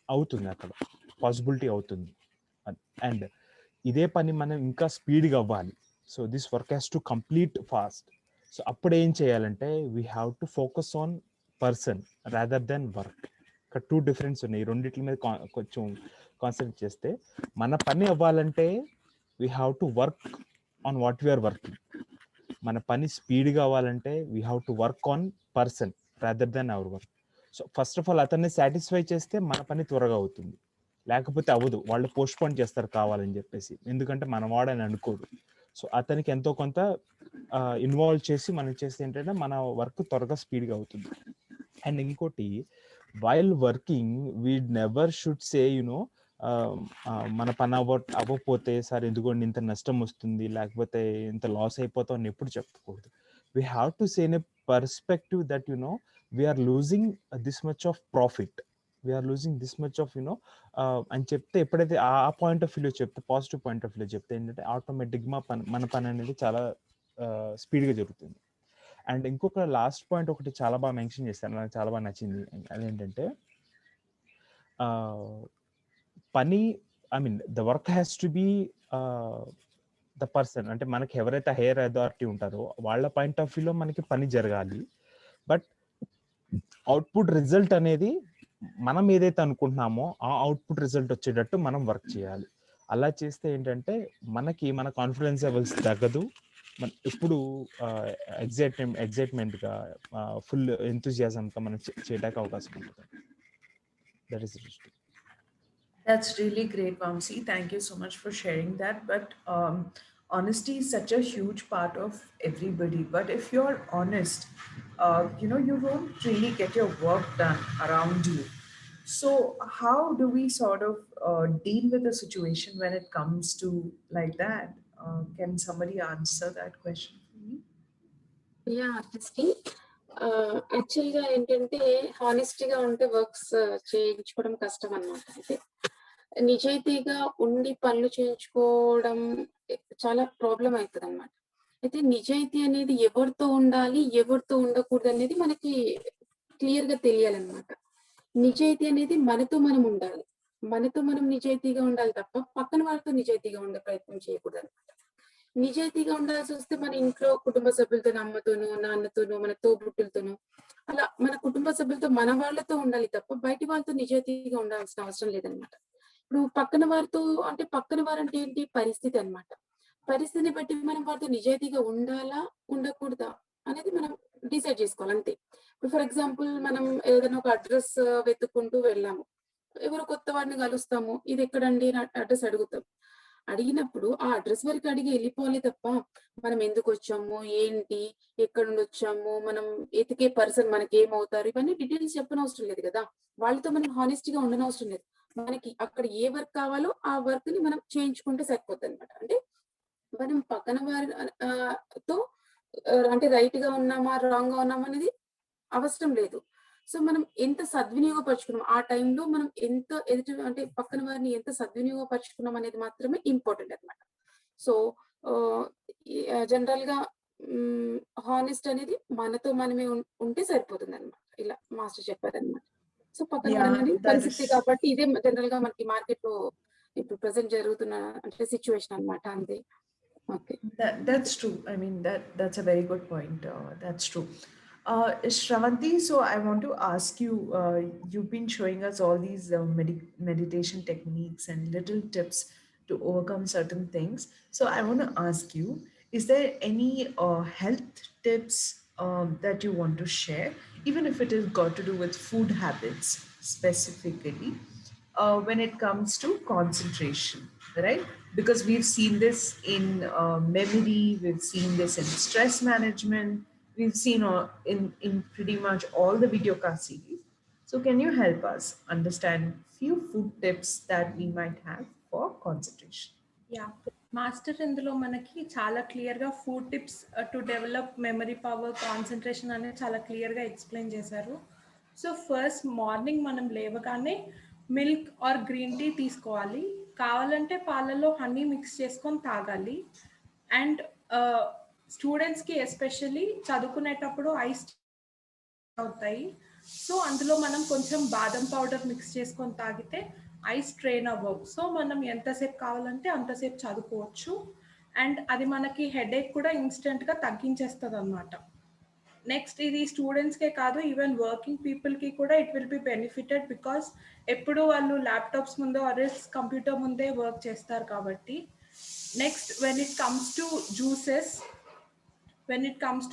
అవుతుంది, అక్కడ పాసిబిలిటీ అవుతుంది. అండ్ ఇదే పని మనం ఇంకా స్పీడ్గా అవ్వాలి. So this work has to complete fast. So అప్పుడు ఏం చేయాలంటే we have to focus on person rather then work. ఇక్కడ 2 డిఫరెన్స్ ఉన్నాయి. రెండింటి మీద కొంచెం కాన్సన్ట్రేట్ చేస్తే మన పని అవ్వాలంటే we have to work on what we are working. మన పని స్పీడ్గా అవ్వాలంటే we have to work on person rather than our work. So first of all అతన్ని సాటిస్ఫై చేస్తే మన పని త్వరగా అవుతుంది, లేకపోతే అవ్వదు. వాళ్ళు పోస్ట్ పోన్ చేస్తారు కావాలని చెప్పేసి, ఎందుకంటే మన వాడని అనుకోడు. సో అతనికి ఎంతో కొంత ఇన్వాల్వ్ చేసి మనం చేస్తే ఏంటంటే మన వర్క్ త్వరగా స్పీడ్గా అవుతుంది. అండ్ ఇంకోటి, while working we never should say మన పని అవ్వకపోతే సార్ ఎందుకంటే ఇంత నష్టం వస్తుంది, లేకపోతే ఇంత లాస్ అయిపోతాం అని ఎప్పుడు చెప్పకూడదు. We have to say in a perspective that we are losing this much of profit, we are losing this much of అని చెప్తే, ఎప్పుడైతే ఆ పాయింట్ ఆఫ్ వ్యూలో చెప్తే, పాజిటివ్ పాయింట్ ఆఫ్ వ్యూలో చెప్తే ఏంటంటే ఆటోమేటిక్గా మన పని అనేది చాలా స్పీడ్గా జరుగుతుంది. అండ్ ఇంకొక లాస్ట్ పాయింట్ ఒకటి చాలా బాగా మెన్షన్ చేశాను, నాకు చాలా బాగా నచ్చింది. అదేంటంటే పని, I mean the work has to be the person. అంటే మనకి ఎవరైతే హైయర్ అథారిటీ ఉంటారో వాళ్ళ పాయింట్ ఆఫ్ వ్యూలో మనకి పని జరగాలి. బట్ అవుట్పుట్ రిజల్ట్ అనేది మనం ఏదైతే అనుకుంటున్నామో ఆ అవుట్పుట్ రిజల్ట్ వచ్చేటట్టు మనం వర్క్ చేయాలి. అలా చేస్తే ఏంటంటే మన కాన్ఫిడెన్స్ లెవెల్స్ తగ్గదు, ఇప్పుడు ఎగ్జైట్మెంట్గా ఫుల్ ఎంతూజియాజంతో మనం చేయడానికి అవకాశం ఉంటుంది. That is it. That's really great, Vamsi. Thank you so much for sharing that. But honesty is such a huge part of everybody. But if you're honest, you don't really get your work done around you. So how do we sort of deal with a situation when it comes to like that? Can somebody answer that question for me? Yeah, యాక్చువల్గా ఏంటంటే హానెస్టీగా ఉంటే వర్క్స్ చేయించుకోవడం కష్టం అన్నమాట. అయితే నిజాయితీగా ఉండి పనులు చేయించుకోవడం చాలా ప్రాబ్లం అవుతుంది అన్నమాట. అయితే నిజాయితీ అనేది ఎవరితో ఉండాలి, ఎవరితో ఉండకూడదు అనేది మనకి క్లియర్ గా తెలియాలన్నమాట. నిజాయితీ అనేది మనతో మనం ఉండాలి, మనతో మనం నిజాయితీగా ఉండాలి తప్ప పక్కన వాళ్ళతో నిజాయితీగా ఉండే ప్రయత్నం చేయకూడదు అనమాట. నిజాయితీగా ఉండాల్సి వస్తే మన ఇంట్లో కుటుంబ సభ్యులతో, అమ్మతోనూ, నాన్నతోనూ, మన తోబుట్టులతోనూ, అలా మన కుటుంబ సభ్యులతో మన వాళ్ళతో ఉండాలి తప్ప బయట వాళ్ళతో నిజాయితీగా ఉండాల్సిన అవసరం లేదనమాట. ఇప్పుడు పక్కన వారితో అంటే పక్కన వారంటే ఏంటి, పరిస్థితి అన్నమాట. పరిస్థితిని బట్టి మనం వారితో నిజాయితీగా ఉండాలా ఉండకూడదా అనేది మనం డిసైడ్ చేసుకోవాలి అంతే. ఇప్పుడు ఫర్ ఎగ్జాంపుల్ మనం ఏదైనా ఒక అడ్రస్ వెతుక్కుంటూ వెళ్ళాము, ఎవరో కొత్త వాడిని కలుస్తాము, ఇది ఎక్కడండి అడ్రస్ అడుగుతాం. అడిగినప్పుడు ఆ అడ్రస్ వరకు అడిగి వెళ్ళిపోవాలి తప్ప మనం ఎందుకు వచ్చాము, ఏంటి, ఎక్కడ నుండి వచ్చాము, మనం ఎతికే పర్సన్ మనకి ఏమవుతారు, ఇవన్నీ డీటెయిల్స్ చెప్పనవసరం లేదు కదా. వాళ్ళతో మనం హానెస్టీగా ఉండనవసరం లేదు. మనకి అక్కడ ఏ వర్క్ కావాలో ఆ వర్క్ ని మనం చేయించుకుంటే సరిపోతుంది అనమాట. అంటే మనం పక్కన వారితో అంటే రైట్ గా ఉన్నామా రాంగ్ గా ఉన్నామా అనేది అవసరం లేదు. సో మనం ఎంత సద్వినియోగపరుచుకున్నాం ఆ టైంలో, మనం ఎంత ఎదుటి అంటే పక్కన వారిని ఎంత సద్వినియోగపరుచుకున్నాం అనేది మాత్రమే ఇంపార్టెంట్ అనమాట. సో జనరల్ గా హానెస్ట్ అనేది మనతో మనమే ఉంటే సరిపోతుంది అనమాట. ఇలా మాస్టర్ చెప్పారనమాట. సో పక్కన వారి పరిస్థితి కాబట్టి ఇదే జనరల్ గా మనకి మార్కెట్ లో ఇప్పుడు ప్రెసెంట్ జరుగుతున్న అంటే సిచ్యువేషన్ అనమాట. అంతే. Okay. That's true. I mean, that's a very good point. That's true. Shravanti, so I want to ask you, you've been showing us all these meditation techniques and little tips to overcome certain things. So I want to ask you, is there any health tips that you want to share, even if it is got to do with food habits specifically, when it comes to concentration, right? Because we've seen this in memory, we've seen this in stress management, we've seen in pretty much all the videocast series. So can you help us understand few food tips that we might have for concentration? Yeah, master ఇందులో మనకి చాలా క్లియర్గా food tips to develop memory power, concentration అనేది చాలా క్లియర్గా ఎక్స్ప్లెయిన్ చేశారు. సో ఫస్ట్ మార్నింగ్ మనం లేవగానే మిల్క్ ఆర్ గ్రీన్ టీ తీసుకోవాలి. కావాలంటే పాలలో హనీ మిక్స్ చేసుకొని తాగాలి. అండ్ స్టూడెంట్స్కి ఎస్పెషల్లీ చదువుకునేటప్పుడు ఐస్ అవుతాయి. సో అందులో మనం కొంచెం బాదం పౌడర్ మిక్స్ చేసుకొని తాగితే ఐస్ స్ట్రెయిన్ అవ్వవు. సో మనం ఎంతసేపు కావాలంటే అంతసేపు చదువుకోవచ్చు. అండ్ అది మనకి హెడేక్ కూడా ఇన్స్టెంట్గా తగ్గించేస్తుంది అన్నమాట. నెక్స్ట్ ఇది స్టూడెంట్స్కే కాదు, ఈవెన్ వర్కింగ్ పీపుల్కి కూడా it will be benefited, because ఎప్పుడు వాళ్ళు ల్యాప్టాప్స్ ముందో ఆర్ఎస్ కంప్యూటర్ ముందే వర్క్ చేస్తారు కాబట్టి. Next when it comes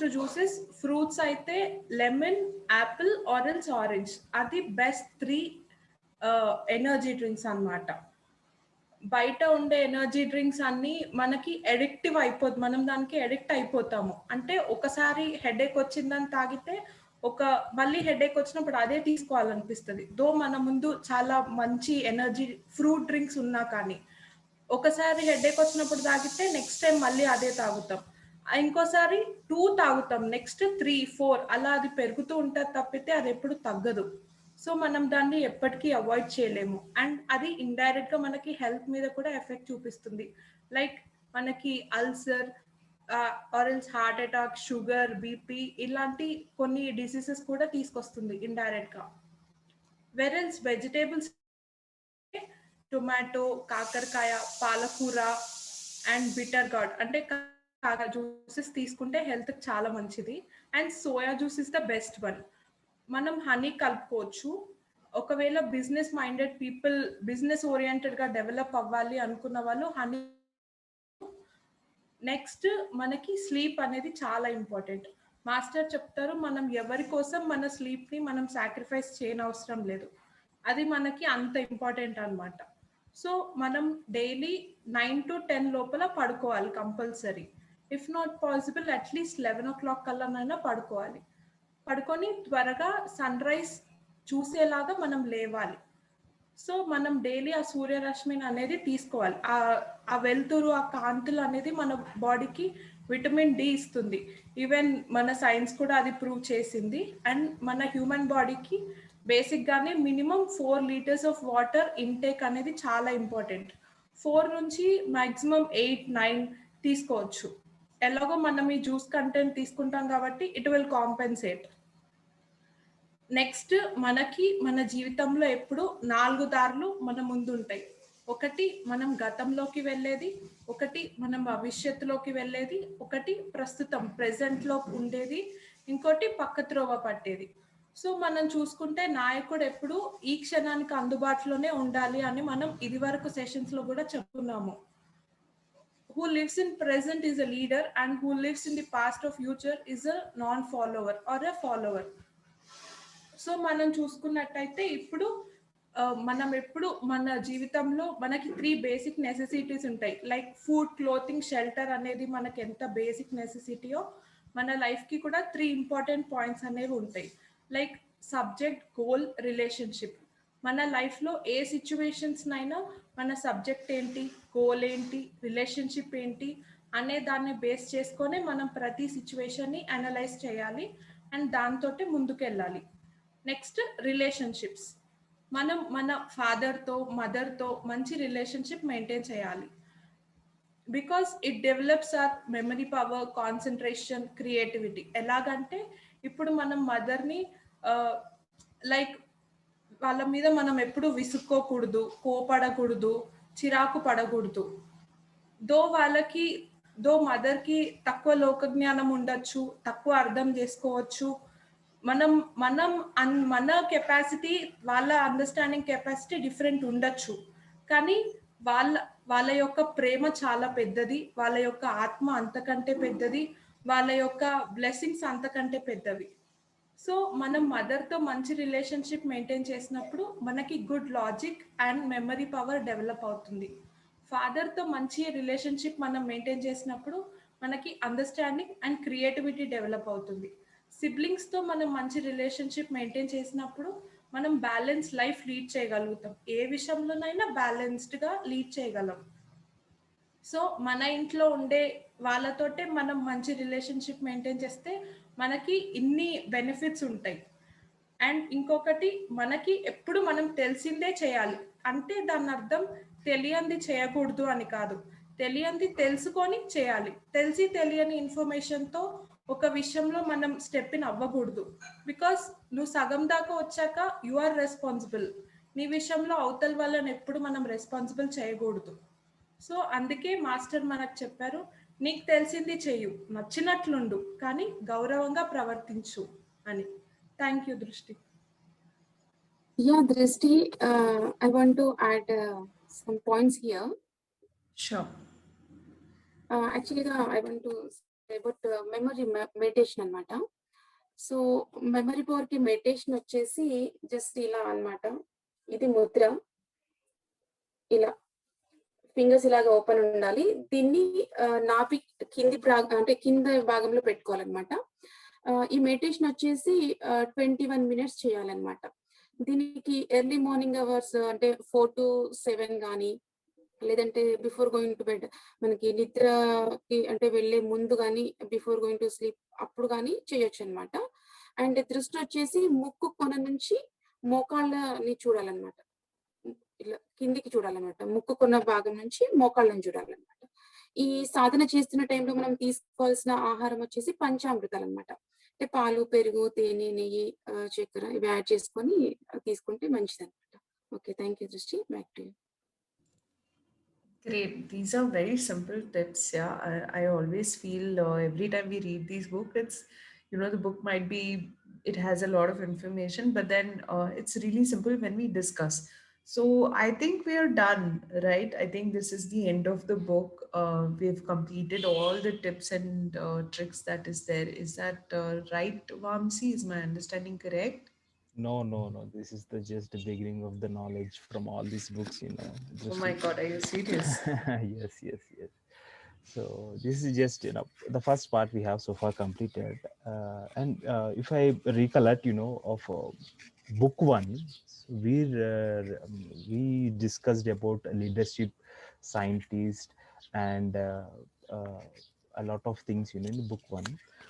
to juices, fruits అయితే లెమన్, యాపిల్ ఆరెంజ్, ఆరెంజ్ అది బెస్ట్ 3 ఎనర్జీ డ్రింక్స్ అన్నమాట. బయట ఉండే ఎనర్జీ డ్రింక్స్ అన్ని మనకి ఎడిక్టివ్ అయిపోతుంది, మనం దానికి ఎడిక్ట్ అయిపోతాము. అంటే ఒకసారి హెడేక్ వచ్చిందని తాగితే మళ్ళీ హెడేక్ వచ్చినప్పుడు అదే తీసుకోవాలనిపిస్తుంది. దో మన ముందు చాలా మంచి ఎనర్జీ ఫ్రూట్ డ్రింక్స్ ఉన్నా కానీ ఒకసారి హెడేక్ వచ్చినప్పుడు తాగితే నెక్స్ట్ టైం మళ్ళీ అదే తాగుతాం, ఇంకోసారి 2 తాగుతాం, నెక్స్ట్ 3, 4 అలా అది పెరుగుతూ ఉంటుంది తప్పితే అది ఎప్పుడు తగ్గదు. సో మనం దాన్ని ఎప్పటికీ అవాయిడ్ చేయలేము. అండ్ అది ఇండైరెక్ట్ గా మనకి హెల్త్ మీద కూడా ఎఫెక్ట్ చూపిస్తుంది. లైక్ మనకి ulcer or else heart attack, sugar, BP ఇలాంటి కొన్ని డిసీజెస్ కూడా తీసుకొస్తుంది ఇండైరెక్ట్ గా. వెరల్స్ వెజిటేబుల్స్ టొమాటో, కాకరకాయ, పాలకూర అండ్ బిటర్ గార్డ్ అంటే జ్యూసెస్ తీసుకుంటే హెల్త్ చాలా మంచిది. And soya juice is the best one. మనం హనీ కలుపుకోవచ్చు. ఒకవేళ business minded people, business oriented గా డెవలప్ అవ్వాలి అనుకున్న వాళ్ళు హనీ. నెక్స్ట్ మనకి స్లీప్ అనేది చాలా ఇంపార్టెంట్. మాస్టర్ చెప్తారు మనం ఎవరి కోసం మన స్లీప్ ని మనం సాక్రిఫైస్ చేయనవసరం లేదు, అది మనకి అంత ఇంపార్టెంట్ అన్నమాట. సో మనం డైలీ 9 to 10 లోపల పడుకోవాలి compulsory. If not possible at least 11 o'clock కల్లానైనా పడుకోవాలి. పడుకొని త్వరగా సన్ రైజ్ చూసేలాగా మనం లేవాలి. సో మనం డైలీ ఆ సూర్యరశ్మిని అనేది తీసుకోవాలి. ఆ వెలుతురు, ఆ కాంతులు అనేది మన బాడీకి విటమిన్ డి ఇస్తుంది. ఈవెన్ మన సైన్స్ కూడా అది ప్రూవ్ చేసింది. అండ్ మన హ్యూమన్ బాడీకి బేసిక్గానే minimum 4 litres of water intake అనేది చాలా ఇంపార్టెంట్. 4 నుంచి మ్యాక్సిమం 8-9 తీసుకోవచ్చు. ఎలాగో మనం ఈ జ్యూస్ కంటెంట్ తీసుకుంటాం కాబట్టి ఇట్ విల్ కాంపెన్సేట్. నెక్స్ట్ మనకి మన జీవితంలో ఎప్పుడు 4 దారులు మన ముందు ఉంటాయి. ఒకటి మనం గతంలోకి వెళ్ళేది, ఒకటి మనం భవిష్యత్తులోకి వెళ్ళేది, ఒకటి ప్రస్తుతం ప్రెసెంట్లో ఉండేది, ఇంకోటి పక్క త్రోవ పట్టేది. సో మనం చూసుకుంటే నాయకుడు ఎప్పుడు ఈ క్షణానికి అందుబాటులోనే ఉండాలి అని మనం ఇదివరకు సెషన్స్లో కూడా చెప్పుకున్నాము. Who lives in present is a leader and who lives in the past or future is a non-follower or a follower. So మనం చూసుకున్నట్టయితే ఇప్పుడు మనం ఎప్పుడు మన జీవితంలో మనకి 3 బేసిక్ నెసెసిటీస్ ఉంటాయి. లైక్ ఫుడ్, క్లోతింగ్, షెల్టర్ అనేది మనకి ఎంత బేసిక్ నెసెసిటీయో మన లైఫ్కి కూడా 3 ఇంపార్టెంట్ పాయింట్స్ అనేవి ఉంటాయి. Like subject, goal, relationship. మన లైఫ్లో ఏ సిచ్యువేషన్స్నైనా మన సబ్జెక్ట్ ఏంటి, గోల్ ఏంటి, రిలేషన్షిప్ ఏంటి అనే దాన్ని బేస్ చేసుకొని మనం ప్రతి సిచ్యువేషన్ని అనలైజ్ చేయాలి అండ్ దాంతో ముందుకు వెళ్ళాలి. Next relationships. మనం మన ఫాదర్తో, మదర్తో మంచి రిలేషన్షిప్ మెయింటైన్ చేయాలి. Because it develops hour memory power, concentration, creativity. ఎలాగంటే ఇప్పుడు మనం మదర్ని లైక్ వాళ్ళ మీద మనం ఎప్పుడు విసుక్కోకూడదు, కోపడకూడదు, చిరాకు పడకూడదు. దో మదర్కి తక్కువ లోక జ్ఞానం ఉండొచ్చు, తక్కువ అర్థం చేసుకోవచ్చు. మన కెపాసిటీ, వాళ్ళ అండర్స్టాండింగ్ కెపాసిటీ డిఫరెంట్ ఉండొచ్చు. కానీ వాళ్ళ యొక్క ప్రేమ చాలా పెద్దది, వాళ్ళ యొక్క ఆత్మ అంతకంటే పెద్దది, వాళ్ళ యొక్క బ్లెస్సింగ్స్ అంతకంటే పెద్దవి. సో మనం మదర్తో మంచి రిలేషన్షిప్ మెయింటైన్ చేసినప్పుడు మనకి good logic and memory power develop అవుతుంది. ఫాదర్తో మంచి రిలేషన్షిప్ మనం మెయింటైన్ చేసినప్పుడు మనకి అండర్స్టాండింగ్ అండ్ క్రియేటివిటీ డెవలప్ అవుతుంది. సిబ్లింగ్స్తో మనం మంచి రిలేషన్షిప్ మెయింటైన్ చేసినప్పుడు మనం బ్యాలెన్స్ లైఫ్ లీడ్ చేయగలుగుతాం. ఏ విషయంలోనైనా బ్యాలెన్స్డ్గా లీడ్ చేయగలం. సో మన ఇంట్లో ఉండే వాళ్ళతోటే మనం మంచి రిలేషన్షిప్ మెయింటైన్ చేస్తే మనకి ఇన్ని బెనిఫిట్స్ ఉంటాయి. అండ్ ఇంకొకటి, మనకి ఎప్పుడు మనం తెలిసిందే చేయాలి అంటే దాని అర్థం తెలియంది చేయకూడదు అని కాదు. తెలియంది తెలుసుకొని చేయాలి. తెలియని ఇన్ఫర్మేషన్తో ఒక విషయంలో మనం స్టెప్ ఇన్ అవ్వకూడదు. బికాస్ నువ్వు సగం దాకా వచ్చాక యు ఆర్ రెస్పాన్సిబుల్. నీ విషయంలో అవతల వాళ్ళని ఎప్పుడు మనం రెస్పాన్సిబుల్ చేయకూడదు. సో అందుకే మాస్టర్ మనకు చెప్పారు, నీకు తెలిసింది చెయ్యు, నచ్చినట్లుండు, కానీ గౌరవంగా ప్రవర్తించు అని. థ్యాంక్ యూ దృష్టి. Yeah, Drishti, I want to add some points here. Sure. Actually, I want to say about memory meditation అనమాట. సో మెమరీ పవర్ కి మెడిటేషన్ వచ్చేసి జస్ట్ ఇలా అన్నమాట. ఇది ముద్ర, ఇలా ఫింగర్స్ ఇలాగా ఓపెన్ ఉండాలి. దీన్ని నాపి కింద భాగంలో పెట్టుకోవాలన్నమాట. ఈ మెడిటేషన్ వచ్చేసి 21 minutes చేయాలన్నమాట. దీనికి ఎర్లీ మార్నింగ్ అవర్స్ అంటే 4 to 7 కానీ, లేదంటే బిఫోర్ గోయింగ్ టు బెడ్, మనకి నిద్రకి అంటే వెళ్ళే ముందు కానీ, బిఫోర్ గోయింగ్ టు స్లీప్ అప్పుడు కానీ చేయొచ్చు అనమాట. అండ్ దృష్టి వచ్చేసి ముక్కు కొన నుంచి మోకాళ్ళని చూడాలన్నమాట. ఇట్లా కిందికి చూడాలన్నమాట. ముక్కు కొన్న భాగం నుంచి మోకాళ్ళని చూడాలన్నమాట. ఈ సాధన చేస్తున్న టైంలో మనం తీసుకోవాల్సిన ఆహారం వచ్చేసి పంచామృతాలు అనమాట. అంటే పాలు, పెరుగు, తేనె, నెయ్యి, చక్కెర ఇవి యాడ్ చేసుకొని తీసుకుంటే మంచిది అనమాట. ఓకే, థ్యాంక్ యూ దృష్టి. Back to you. Great. These are very simple tips. Yeah, I always feel every time we read these books, it's, the book might be, it has a lot of information, but then it's really simple when we discuss. So I think we are done, right? I think this is the end of the book. We've completed all the tips and tricks that is there. Is that right, Vamsi? Is my understanding correct? No. This is just the beginning of the knowledge from all these books, Oh my God, are you serious? Yes. So this is just the first part we have so far completed, and if I recollect of book 1, we discussed about leadership, scientist, and a lot of things in book 1.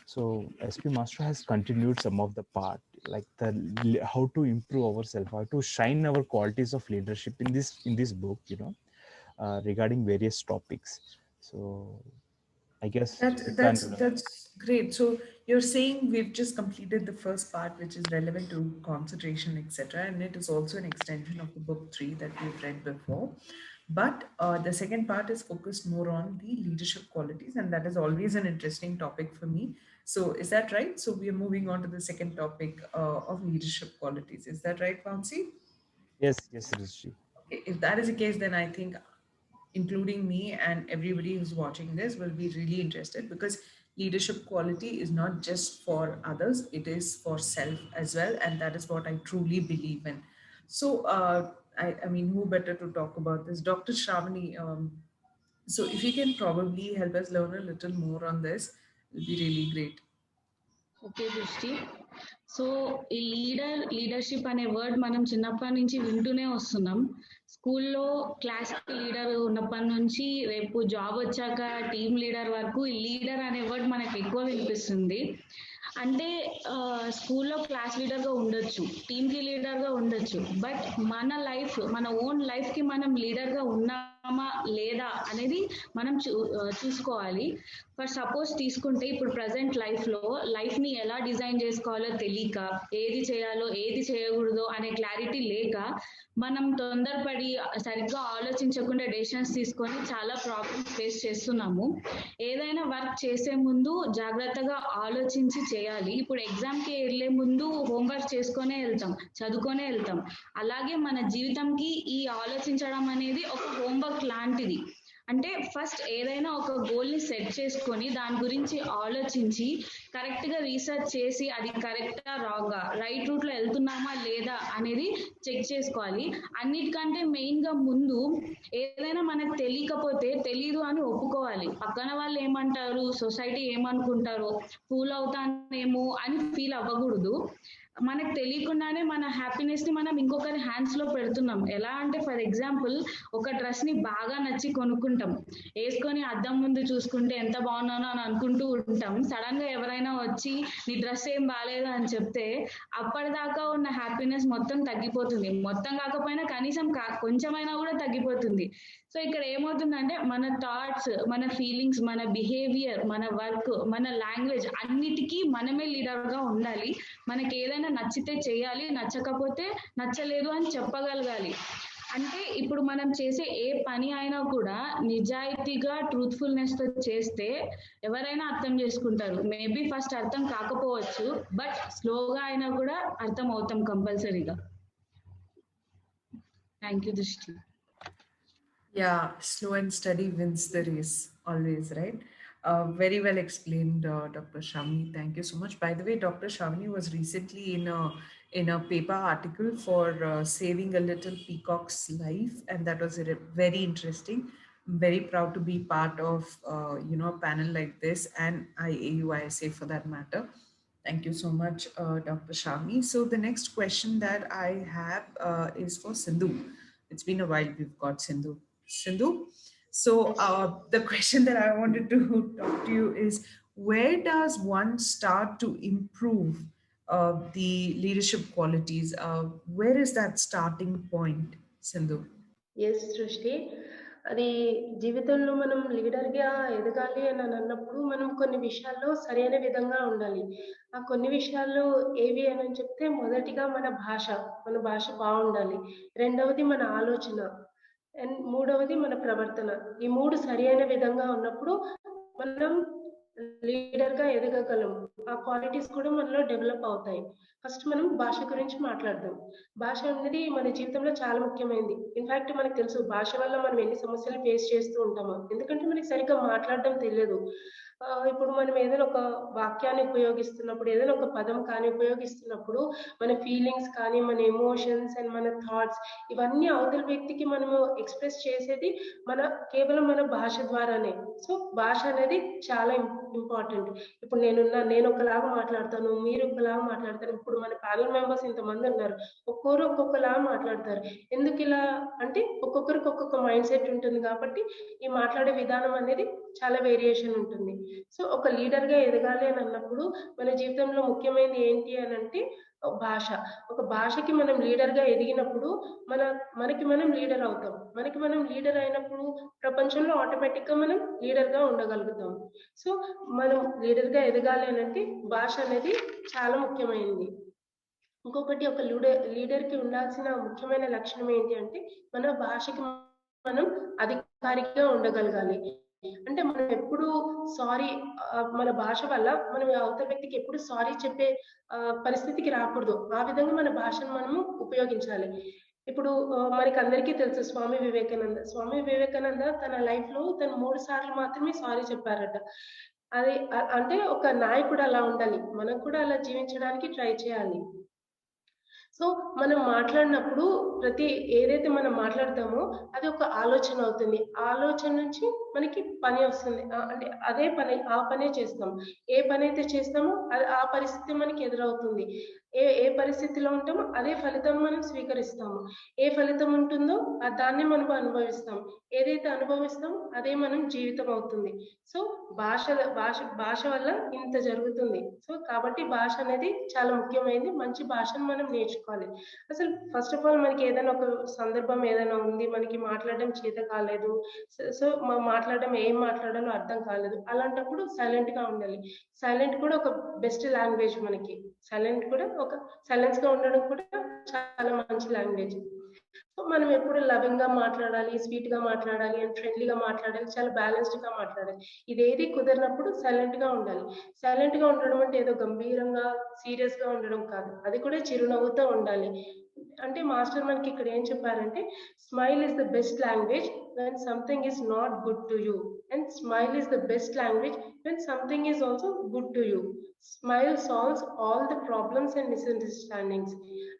So SP Master has continued some of the part, like how to improve ourselves, how to shine our qualities of leadership in this book, regarding various topics. So I guess we can, That's great. So you're saying we've just completed the first part, which is relevant to concentration, etc., and it is also an extension of the book 3 that we've read before. But the second part is focused more on the leadership qualities, and that is always an interesting topic for me. So is that right? So we are moving on to the second topic of leadership qualities. Is that right, Vamsi? yes, Ruchi. Okay, if that is the case, then I think including me and everybody who's watching this will be really interested, because leadership quality is not just for others, it is for self as well, and that is what I truly believe in. So I mean, who better to talk about this? Dr. Shravani, so if you can probably help us learn a little more on this, it'll be really great. Okay దృష్టి. సో ఈ లీడర్షిప్ అనే వర్డ్ మనం చిన్నప్పటి నుంచి వింటూనే వస్తున్నాం. స్కూల్లో క్లాస్ లీడర్ ఉన్నప్పటి నుంచి రేపు జాబ్ వచ్చాక టీమ్ లీడర్ వరకు ఈ లీడర్ అనే వర్డ్ మనకు ఎక్కువ వినిపిస్తుంది. అంటే స్కూల్లో క్లాస్ లీడర్గా ఉండొచ్చు, టీమ్కి లీడర్గా ఉండొచ్చు, బట్ మన లైఫ్, మన ఓన్ లైఫ్కి మనం లీడర్గా ఉన్నామా లేదా అనేది మనం చూసుకోవాలి. ఫర్ సపోజ్ తీసుకుంటే ఇప్పుడు ప్రజెంట్ లైఫ్లో లైఫ్ని ఎలా డిజైన్ చేసుకోవాలో తెలియక, ఏది చేయాలో ఏది చేయకూడదో అనే క్లారిటీ లేక మనం తొందరపడి సరిగ్గా ఆలోచించకుండా డెసిషన్స్ తీసుకొని చాలా ప్రాబ్లమ్స్ ఫేస్ చేస్తున్నాము. ఏదైనా వర్క్ చేసే ముందు జాగ్రత్తగా ఆలోచించి చేయాలి. ఇప్పుడు ఎగ్జామ్కి వెళ్ళే ముందు హోంవర్క్ చేసుకొనే వెళ్తాం, చదువుకొనే వెళ్తాం. అలాగే మన జీవితంకి ఈ ఆలోచించడం అనేది ఒక హోంవర్క్ లాంటిది. అంటే ఫస్ట్ ఏదైనా ఒక గోల్ని సెట్ చేసుకొని దాని గురించి ఆలోచించి కరెక్ట్గా రీసెర్చ్ చేసి అది కరెక్టా రాంగా, రైట్ రూట్లో వెళ్తున్నామా లేదా అనేది చెక్ చేసుకోవాలి. అన్నిటికంటే మెయిన్గా ముందు ఏదైనా మనకు తెలియకపోతే తెలీదు అని ఒప్పుకోవాలి. పక్కన వాళ్ళు ఏమంటారు, సొసైటీ ఏమనుకుంటారో, ఫూల్ అవుతానేమో అని ఫీల్ అవ్వకూడదు. మనకు తెలియకుండానే మన హ్యాపీనెస్ ని మనం ఇంకొకరి హ్యాండ్స్ లో పెడుతున్నాం. ఎలా అంటే ఫర్ ఎగ్జాంపుల్ ఒక డ్రెస్ ని బాగా నచ్చి కొనుక్కుంటాం, వేసుకొని అద్దం ముందు చూసుకుంటే ఎంత బాగున్నానో అని అనుకుంటూ ఉంటాం. సడన్ గా ఎవరైనా వచ్చి నీ డ్రెస్ ఏం బాగాలేదు అని చెప్తే అప్పటిదాకా ఉన్న హ్యాపీనెస్ మొత్తం తగ్గిపోతుంది. మొత్తం కాకపోయినా కనీసం కొంచెమైనా కూడా తగ్గిపోతుంది. సో ఇక్కడ ఏమవుతుందంటే మన థాట్స్, మన ఫీలింగ్స్, మన బిహేవియర్, మన వర్క్, మన లాంగ్వేజ్ అన్నిటికీ మనమే లీడర్ గా ఉండాలి. మనకి ఏదైనా నచ్చితే చేయాలి, నచ్చకపోతే నచ్చలేదు అని చెప్పగలగాలి. అంటే ఇప్పుడు మనం చేసే ఏ పని అయినా కూడా నిజాయితీగా ట్రూత్ఫుల్నెస్ తో చేస్తే ఎవరైనా అర్థం చేసుకుంటారు. మేబీ ఫస్ట్ అర్థం కాకపోవచ్చు, బట్ స్లోగా అయినా కూడా అర్థం అవుతాం కంపల్సరీగా. థ్యాంక్ యూ దృష్టి. Yeah, slow and steady wins the race always, right? Very well explained, Dr. Shravani. Thank you so much. By the way, Dr. Shravani was recently in a paper article for saving a little peacock's life, and that was very interesting. I'm very proud to be part of a panel like this, and IAUISA for that matter. Thank you so much, Dr. Shravani. So the next question that I have is for Sindhu. It's been a while we've got Sindhu. So the question that I wanted to talk to you is, where does one start to improve the leadership qualities? Where is that starting point, Sindhu? Yes, Srushti. అది జీవితంలో మనం లీడర్గా ఎదగాలి అని అన్నప్పుడు మనం కొన్ని విషయాల్లో సరైన విధంగా ఉండాలి. ఆ కొన్ని విషయాల్లో ఏవి అని చెప్తే, మొదటిగా మన భాష బాగుండాలి. రెండవది మన ఆలోచన, అండ్ మూడవది మన ప్రవర్తన. ఈ మూడు సరైన విధంగా ఉన్నప్పుడు మనం లీడర్ గా ఎదగగలం. ఆ క్వాలిటీస్ కూడా మనలో డెవలప్ అవుతాయి. ఫస్ట్ మనం భాష గురించి మాట్లాడదాం. భాష అనేది మన జీవితంలో చాలా ముఖ్యమైనది. ఇన్ఫాక్ట్ మనకు తెలుసు భాష వల్ల మనం ఎన్ని సమస్యలు ఫేస్ చేస్తూ ఉంటామో. ఎందుకంటే మనకి సరిగ్గా మాట్లాడడం తెలియదు. ఇప్పుడు మనం ఏదైనా ఒక వాక్యాన్ని ఉపయోగిస్తున్నప్పుడు, ఏదైనా ఒక పదం కానీ ఉపయోగిస్తున్నప్పుడు మన ఫీలింగ్స్ కానీ, మన ఎమోషన్స్ అండ్ మన థాట్స్ ఇవన్నీ అవతల వ్యక్తికి మనము ఎక్స్ప్రెస్ చేసేది కేవలం మన భాష ద్వారానే. సో భాష అనేది చాలా ఇంపార్టెంట్. ఇప్పుడు నేను ఒకలాగా మాట్లాడతాను, మీరు ఒకలాగా మాట్లాడతారు. ఇప్పుడు మన ప్యానల్ మెంబర్స్ ఇంతమంది ఉన్నారు, ఒక్కొక్కరు ఒక్కొక్కలాగా మాట్లాడతారు. ఎందుకు ఇలా అంటే ఒక్కొక్కరికి ఒక్కొక్క మైండ్ సెట్ ఉంటుంది కాబట్టి ఈ మాట్లాడే విధానం అనేది చాలా వేరియేషన్ ఉంటుంది. సో ఒక లీడర్ గా ఎదగాలి అని అన్నప్పుడు మన జీవితంలో ముఖ్యమైనది ఏంటి అని అంటే భాష. ఒక భాషకి మనం లీడర్ గా ఎదిగినప్పుడు మనకి మనం లీడర్ అవుతాం. మనకి మనం లీడర్ అయినప్పుడు ప్రపంచంలో ఆటోమేటిక్ గా మనం లీడర్ గా ఉండగలుగుతాం. సో మనం లీడర్ గా ఎదగాలి అని అంటే భాష అనేది చాలా ముఖ్యమైనది. ఇంకొకటి ఒక లీడర్ కి ఉండాల్సిన ముఖ్యమైన లక్షణం ఏంటి అంటే మన భాషకి మనం అధికారిగా ఉండగలగాలి. అంటే మనం ఎప్పుడు సారీ మన భాష వల్ల మనం అవతల వ్యక్తికి ఎప్పుడు సారీ చెప్పే పరిస్థితికి రాకూడదు. ఆ విధంగా మన భాషను మనము ఉపయోగించాలి. ఇప్పుడు మనకి అందరికీ తెలుసు స్వామి వివేకానంద తన లైఫ్ లో తను 3 సార్లు మాత్రమే సారీ చెప్పారట. అది అంటే ఒక నాయకుడు అలా ఉండాలి. మనం కూడా అలా జీవించడానికి ట్రై చేయాలి. సో మనం మాట్లాడినప్పుడు ఏదైతే మనం మాట్లాడతామో అది ఒక ఆలోచన అవుతుంది. ఆలోచన నుంచి మనకి పని వస్తుంది. అంటే అదే పని ఆ పనే చేస్తాం. ఏ పని అయితే చేస్తామో ఆ పరిస్థితి మనకి ఎదురవుతుంది. ఏ పరిస్థితిలో ఉంటామో అదే ఫలితం మనం స్వీకరిస్తాము. ఏ ఫలితం ఉంటుందో దాన్ని మనం అనుభవిస్తాం. ఏదైతే అనుభవిస్తామో అదే మనం జీవితం అవుతుంది. సో భాష వల్ల ఇంత జరుగుతుంది. సో కాబట్టి భాష అనేది చాలా ముఖ్యమైనది. మంచి భాషను మనం నేర్చుకోవాలి. అసలు ఫస్ట్ ఆఫ్ ఆల్ మనకి ఏదైనా ఒక సందర్భం ఏదైనా ఉంది, మనకి మాట్లాడడం చేత కాలేదు, సో మాట్లాడడం ఏం మాట్లాడాలో అర్థం కాలేదు, అలాంటప్పుడు సైలెంట్ గా ఉండాలి. సైలెంట్ కూడా ఒక బెస్ట్ లాంగ్వేజ్. మనకి సైలెన్స్ గా ఉండడం కూడా చాలా మంచి లాంగ్వేజ్. సో మనం ఎప్పుడు లవింగ్ గా మాట్లాడాలి, స్వీట్ గా మాట్లాడాలి అండ్ ఫ్రెండ్లీగా మాట్లాడాలి, చాలా బ్యాలెన్స్డ్ గా మాట్లాడాలి. ఇదేది కుదిరినప్పుడు సైలెంట్ గా ఉండాలి. సైలెంట్ గా ఉండడం అంటే ఏదో గంభీరంగా సీరియస్ గా ఉండడం కాదు, అది కూడా చిరునవ్వుతో ఉండాలి. అంటే మాస్టర్ మనకి ఇక్కడ ఏం చెప్పారంటే smile is the best language when something is not good to you, and smile is the best language when something is also good to you. Smile solves all the problems and misunderstandings.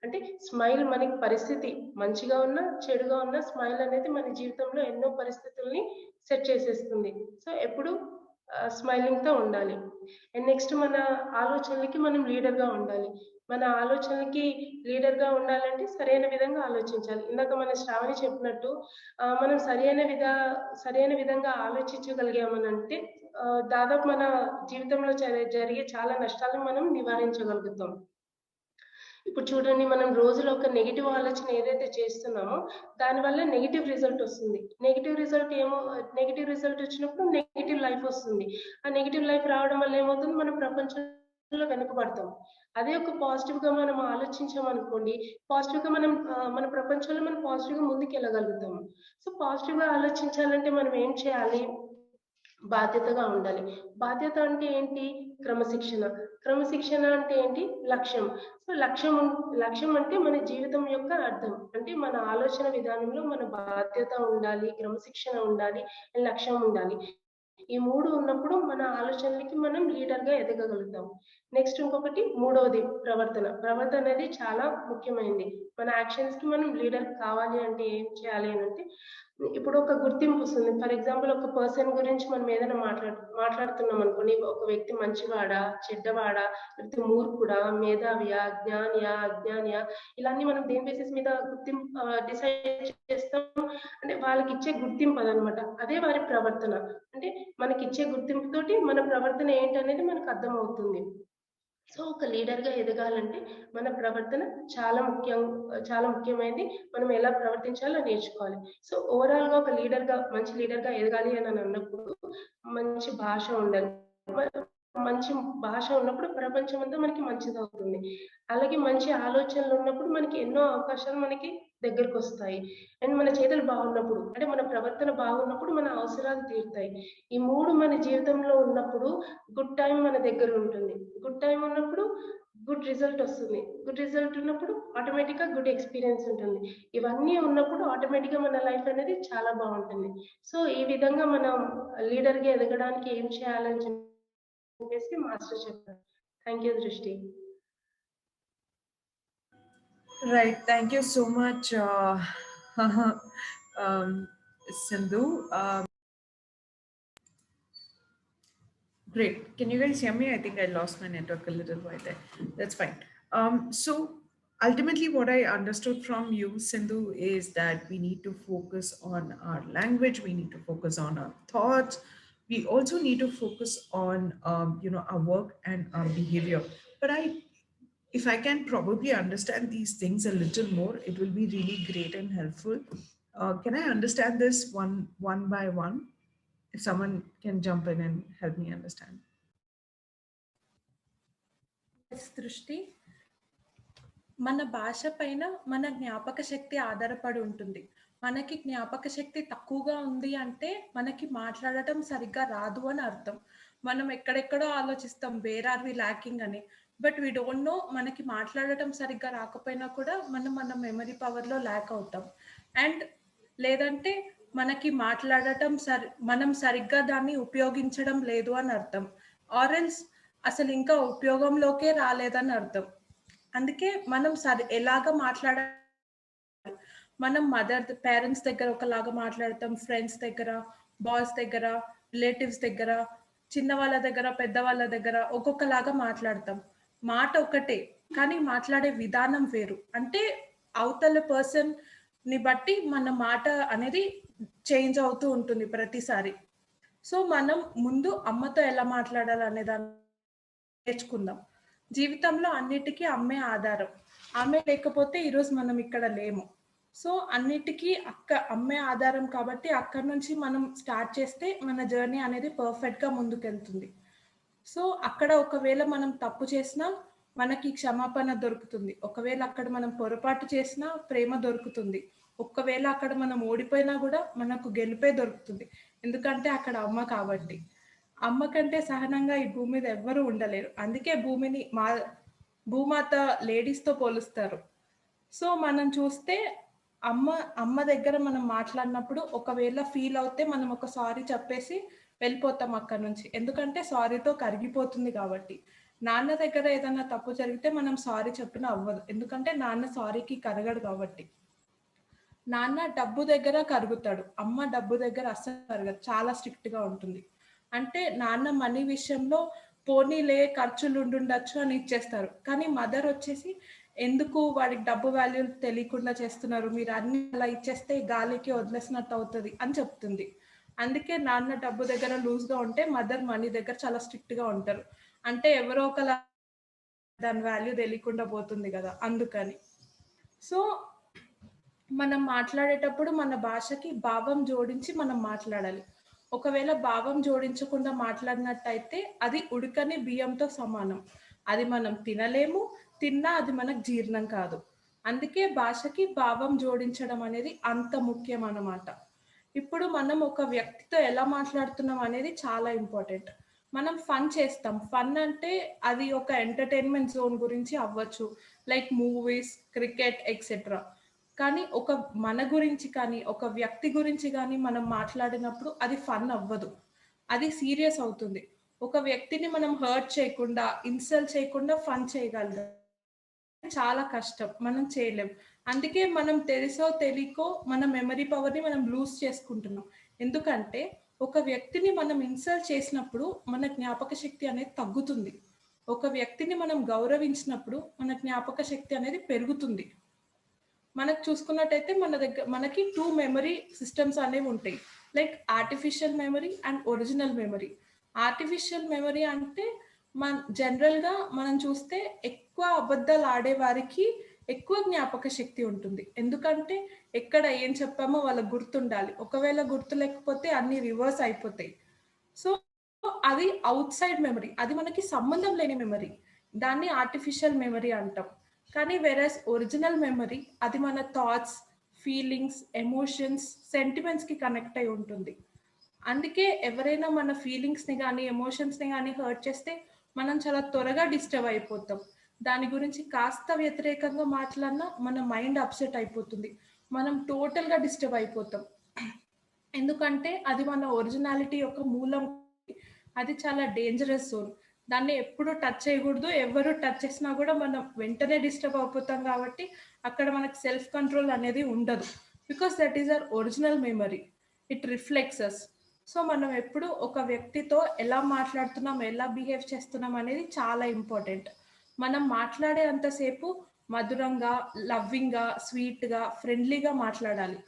అంటే స్మైల్ మనకి పరిస్థితి మంచిగా ఉన్నా చెడుగా ఉన్నా స్మైల్ అనేది మన జీవితంలో ఎన్నో పరిస్థితుల్ని సెట్ చేసేస్తుంది. సో ఎప్పుడు స్మైలింగ్ తో ఉండాలి. అండ్ నెక్స్ట్ మన ఆలోచనలకి మనం లీడర్ గా ఉండాలి. మన ఆలోచనలకి లీడర్ గా ఉండాలంటే సరైన విధంగా ఆలోచించాలి. ఇందాక మన శ్రావణి చెప్పినట్టు మనం సరైన విధంగా ఆలోచించగలిగామనంటే దాదాపు మన జీవితంలో జరిగే చాలా నష్టాలను మనం నివారించగలుగుతాం. ఇప్పుడు చూడండి, మనం రోజులో ఒక నెగిటివ్ ఆలోచన ఏదైతే చేస్తున్నామో దానివల్ల నెగిటివ్ రిజల్ట్ వస్తుంది. నెగిటివ్ రిజల్ట్ వచ్చినప్పుడు నెగిటివ్ లైఫ్ వస్తుంది. ఆ నెగిటివ్ లైఫ్ రావడం వల్ల ఏమవుతుంది, మనం ప్రపంచంలో వెనుకబడతాం. అదే ఒక పాజిటివ్ గా మనం ఆలోచించామనుకోండి, పాజిటివ్ గా మన ప్రపంచంలో మనం పాజిటివ్ గా ముందుకు వెళ్ళగలుగుతాము. సో పాజిటివ్ గా ఆలోచించాలంటే మనం ఏం చేయాలి, బాధ్యతగా ఉండాలి. బాధ్యత అంటే ఏంటి, క్రమశిక్షణ అంటే ఏంటి, లక్ష్యం. సో లక్ష్యం అంటే మన జీవితం యొక్క అర్థం. అంటే మన ఆలోచన విధానంలో మన బాధ్యత ఉండాలి, క్రమశిక్షణ ఉండాలి, లక్ష్యం ఉండాలి. ఈ 3 ఉన్నప్పుడు మన ఆలోచనలకి మనం లీడర్ గా ఎదగగలుగుతాం. నెక్స్ట్ ఇంకొకటి మూడవది ప్రవర్తన అనేది చాలా ముఖ్యమైనది. మన యాక్షన్స్ కి మనం లీడర్ కావాలి అంటే ఏం చేయాలి అని అంటే ఇప్పుడు ఒక గుర్తింపు వస్తుంది. ఫర్ ఎగ్జాంపుల్ ఒక పర్సన్ గురించి మనం ఏదైనా మాట్లాడుతున్నాం అనుకోండి, ఒక వ్యక్తి మంచివాడా చెడ్డవాడా, లేకపోతే మూర్ఖుడా, మేధావియా, జ్ఞానియా, అజ్ఞానియా, ఇలాన్ని మనం దేని బేసిస్ మీద గుర్తింపు డిసైడ్ చేస్తాం అంటే వాళ్ళకి ఇచ్చే గుర్తింపు అదనమాట. అదే వారి ప్రవర్తన. అంటే మనకి ఇచ్చే గుర్తింపుతోటి మన ప్రవర్తన ఏంటనేది మనకు అర్థమవుతుంది. సో ఒక లీడర్ గా ఎదగాలంటే మన ప్రవర్తన చాలా ముఖ్యమైనది. మనం ఎలా ప్రవర్తించాలో నేర్చుకోవాలి. సో ఓవరాల్ గా ఒక మంచి లీడర్ గా ఎదగాలి అని అన్నప్పుడు మంచి భాష ఉండాలి. మంచి భాష ఉన్నప్పుడు ప్రపంచం అంతా మనకి మంచిది అవుతుంది. అలాగే మంచి ఆలోచనలు ఉన్నప్పుడు మనకి ఎన్నో అవకాశాలు మనకి దగ్గరకు వస్తాయి. అండ్ మన చేతులు బాగున్నప్పుడు, అంటే మన ప్రవర్తన బాగున్నప్పుడు మన అవసరాలు తీరుతాయి. ఈ 3 మన జీవితంలో ఉన్నప్పుడు గుడ్ టైం మన దగ్గర ఉంటుంది. గుడ్ టైం ఉన్నప్పుడు గుడ్ రిజల్ట్ వస్తుంది. గుడ్ రిజల్ట్ ఉన్నప్పుడు ఆటోమేటిక్‌గా గుడ్ ఎక్స్‌పీరియన్స్ ఉంటుంది. ఇవన్నీ ఉన్నప్పుడు ఆటోమేటిక్‌గా మన లైఫ్ అనేది చాలా బాగుంటుంది. సో, ఈ విధంగా మనం లీడర్‌గా ఎదగడానికి ఏం చేయాలని చెప్పేసి మాస్టర్ చెప్పారు. థ్యాంక్ యూ దృష్టి. Right. Thank you so much, Sindhu. Great. Can you guys hear me? I think I lost my network a little while there. That's fine. So ultimately, what I understood from you, Sindhu, is that we need to focus on our language. We need to focus on our thoughts. We also need to focus on, our work and our behavior. But if I can probably understand these things a little more, it will be really great and helpful. Can I understand this one by one? If someone can jump in and help me understand. దృష్టి మన భాష పైన మన జ్ఞాపక శక్తి ఆధారపడి ఉంటుంది. మనకి జ్ఞాపక శక్తి తక్కువగా ఉంది అంటే మనకి మాట్లాడటం సరిగ్గా రాదు అని అర్థం. మనం ఎక్కడెక్కడో ఆలోచిస్తాం వేర్ ఆర్ వి ల్యాకింగ్ అని, బట్ వీ డోంట్ నో మనకి మాట్లాడటం సరిగ్గా రాకపోయినా కూడా మన మెమరీ పవర్లో ల్యాక్ అవుతాం. అండ్ లేదంటే మనకి మాట్లాడటం మనం సరిగ్గా దాన్ని ఉపయోగించడం లేదు అని అర్థం. ఆరెల్స్ అసలు ఇంకా ఉపయోగంలోకే రాలేదని అర్థం. అందుకే మనం ఎలాగ మాట్లాడాలి, మనం పేరెంట్స్ దగ్గర ఒకలాగా మాట్లాడతాం, ఫ్రెండ్స్ దగ్గర, బాస్ దగ్గర, రిలేటివ్స్ దగ్గర, చిన్న వాళ్ళ దగ్గర, పెద్ద వాళ్ళ దగ్గర ఒక్కొక్కలాగా మాట్లాడతాం. మాట ఒకటే కానీ మాట్లాడే విధానం వేరు. అంటే అవతల పర్సన్ ని బట్టి మన మాట అనేది చేంజ్ అవుతూ ఉంటుంది ప్రతిసారి. సో మనం ముందు అమ్మతో ఎలా మాట్లాడాలి అనే దాన్ని నేర్చుకుందాం. జీవితంలో అన్నిటికీ అమ్మే ఆధారం. ఆమె లేకపోతే ఈరోజు మనం ఇక్కడ లేము. సో అన్నిటికీ అమ్మే ఆధారం కాబట్టి అక్కడి నుంచి మనం స్టార్ట్ చేస్తే మన జర్నీ అనేది పర్ఫెక్ట్గా ముందుకెళ్తుంది. సో అక్కడ ఒకవేళ మనం తప్పు చేసినా మనకి క్షమాపణ దొరుకుతుంది. ఒకవేళ అక్కడ మనం పొరపాటు చేసినా ప్రేమ దొరుకుతుంది. ఒకవేళ అక్కడ మనం ఓడిపోయినా కూడా మనకు గెలుపే దొరుకుతుంది. ఎందుకంటే అక్కడ అమ్మ కాబట్టి. అమ్మ కంటే సహనంగా ఈ భూమి మీద ఎవ్వరూ ఉండలేరు. అందుకే భూమిని భూమాత లేడీస్తో పోలుస్తారు. సో మనం చూస్తే అమ్మ దగ్గర మనం మాట్లాడినప్పుడు ఒకవేళ ఫీల్ అవుతే మనం ఒక సారీ చెప్పేసి వెళ్ళిపోతాం అక్కడ నుంచి. ఎందుకంటే సారీతో కరిగిపోతుంది కాబట్టి. నాన్న దగ్గర ఏదైనా తప్పు జరిగితే మనం సారీ చెప్పినా అవ్వదు. ఎందుకంటే నాన్న సారీకి కరగడు కాబట్టి. నాన్న డబ్బు దగ్గర కరుగుతాడు, అమ్మ డబ్బు దగ్గర అస్సలు కరగదు, చాలా స్ట్రిక్ట్గా ఉంటుంది. అంటే నాన్న మనీ విషయంలో పోనీలే ఖర్చులు ఉండుండొచ్చు అని ఇచ్చేస్తారు. కానీ మదర్ వచ్చేసి ఎందుకు వాడికి డబ్బు వాల్యూ తెలియకుండా చేస్తున్నారు, మీరు అన్ని అలా ఇచ్చేస్తే గాలికి వదిలేసినట్టు అవుతుంది అని చెప్తుంది. అందుకే నాన్న డబ్బు దగ్గర లూజ్గా ఉంటే మదర్ మనీ దగ్గర చాలా స్ట్రిక్ట్గా ఉంటారు. అంటే ఎవరో ఒకలా దాని వాల్యూ తెలియకుండా పోతుంది కదా, అందుకని. సో మనం మాట్లాడేటప్పుడు మన భాషకి భావం జోడించి మనం మాట్లాడాలి. ఒకవేళ భావం జోడించకుండా మాట్లాడినట్టయితే అది ఉడకని బియ్యంతో సమానం. అది మనం తినలేము, తిన్నా అది మనకు జీర్ణం కాదు. అందుకే భాషకి భావం జోడించడం అనేది అంత ముఖ్యం అన్నమాట. ఇప్పుడు మనం ఒక వ్యక్తితో ఎలా మాట్లాడుతున్నాం అనేది చాలా ఇంపార్టెంట్. మనం ఫన్ చేస్తాం. ఫన్ అంటే అది ఒక ఎంటర్టైన్మెంట్ జోన్ గురించి అవ్వచ్చు, లైక్ మూవీస్, క్రికెట్ ఎక్సెట్రా. కానీ మన గురించి కానీ ఒక వ్యక్తి గురించి కానీ మనం మాట్లాడినప్పుడు అది ఫన్ అవ్వదు, అది సీరియస్ అవుతుంది. ఒక వ్యక్తిని మనం హర్ట్ చేయకుండా, ఇన్సల్ట్ చేయకుండా ఫన్ చేయగలగాలి, చాలా కష్టం, మనం చేయలేం. అందుకే మనం తెలుసో తెలియకో మన మెమరీ పవర్ని మనం లూజ్ చేసుకుంటున్నాం. ఎందుకంటే ఒక వ్యక్తిని మనం ఇన్సల్ట్ చేసినప్పుడు మన జ్ఞాపక శక్తి అనేది తగ్గుతుంది. ఒక వ్యక్తిని మనం గౌరవించినప్పుడు మన జ్ఞాపక శక్తి అనేది పెరుగుతుంది. మనకు చూసుకున్నట్టయితే మనకి 2 మెమరీ సిస్టమ్స్ అనేవి ఉంటాయి, like artificial memory and original memory. Artificial memory అంటే జనరల్గా మనం చూస్తే ఎక్కువ అబద్ధాలు ఆడే వారికి ఎక్కువ జ్ఞాపక శక్తి ఉంటుంది. ఎందుకంటే ఎక్కడ ఏం చెప్పామో వాళ్ళకి గుర్తుండాలి. ఒకవేళ గుర్తు లేకపోతే అన్ని రివర్స్ అయిపోతాయి. సో అది అవుట్ సైడ్ మెమరీ, అది మనకి సంబంధం లేని మెమరీ, దాన్ని ఆర్టిఫిషియల్ మెమరీ అంటాం. కానీ వెరస్ ఒరిజినల్ మెమరీ అది మన థాట్స్, ఫీలింగ్స్, ఎమోషన్స్, సెంటిమెంట్స్కి కనెక్ట్ అయి ఉంటుంది. అందుకే ఎవరైనా మన ఫీలింగ్స్ని కానీ ఎమోషన్స్ని కానీ హర్ట్ చేస్తే మనం చాలా త్వరగా డిస్టర్బ్ అయిపోతాం. దాని గురించి కాస్త వ్యతిరేకంగా మాట్లాడినా మన మైండ్ అప్సెట్ అయిపోతుంది, మనం టోటల్గా డిస్టర్బ్ అయిపోతాం. ఎందుకంటే అది మన ఒరిజినాలిటీ యొక్క మూలం. అది చాలా డేంజరస్ జోన్. దాన్ని ఎప్పుడు టచ్ చేయకూడదు. ఎవరు టచ్ చేసినా కూడా మనం వెంటనే డిస్టర్బ్ అయిపోతాం. కాబట్టి అక్కడ మనకు సెల్ఫ్ కంట్రోల్ అనేది ఉండదు. Because that is our original memory, it reflects us. So మనం ఎప్పుడు ఒక వ్యక్తితో ఎలా మాట్లాడుతున్నాం, ఎలా బిహేవ్ చేస్తున్నాం అనేది చాలా ఇంపార్టెంట్. మనం మాట్లాడే అంతసేపు మధురంగా, లవ్వింగ్గా, స్వీట్గా, ఫ్రెండ్లీగా మాట్లాడాలి.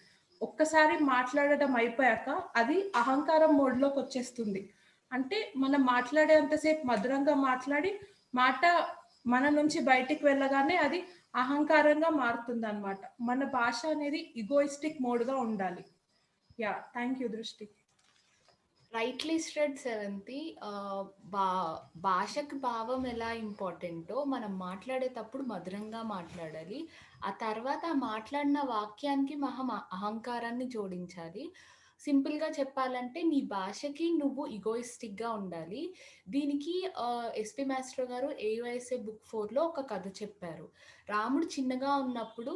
ఒక్కసారి మాట్లాడడం అయిపోయాక అది అహంకారం మోడ్లోకి వచ్చేస్తుంది. అంటే మనం మాట్లాడేంతసేపు మధురంగా మాట్లాడి మాట మన నుంచి బయటికి వెళ్ళగానే అది అహంకారంగా మారుతుంది అనమాట. మన భాష అనేది ఈగోయిస్టిక్ మోడ్గా ఉండాలి. యా, థ్యాంక్ యూ దృష్టి. రైట్లీ స్ట్రెడ్ సెవెంతి. భాషకు భావం ఎలా ఇంపార్టెంటో మనం మాట్లాడేటప్పుడు మధురంగా మాట్లాడాలి. ఆ తర్వాత మాట్లాడిన వాక్యానికి అహంకారాన్ని జోడించాలి. సింపుల్గా చెప్పాలంటే నీ భాషకి నువ్వు ఈగోయిస్టిక్గా ఉండాలి. దీనికి ఎస్పి మాస్టర్ గారు AUISA బుక్ 4లో ఒక కథ చెప్పారు. రాముడు చిన్నగా ఉన్నప్పుడు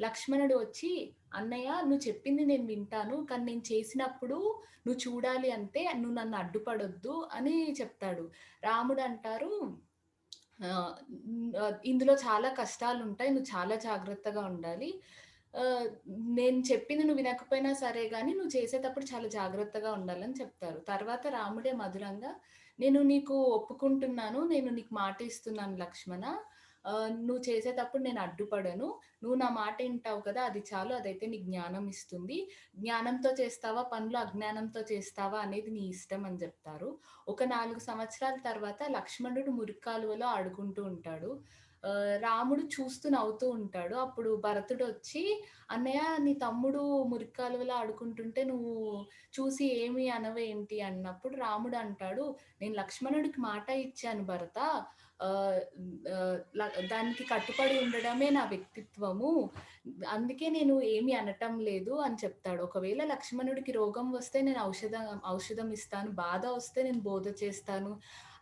లక్ష్మణుడు వచ్చి, అన్నయ్య నువ్వు చెప్పింది నేను వింటాను, కానీ నేను చేసినప్పుడు నువ్వు చూడాలి అంటే నువ్వు నన్ను అడ్డుపడొద్దు అని చెప్తాడు. రాముడు అంటారు, ఇందులో చాలా కష్టాలు ఉంటాయి, నువ్వు చాలా జాగ్రత్తగా ఉండాలి, నేను చెప్పింది నువ్వు వినకపోయినా సరే కానీ నువ్వు చేసేటప్పుడు చాలా జాగ్రత్తగా ఉండాలని చెప్తారు. తర్వాత రాముడే మధురంగా, నేను నీకు ఒప్పుకుంటున్నాను, నేను నీకు మాట ఇస్తున్నాను లక్ష్మణ, నువ్వు చేసేటప్పుడు నేను అడ్డుపడను, నువ్వు నా మాట వింటావు కదా, అది చాలు, అదైతే నీకు జ్ఞానం ఇస్తుంది, జ్ఞానంతో చేస్తావా పనులు అజ్ఞానంతో చేస్తావా అనేది నీ ఇష్టం అని చెప్తారు. ఒక 4 సంవత్సరాల తర్వాత లక్ష్మణుడు మురికాలువలో ఆడుకుంటూ ఉంటాడు. రాముడు చూస్తూ నవ్వుతూ ఉంటాడు. అప్పుడు భరతుడు వచ్చి, అన్నయ్య నీ తమ్ముడు మురికాలువలో ఆడుకుంటుంటే నువ్వు చూసి ఏమి అనవేంటి అన్నప్పుడు రాముడు అంటాడు, నేను లక్ష్మణుడికి మాట ఇచ్చాను భరత, దానికి కట్టుబడి ఉండడమే నా వ్యక్తిత్వము, అందుకే నేను ఏమి అనటం లేదు అని చెప్తాడు. ఒకవేళ లక్ష్మణుడికి రోగం వస్తే నేను ఔషధం ఇస్తాను, బాధ వస్తే నేను బోధ చేస్తాను,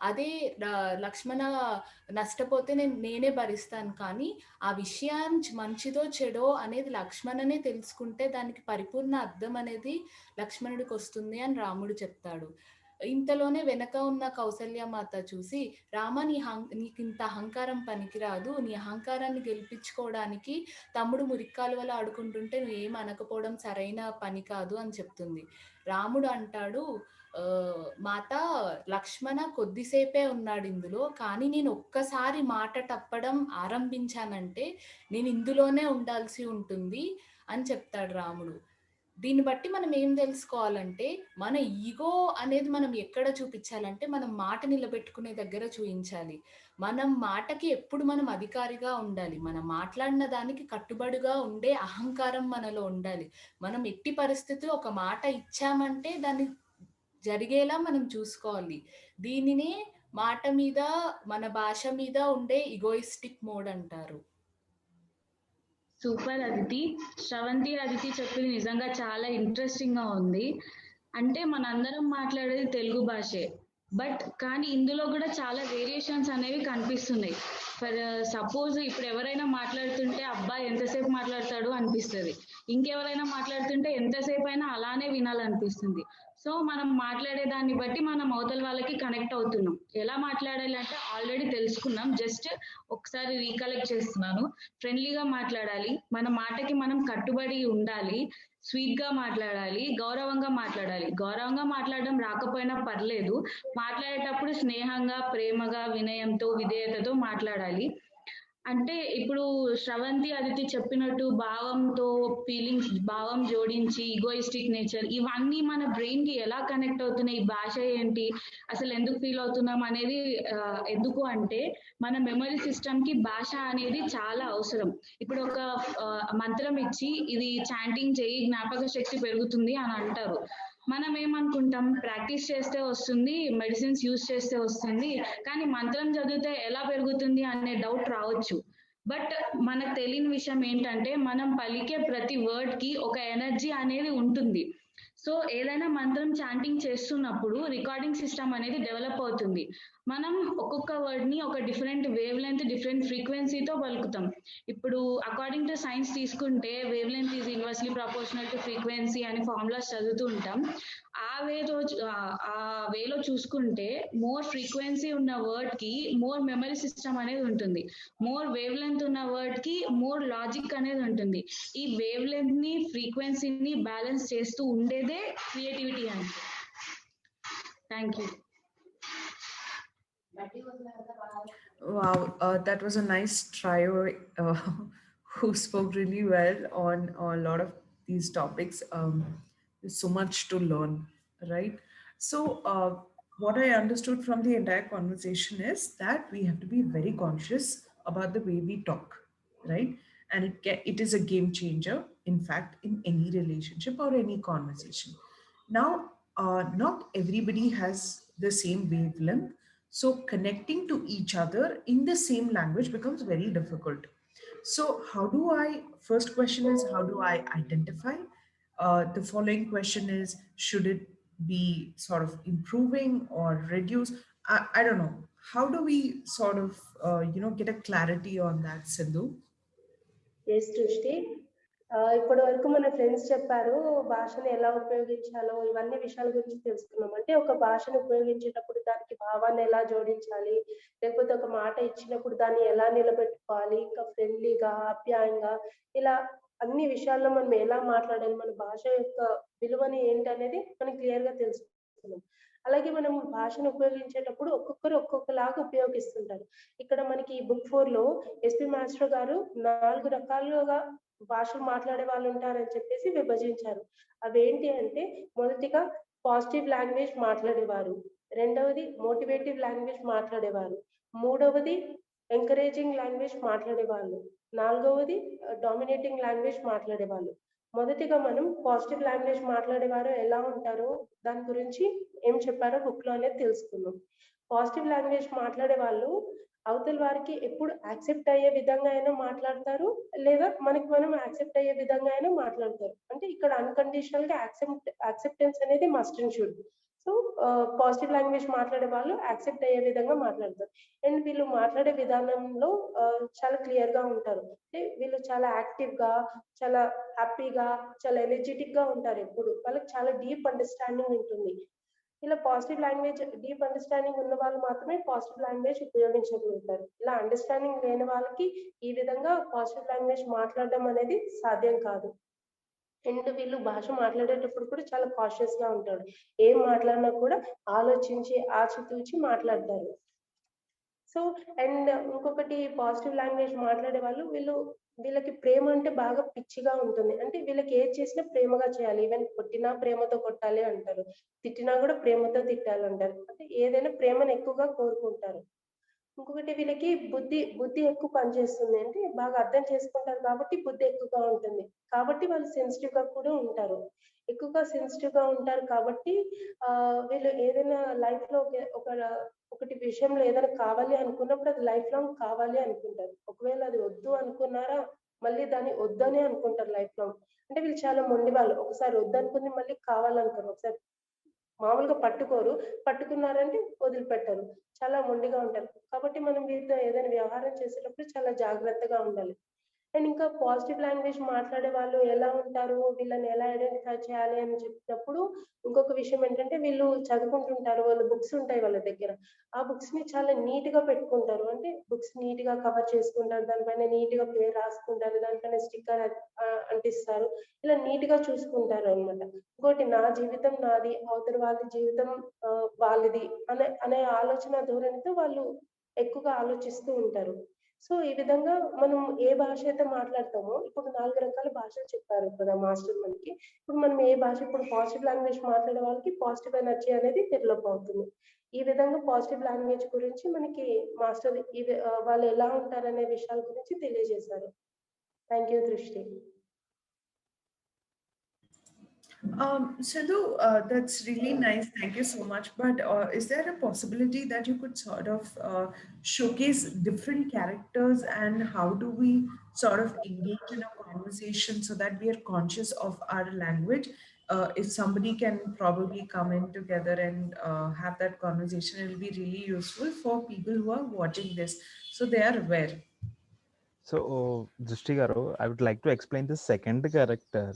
అదే లక్ష్మణ నష్టపోతే నేనే భరిస్తాను, కానీ ఆ విషయం మంచిదో చెడో అనేది లక్ష్మణనే తెలుసుకుంటే దానికి పరిపూర్ణ అర్థం అనేది లక్ష్మణుడికి వస్తుంది అని రాముడు చెప్తాడు. ఇంతలోనే వెనక ఉన్న కౌసల్యమాత చూసి, రామ నీకు ఇంత అహంకారం పనికిరాదు, నీ అహంకారాన్ని గెలిపించుకోవడానికి తమ్ముడు మురిక్కాలువలో ఆడుకుంటుంటే నువ్వు ఏం అనకపోవడం సరైన పని కాదు అని చెప్తుంది. రాముడు అంటాడు, మాత లక్ష్మణ కొద్దిసేపే ఉన్నాడు ఇందులో, కానీ నేను ఒక్కసారి మాట తప్పడం ఆరంభించానంటే నేను ఇందులోనే ఉండాల్సి ఉంటుంది అని చెప్తాడు రాముడు. దీన్ని బట్టి మనం ఏం తెలుసుకోవాలంటే, మన ఈగో అనేది మనం ఎక్కడ చూపించాలంటే మనం మాట నిలబెట్టుకునే దగ్గర చూపించాలి. మనం మాటకి ఎప్పుడు మనం అధికారిగా ఉండాలి, మనం మాట్లాడిన దానికి కట్టుబడిగా ఉండే అహంకారం మనలో ఉండాలి. మనం ఎట్టి పరిస్థితుల్లో ఒక మాట ఇచ్చామంటే దాన్ని జరిగేలా మనం చూసుకోవాలి. దీనినే మాట మీద మన భాష మీద ఉండే ఈగోయిస్టిక్ మోడ్ అంటారు. సూపర్ అదితి. శ్రవంతి అదితి చెప్పింది నిజంగా చాలా ఇంట్రెస్టింగ్ గా ఉంది. అంటే మనందరం మాట్లాడేది తెలుగు భాషే, బట్ కానీ ఇందులో కూడా చాలా వేరియేషన్స్ అనేవి కనిపిస్తున్నాయి. ఫర్ సపోజ్ ఇప్పుడు ఎవరైనా మాట్లాడుతుంటే అబ్బా ఎంతసేపు మాట్లాడతాడు అనిపిస్తుంది, ఇంకెవరైనా మాట్లాడుతుంటే ఎంతసేపు అయినా అలానే వినాలనిపిస్తుంది. సో మనం మాట్లాడే దాన్ని బట్టి మనం అవతల వాళ్ళకి కనెక్ట్ అవుతున్నాం. ఎలా మాట్లాడాలి అంటే ఆల్రెడీ తెలుసుకున్నాం, జస్ట్ ఒకసారి రీకలెక్ట్ చేస్తున్నాను. ఫ్రెండ్లీగా మాట్లాడాలి, మన మాటకి మనం కట్టుబడి ఉండాలి, స్వీట్ గా మాట్లాడాలి, గౌరవంగా మాట్లాడాలి. గౌరవంగా మాట్లాడడం రాకపోయినా పర్లేదు, మాట్లాడేటప్పుడు స్నేహంగా, ప్రేమగా, వినయంతో, విధేయతతో మాట్లాడాలి. అంటే ఇప్పుడు శ్రవంతి అదితి చెప్పినట్టు భావంతో ఫీలింగ్స్, భావం జోడించి ఈగోయిస్టిక్ నేచర్, ఇవన్నీ మన బ్రెయిన్ కి ఎలా కనెక్ట్ అవుతున్నాయి, ఈ భాష ఏంటి, అసలు ఎందుకు ఫీల్ అవుతున్నాం అనేది ఎందుకు అంటే మన మెమరీ సిస్టమ్ కి భాష అనేది చాలా అవసరం. ఇప్పుడు ఒక మంత్రం ఇచ్చి ఇది చాంటింగ్ చేయి జ్ఞాపక శక్తి పెరుగుతుంది అని అంటారు. మనం ఏమనుకుంటాం, ప్రాక్టీస్ చేస్తే వస్తుంది, మెడిసిన్స్ యూజ్ చేస్తే వస్తుంది, కానీ మంత్రం చదివితే ఎలా పెరుగుతుంది అనే డౌట్ రావచ్చు. బట్ మనకు తెలియని విషయం ఏంటంటే మనం పలికే ప్రతి వర్డ్ కి ఒక ఎనర్జీ అనేది ఉంటుంది. సో ఏదైనా మంత్రం చాంటింగ్ చేస్తున్నప్పుడు రికార్డింగ్ సిస్టమ్ అనేది డెవలప్ అవుతుంది. మనం ఒక్కొక్క వర్డ్ ని ఒక డిఫరెంట్ వేవ్ లెంత్, డిఫరెంట్ ఫ్రీక్వెన్సీతో పలుకుతాం. ఇప్పుడు అకార్డింగ్ టు సైన్స్ తీసుకుంటే wave length is inversely proportional to frequency అని ఫార్ములాస్ చదువుతూ ఉంటాం. ఆ వేలో చూసుకుంటే మోర్ ఫ్రీక్వెన్సీ ఉన్న వర్డ్ కి మోర్ మెమరీ సిస్టమ్ అనేది ఉంటుంది. మోర్ వేవ్ లెంత్ ఉన్న వర్డ్ కి మోర్ లాజిక్ అనేది ఉంటుంది. ఈ వేవ్ లెంత్ ని, ఫ్రీక్వెన్సీని బ్యాలెన్స్ చేస్తూ ఉండేదే క్రియేటివిటీ అంటే. Thank you. Wow, that was a nice trio who spoke really well on a lot of these topics. There's so much to learn, right? So, what I understood from the entire conversation is that we have to be very conscious about the way we talk, right? And it is a game changer, in fact, in any relationship or any conversation. Now, not everybody has the same wavelength. So connecting to each other in the same language becomes very difficult. So first question is, how do I identify? The following question is, should it be sort of improving or reduce? I don't know. How do we sort of, get a clarity on that, Sindhu? Yes, Srushti. ఇప్పటి వరకు మన ఫ్రెండ్స్ చెప్పారు భాషను ఎలా ఉపయోగించాలో, ఇవన్నీ విషయాల గురించి తెలుసుకున్నాం. అంటే ఒక భాషను ఉపయోగించేటప్పుడు దానికి భావాన్ని ఎలా జోడించాలి, లేకపోతే ఒక మాట ఇచ్చినప్పుడు దాన్ని ఎలా నిలబెట్టుకోవాలి, ఇంకా ఫ్రెండ్లీగా, ఆప్యాయంగా, ఇలా అన్ని విషయాల్లో మనం ఎలా మాట్లాడాలి, మన భాష యొక్క విలువని ఏంటి అనేది మనం క్లియర్ గా తెలుసుకున్నాం. అలాగే మనం భాషను ఉపయోగించేటప్పుడు ఒక్కొక్కరు ఒక్కొక్కలాగా ఉపయోగిస్తుంటారు. ఇక్కడ మనకి బుక్ 4 లో ఎస్పీ మాస్టర్ గారు 4 రకాలుగా భాషలు మాట్లాడే వాళ్ళు ఉంటారని చెప్పేసి విభజించారు. అవేంటి అంటే, మొదటిగా పాజిటివ్ లాంగ్వేజ్ మాట్లాడేవారు, రెండవది మోటివేటివ్ లాంగ్వేజ్ మాట్లాడేవారు, మూడవది ఎంకరేజింగ్ లాంగ్వేజ్ మాట్లాడేవాళ్ళు, నాలుగవది డామినేటింగ్ లాంగ్వేజ్ మాట్లాడేవాళ్ళు. మొదటిగా మనం పాజిటివ్ లాంగ్వేజ్ మాట్లాడేవారు ఎలా ఉంటారో దాని గురించి ఏం చెప్పారో బుక్ లో అనేది తెలుసుకుందాం. పాజిటివ్ లాంగ్వేజ్ మాట్లాడే వాళ్ళు అవతల వారికి ఎప్పుడు యాక్సెప్ట్ అయ్యే విధంగా అయినా మాట్లాడతారు, లేదా మనకి మనం యాక్సెప్ట్ అయ్యే విధంగా అయినా మాట్లాడతారు. అంటే ఇక్కడ అన్కండిషనల్ గా యాక్సెప్టెన్స్ అనేది must and should. So positive language మాట్లాడే వాళ్ళు యాక్సెప్ట్ అయ్యే విధంగా మాట్లాడతారు. అండ్ వీళ్ళు మాట్లాడే విధానంలో చాలా క్లియర్ గా ఉంటారు. అంటే వీళ్ళు చాలా యాక్టివ్ గా, చాలా హ్యాపీగా, చాలా ఎనర్జెటిక్ గా ఉంటారు. ఎప్పుడు వాళ్ళకి చాలా డీప్ అండర్స్టాండింగ్ ఉంటుంది. ఇలా పాజిటివ్ లాంగ్వేజ్, డీప్ అండర్స్టాండింగ్ ఉన్న వాళ్ళు మాత్రమే పాజిటివ్ లాంగ్వేజ్ ఉపయోగించగలుగుతారు. ఇలా అండర్స్టాండింగ్ లేని వాళ్ళకి ఈ విధంగా పాజిటివ్ లాంగ్వేజ్ మాట్లాడడం అనేది సాధ్యం కాదు. అండ్ వీళ్ళు భాష మాట్లాడేటప్పుడు కూడా చాలా కాషియస్ గా ఉంటారు. ఏం మాట్లాడినా కూడా ఆలోచించి ఆచితూచి మాట్లాడతారు. సో అండ్ ఇంకొకటి, పాజిటివ్ లాంగ్వేజ్ మాట్లాడే వాళ్ళు వీళ్ళకి ప్రేమ అంటే బాగా పిచ్చిగా ఉంటుంది. అంటే వీళ్ళకి ఏది చేసినా ప్రేమగా చేయాలి. ఈవెన్ కొట్టినా ప్రేమతో కొట్టాలి అంటారు, తిట్టినా కూడా ప్రేమతో తిట్టాలి అంటారు. అంటే ఏదైనా ప్రేమను ఎక్కువగా కోరుకుంటారు. ఇంకొకటి, వీళ్ళకి బుద్ధి ఎక్కువ పనిచేస్తుంది. అంటే బాగా అర్థం చేసుకుంటారు కాబట్టి బుద్ధి ఎక్కువగా ఉంటుంది. కాబట్టి వాళ్ళు సెన్సిటివ్ గా కూడా ఉంటారు. ఎక్కువగా సెన్సిటివ్ గా ఉంటారు కాబట్టి వీళ్ళు ఏదైనా లైఫ్ లో ఒకటి విషయంలో ఏదైనా కావాలి అనుకున్నప్పుడు అది లైఫ్ లాంగ్ కావాలి అనుకుంటారు. ఒకవేళ అది వద్దు అనుకున్నారా మళ్ళీ దాన్ని వద్దనే అనుకుంటారు లైఫ్ లాంగ్. అంటే వీళ్ళు చాలా మొండి వాళ్ళు. ఒకసారి వద్దు అనుకుంది మళ్ళీ కావాలనుకోరు. ఒకసారి మామూలుగా పట్టుకున్నారంటే వదిలిపెట్టరు. చాలా మొండిగా ఉంటారు. కాబట్టి మనం వీరితో ఏదైనా వ్యవహారం చేసేటప్పుడు చాలా జాగ్రత్తగా ఉండాలి. అండ్ ఇంకా పాజిటివ్ లాంగ్వేజ్ మాట్లాడే వాళ్ళు ఎలా ఉంటారు, వీళ్ళని ఎలా ఐడెంటిఫై చేయాలి అని చెప్పినప్పుడు ఇంకొక విషయం ఏంటంటే, వీళ్ళు చదువుకుంటుంటారు, వాళ్ళ బుక్స్ ఉంటాయి వాళ్ళ దగ్గర. ఆ బుక్స్ ని చాలా నీట్ గా పెట్టుకుంటారు. అంటే బుక్స్ నీట్ గా కవర్ చేసుకుంటారు, దానిపైన నీట్ గా పేరు రాసుకుంటారు, దానిపైన స్టిక్కర్ అంటిస్తారు. ఇలా నీట్ గా చూసుకుంటారు అనమాట. ఇంకోటి, నా జీవితం నాది, అవతల వాళ్ళ జీవితం వాళ్ళది అనే ఆలోచన ధోరణితో వాళ్ళు ఎక్కువగా ఆలోచిస్తూ ఉంటారు. సో ఈ విధంగా మనం ఏ భాష అయితే మాట్లాడతామో, ఇప్పుడు 4 రకాల భాషలు చెప్పారు కదా మాస్టర్ మనకి. ఇప్పుడు మనం ఏ భాష, ఇప్పుడు పాజిటివ్ లాంగ్వేజ్ మాట్లాడే వాళ్ళకి పాజిటివ్ ఎనర్జీ అనేది డెవలప్ అవుతుంది. ఈ విధంగా పాజిటివ్ లాంగ్వేజ్ గురించి మనకి మాస్టర్ వాళ్ళు ఎలా ఉంటారనే విషయాల గురించి తెలియజేశారు. థ్యాంక్ యూ దృష్టి. Sidhu, that's really nice. Thank you so much. But is there a possibility that you could sort of showcase different characters, and how do we sort of engage in a conversation so that we are conscious of our language? If somebody can probably come in together and have that conversation, it will be really useful for people who are watching this so they are aware. So, Drishti Garu, I would like to explain the second character,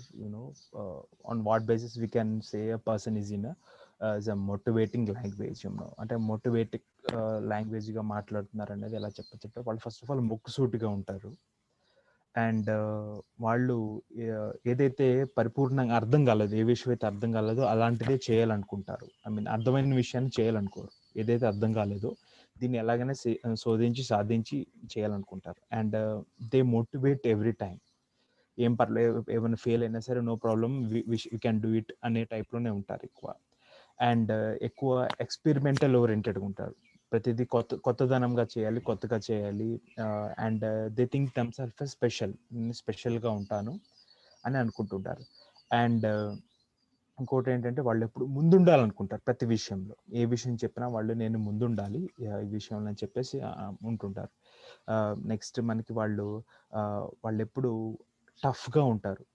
on what basis we can say a person is is a motivating language, అంటే మోటివేటింగ్ లాంగ్వేజ్గా మాట్లాడుతున్నారు అనేది ఎలా చెప్పచ్చంటే వాళ్ళు ఫస్ట్ ఆఫ్ ఆల్ ముక్కుసూటిగా ఉంటారు. అండ్ వాళ్ళు ఏదైతే పరిపూర్ణంగా అర్థం కాలేదు, ఏ విషయం అయితే అర్థం కాలేదో అలాంటిదే చేయాలనుకుంటారు. ఐ మీన్ అర్థమైన విషయాన్ని చేయాలనుకోరు. ఏదైతే అర్థం కాలేదో దీన్ని ఎలాగైనా శోధించి సాధించి చేయాలనుకుంటారు. And they motivate every time. ఏం పర్లేదు, ఏమైనా ఫెయిల్ అయినా సరే no problem, we can do it అనే టైప్లోనే ఉంటారు ఎక్కువ. అండ్ ఎక్కువ ఎక్స్పెరిమెంటల్ ఓరియంటెడ్గా ఉంటారు. ప్రతిదీ కొత్తదనంగా చేయాలి, కొత్తగా చేయాలి. అండ్ దే థింక్ దెమ్సెల్ఫ్ స్పెషల్గా ఉంటాను అని అనుకుంటుంటారు. అండ్ ఇంకోటి ఏంటంటే వాళ్ళు ఎప్పుడు ముందుండాలనుకుంటారు ప్రతి విషయంలో. ఏ విషయం చెప్పినా వాళ్ళు నేను ముందుండాలి ఈ విషయంలో అని చెప్పేసి ఉంటుంటారు. నెక్స్ట్ మనకి వాళ్ళు ఎప్పుడు టఫ్గా ఉంటారు.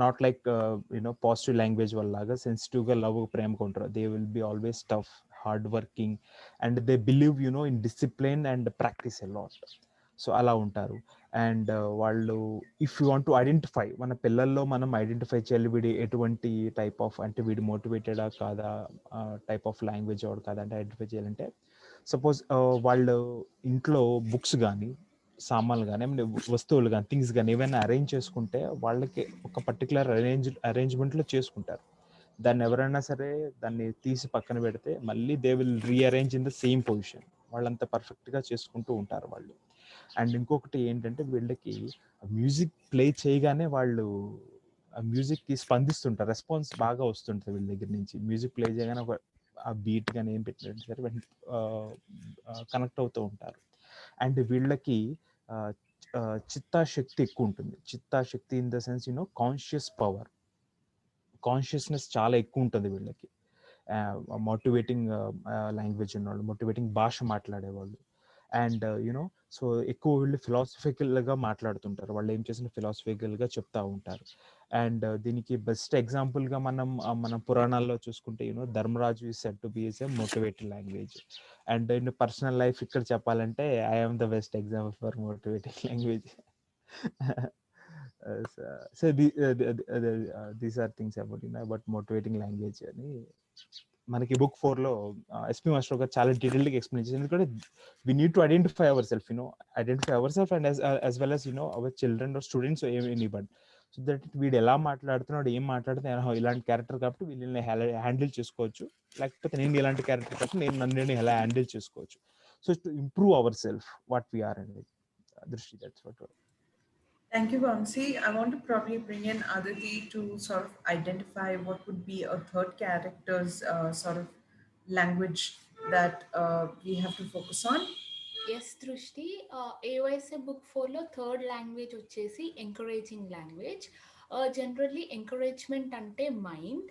నాట్ లైక్ పాజిటివ్ లాంగ్వేజ్ వాళ్ళలాగా సెన్సిటివ్గా ప్రేమగా ఉంటారు. They will be always tough, hard working, and they believe in discipline and practice a lot. So అలా ఉంటారు. అండ్ వాళ్ళు if you want to identify, మన పిల్లల్లో మనం ఐడెంటిఫై చేయాలి వీడి ఎటువంటి టైప్ ఆఫ్, అంటే వీడు మోటివేటెడా కాదా, టైప్ ఆఫ్ లాంగ్వేజ్ వాడు కాదా అంటే ఐడెంటిఫై చేయాలంటే, సపోజ్ వాళ్ళు ఇంట్లో బుక్స్ కానీ సామాన్లు కానీ వస్తువులు కానీ థింగ్స్ కానీ ఏవైనా అరేంజ్ చేసుకుంటే వాళ్ళకి ఒక పర్టికులర్ అరేంజ్మెంట్లో చేసుకుంటారు. దాన్ని ఎవరైనా సరే దాన్ని తీసి పక్కన పెడితే మళ్ళీ they will rearrange in the same position. వాళ్ళంతా పర్ఫెక్ట్గా చేసుకుంటూ ఉంటారు వాళ్ళు. అండ్ ఇంకొకటి ఏంటంటే వీళ్ళకి మ్యూజిక్ ప్లే చేయగానే వాళ్ళు ఆ మ్యూజిక్కి స్పందిస్తుంటారు, రెస్పాన్స్ బాగా వస్తుంటుంది వీళ్ళ దగ్గర నుంచి. మ్యూజిక్ ప్లే చేయగానే ఒక ఆ బీట్ కానీ ఏం పెట్టినట్టు సరే కనెక్ట్ అవుతూ ఉంటారు. అండ్ వీళ్ళకి చిత్తాశక్తి ఎక్కువ ఉంటుంది. చిత్తాశక్తి in the sense conscious power, consciousness చాలా ఎక్కువ ఉంటుంది వీళ్ళకి. మోటివేటింగ్ లాంగ్వేజ్ ఉన్నవాళ్ళు, మోటివేటింగ్ భాష మాట్లాడేవాళ్ళు. అండ్ సో ఎక్కువ వీళ్ళు ఫిలాసఫికల్గా మాట్లాడుతుంటారు. వాళ్ళు ఏం చేసిన ఫిలాసఫికల్గా చెప్తా ఉంటారు. అండ్ దీనికి బెస్ట్ ఎగ్జాంపుల్గా మన పురాణాల్లో చూసుకుంటే Dharmaraju is said to be is a motivating language. And in personal life ఇక్కడ చెప్పాలంటే I am the best example for motivating language. So these are things about motivating language అని మనకి బుక్ 4లో ఎస్పీ మాస్టర్ గారు చాలా డీటెయిల్గా ఎక్స్ప్లెయిన్ చేశారు. ఎందుకంటే we need to identify ourselves and as well as our children or students or anybody, so that వీడు ఎలా మాట్లాడుతున్నాడు, ఏం మాట్లాడుతున్నా, ఇలాంటి క్యారెక్టర్ కాబట్టి వీళ్ళని హ్యాండిల్ చేసుకోవచ్చు, లేకపోతే నేను ఇలాంటి క్యారెక్టర్ కాబట్టి నన్ను ఎలా హ్యాండిల్ చేసుకోవచ్చు. So to improve our self what we are అనేది Drishti. That's what. Thank you, Vamsi. I want to probably bring in Aditi to sort of identify what would be a third character's sort of language that we have to focus on. Yes Drishti, ఏవైసే బుక్ 4లో థర్డ్ లాంగ్వేజ్ వచ్చేసి ఎంకరేజింగ్ లాంగ్వేజ్. జనరల్లీ ఎంకరేజ్మెంట్ అంటే మైండ్.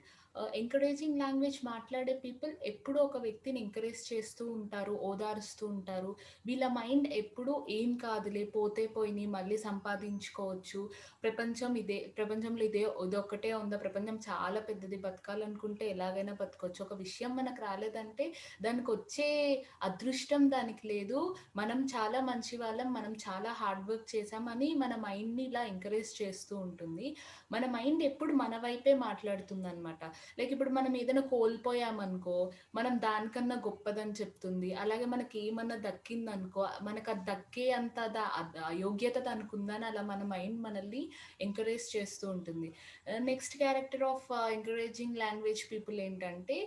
ఎంకరేజింగ్ లాంగ్వేజ్ మాట్లాడే పీపుల్ ఎప్పుడూ ఒక వ్యక్తిని ఎంకరేజ్ చేస్తూ ఉంటారు, ఓదారుస్తూ ఉంటారు. వీళ్ళ మైండ్ ఎప్పుడు ఏం కాదులే, పోతే పోయినాయి, మళ్ళీ సంపాదించుకోవచ్చు, ప్రపంచంలో ఇదొక్కటే ఉందా, ప్రపంచం చాలా పెద్దది, బతకాలనుకుంటే ఎలాగైనా బతకొచ్చు, ఒక విషయం మనకు రాలేదంటే దానికి వచ్చే అదృష్టం దానికి లేదు, మనం చాలా మంచి వాళ్ళం, మనం చాలా హార్డ్ వర్క్ చేసామని మన మైండ్ని ఇలా ఎంకరేజ్ చేస్తూ ఉంటుంది. మన మైండ్ ఎప్పుడు మన వైపే మాట్లాడుతుంది అనమాట. లైక్ ఇప్పుడు మనం ఏదైనా కోల్పోయామనుకో మనం దానికన్నా గొప్పదని చెప్తుంది. అలాగే మనకి ఏమన్నా దక్కిందనుకో మనకు అది దక్కే అంత యోగ్యత దానికి ఉందని అలా మన మైండ్ మనల్ని ఎంకరేజ్ చేస్తూ ఉంటుంది. Next character of encouraging language people ఏంటంటే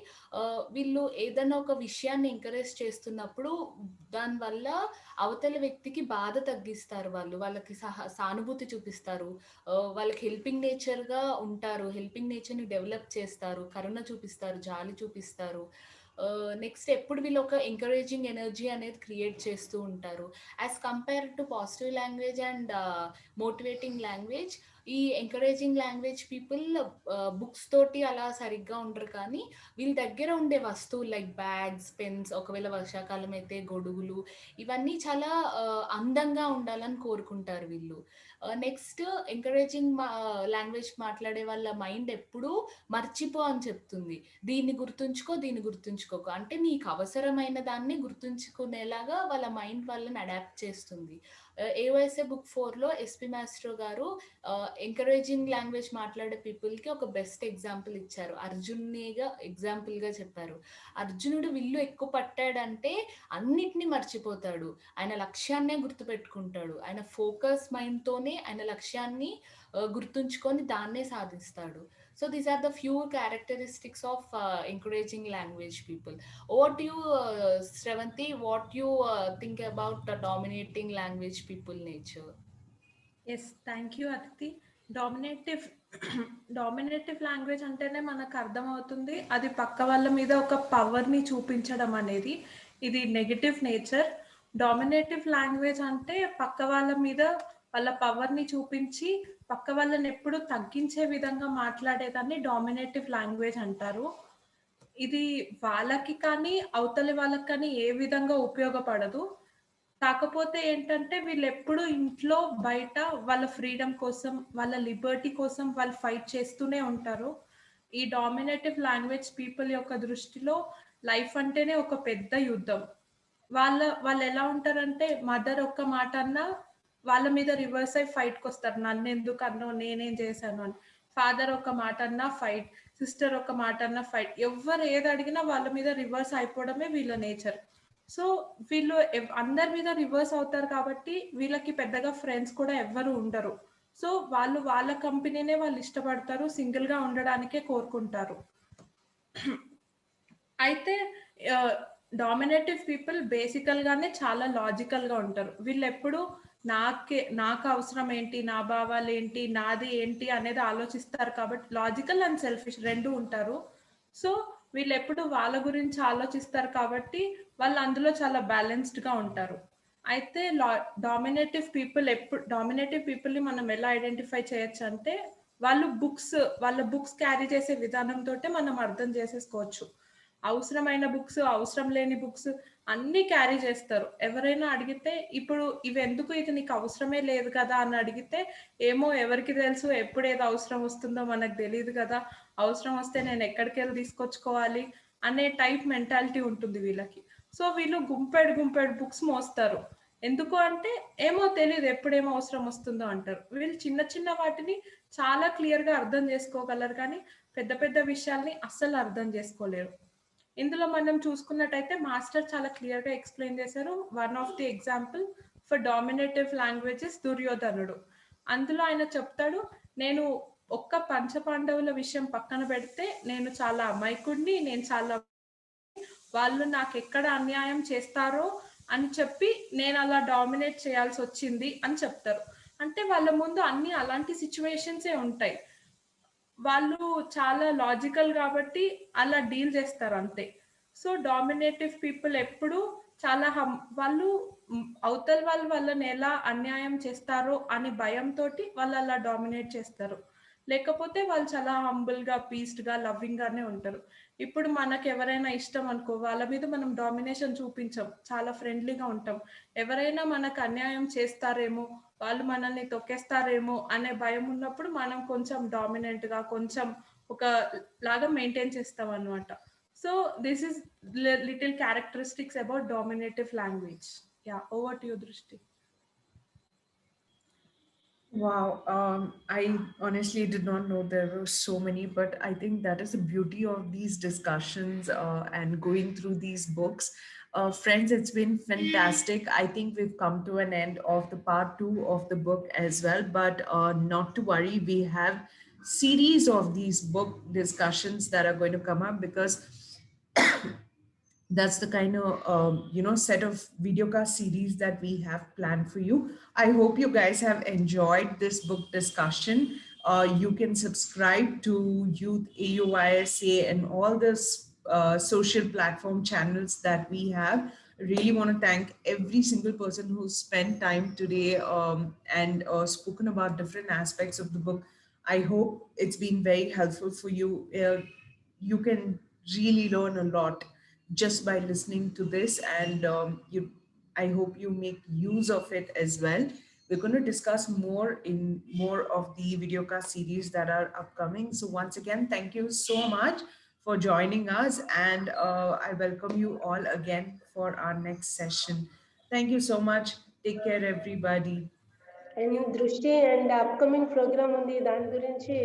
వీళ్ళు ఏదైనా ఒక విషయాన్ని ఎంకరేజ్ చేస్తున్నప్పుడు దానివల్ల అవతల వ్యక్తికి బాధ తగ్గిస్తారు, వాళ్ళకి సానుభూతి చూపిస్తారు, వాళ్ళకి హెల్పింగ్ నేచర్గా ఉంటారు, హెల్పింగ్ నేచర్ని డెవలప్ చేస్తారు, కరుణ చూపిస్తారు, జాలి చూపిస్తారు. నెక్స్ట్ ఎప్పుడు వీళ్ళు ఒక ఎంకరేజింగ్ ఎనర్జీ అనేది క్రియేట్ చేస్తూ ఉంటారు. As compare to positive language and motivating language, ఈ ఎంకరేజింగ్ లాంగ్వేజ్ పీపుల్ బుక్స్ తోటి అలా సరిగ్గా ఉండరు, కానీ వీళ్ళ దగ్గర ఉండే వస్తువులు లైక్ బ్యాగ్స్, పెన్స్, ఒకవేళ వర్షాకాలం అయితే గొడుగులు, ఇవన్నీ చాలా అందంగా ఉండాలని కోరుకుంటారు వీళ్ళు. నెక్స్ట్ ఎంకరేజింగ్ లాంగ్వేజ్ మాట్లాడే వాళ్ళ మైండ్ ఎప్పుడూ మర్చిపో అని చెప్తుంది. దీన్ని గుర్తుంచుకో, దీన్ని గుర్తుంచుకోకు, అంటే నీకు అవసరమైన దాన్ని గుర్తుంచుకునేలాగా వాళ్ళ మైండ్ వాళ్ళని అడాప్ట్ చేస్తుంది. AOSA బుక్ 4లో ఎస్పి మాస్ట్రో గారు ఎంకరేజింగ్ లాంగ్వేజ్ మాట్లాడే పీపుల్కి ఒక బెస్ట్ ఎగ్జాంపుల్ ఇచ్చారు. అర్జున్నిగా ఎగ్జాంపుల్గా చెప్పారు. అర్జునుడు విల్లు ఎక్కువ పట్టాడంటే అన్నిటినీ మర్చిపోతాడు, ఆయన లక్ష్యాన్నే గుర్తుపెట్టుకుంటాడు, ఆయన ఫోకస్ మైండ్తోనే ఆయన లక్ష్యాన్ని గుర్తుంచుకొని దాన్నే సాధిస్తాడు. So these are the few characteristics of encouraging language people. Over to you, Sravanti, what you think about the dominating language people nature? Yes, thank you Atithi. Dominative language అంటేనే మనకు అర్థమవుతుంది అది పక్క వాళ్ళ మీద ఒక పవర్ని చూపించడం అనేది, ఇది నెగటివ్ నేచర్. డామినేటివ్ లాంగ్వేజ్ అంటే పక్క వాళ్ళ మీద వాళ్ళ పవర్ని చూపించి పక్క వాళ్ళని ఎప్పుడు తగ్గించే విధంగా మాట్లాడేదాన్ని డామినేటివ్ లాంగ్వేజ్ అంటారు. ఇది వాళ్ళకి కానీ అవతలి వాళ్ళకి కానీ ఏ విధంగా ఉపయోగపడదు. కాకపోతే ఏంటంటే వీళ్ళు ఎప్పుడు ఇంట్లో బయట వాళ్ళ ఫ్రీడమ్ కోసం, వాళ్ళ లిబర్టీ కోసం వాళ్ళు ఫైట్ చేస్తూనే ఉంటారు. ఈ డామినేటివ్ లాంగ్వేజ్ పీపుల్ యొక్క దృష్టిలో లైఫ్ అంటేనే ఒక పెద్ద యుద్ధం. వాళ్ళు ఎలా ఉంటారంటే మదర్ ఒక్క మాట అన్నా వాళ్ళ మీద రివర్స్ అయి ఫైట్కి వస్తారు, నన్ను ఎందుకు అన్నో, నేనేం చేశాను అని. ఫాదర్ ఒక మాట అన్నా ఫైట్, సిస్టర్ ఒక మాట అన్నా ఫైట్, ఎవరు ఏది అడిగినా వాళ్ళ మీద రివర్స్ అయిపోవడమే వీళ్ళ నేచర్. సో వీళ్ళు అందరి మీద రివర్స్ అవుతారు కాబట్టి వీళ్ళకి పెద్దగా ఫ్రెండ్స్ కూడా ఎవ్వరు ఉండరు. సో వాళ్ళ కంపెనీనే వాళ్ళు ఇష్టపడతారు, సింగిల్గా ఉండడానికే కోరుకుంటారు. అయితే డామినేటివ్ పీపుల్ బేసికల్గానే చాలా లాజికల్గా ఉంటారు. వీళ్ళు ఎప్పుడు నాకు అవసరం ఏంటి, నా భావాలు ఏంటి, నాది ఏంటి అనేది ఆలోచిస్తారు. కాబట్టి లాజికల్ అండ్ సెల్ఫిష్ రెండు ఉంటారు. సో వీళ్ళు ఎప్పుడు వాళ్ళ గురించి ఆలోచిస్తారు కాబట్టి వాళ్ళు అందులో చాలా బ్యాలెన్స్డ్గా ఉంటారు. అయితే డామినేటివ్ పీపుల్ని మనం ఎలా ఐడెంటిఫై చేయొచ్చు అంటే వాళ్ళ బుక్స్ క్యారీ చేసే విధానంతో మనం అర్థం చేసేసుకోవచ్చు. అవసరమైన బుక్స్, అవసరం లేని బుక్స్ అన్నీ క్యారీ చేస్తారు. ఎవరైనా అడిగితే ఇప్పుడు ఇవి ఎందుకు, ఇది నీకు అవసరమే లేదు కదా అని అడిగితే, ఏమో ఎవరికి తెలుసు ఎప్పుడు ఏదో అవసరం వస్తుందో మనకు తెలియదు కదా, అవసరం వస్తే నేను ఎక్కడికి వెళ్ళి తీసుకొచ్చుకోవాలి అనే టైప్ మెంటాలిటీ ఉంటుంది వీళ్ళకి. సో వీళ్ళు గుంపెడు బుక్స్ మోస్తారు. ఎందుకు అంటే ఏమో తెలియదు ఎప్పుడేమో అవసరం వస్తుందో అంటారు. వీళ్ళు చిన్న వాటిని చాలా క్లియర్గా అర్థం చేసుకోగలరు, కానీ పెద్ద విషయాల్ని అస్సలు అర్థం చేసుకోలేరు. ఇందులో మనం చూసుకున్నట్టయితే మాస్టర్ చాలా క్లియర్గా ఎక్స్ప్లెయిన్ చేశారు. One of the example for dominative languages దుర్యోధనుడు. అందులో ఆయన చెప్తాడు, నేను ఒక్క పంచపాండవుల విషయం పక్కన పెడితే నేను చాలా అమాయకుడిని, వాళ్ళు నాకు ఎక్కడ అన్యాయం చేస్తారో అని చెప్పి నేను అలా డామినేట్ చేయాల్సి వచ్చింది అని చెప్తారు. అంటే వాళ్ళ ముందు అన్ని అలాంటి సిచ్యువేషన్సే ఉంటాయి, వాళ్ళు చాలా లాజికల్ కాబట్టి అలా డీల్ చేస్తారు అంతే. సో డామినేటివ్ పీపుల్ ఎప్పుడు చాలా వాళ్ళు అవతల వాళ్ళని ఎలా అన్యాయం చేస్తారో అనే భయంతో వాళ్ళు అలా డామినేట్ చేస్తారు. లేకపోతే వాళ్ళు చాలా హంబుల్గా, పీస్డ్గా, లవ్వింగ్గానే ఉంటారు. ఇప్పుడు మనకు ఎవరైనా ఇష్టం అనుకో, వాళ్ళ మీద మనం డామినేషన్ చూపించాం, చాలా ఫ్రెండ్లీగా ఉంటాం. ఎవరైనా మనకు అన్యాయం చేస్తారేమో, వాళ్ళు మనల్ని తొక్కేస్తారేమో అనే భయం ఉన్నప్పుడు మనం కొంచెం డామినెంట్గా, కొంచెం ఒక లాగా మెయింటైన్ చేస్తాం అన్నమాట. So this is little characteristics about dominative language. Yeah, over to you, దృష్టి. Wow, I honestly did not know there were so many, but I think that is the beauty of these discussions and going through these books. Friends, it's been fantastic. I think we've come to an end of the part 2 of the book as well, but not to worry, we have series of these book discussions that are going to come up, because that's the kind of set of videocast series that we have planned for you. I hope you guys have enjoyed this book discussion. You can subscribe to Youth AUYSA and all the social platform channels that we have. really want to thank every single person who spent time today and spoken about different aspects of the book. I hope it's been very helpful for you. You can really learn a lot just by listening to this, and I hope you make use of it as well. We're going to discuss more in more of the videocast series that are upcoming. So once again, thank you so much for joining us, and I welcome you all again for our next session. Thank you so much. Take care, everybody. And దృష్టి అండ్ అప్కమింగ్ ప్రోగ్రామ్ ఉంది, దాని గురించి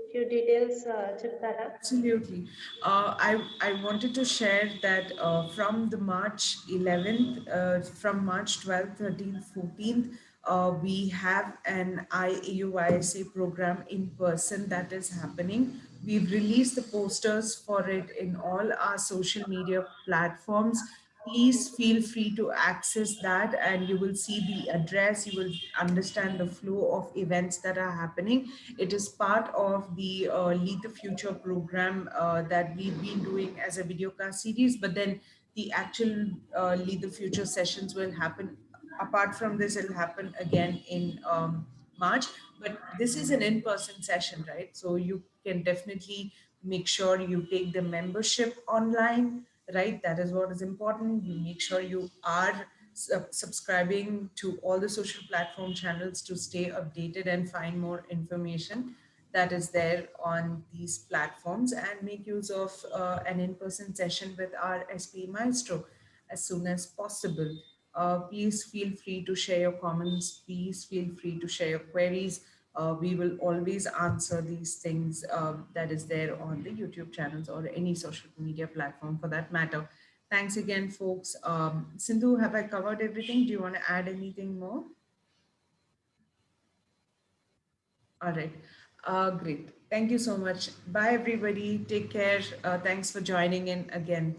ఫ్యూ డీటెయిల్స్ చెప్తారా? Absolutely. I wanted to share that from the March 11th, from March 12th, 13th, 14th, we have an IAUISA program in person that is happening. We've released the posters for it in all our social media platforms. Please feel free to access that, and you will see the address. You will understand the flow of events that are happening. It is part of the Lead the Future program that we've been doing as a videocast series, but then the actual Lead the Future sessions will happen. Apart from this, it'll happen again in March, but this is an in-person session, right? So you can definitely make sure you take the membership online, right? That is what is important. You make sure you are subscribing to all the social platform channels to stay updated and find more information that is there on these platforms, and make use of an in-person session with our SP Maestro as soon as possible. Please feel free to share your comments. Please feel free to share your queries. We will always answer these things that is there on the YouTube channels or any social media platform for that matter. Thanks again, folks. Sindhu, have I covered everything? Do you want to add anything more? All right. Great. Thank you so much. Bye, everybody. Take care. Thanks for joining in again.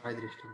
Bye, Drishti.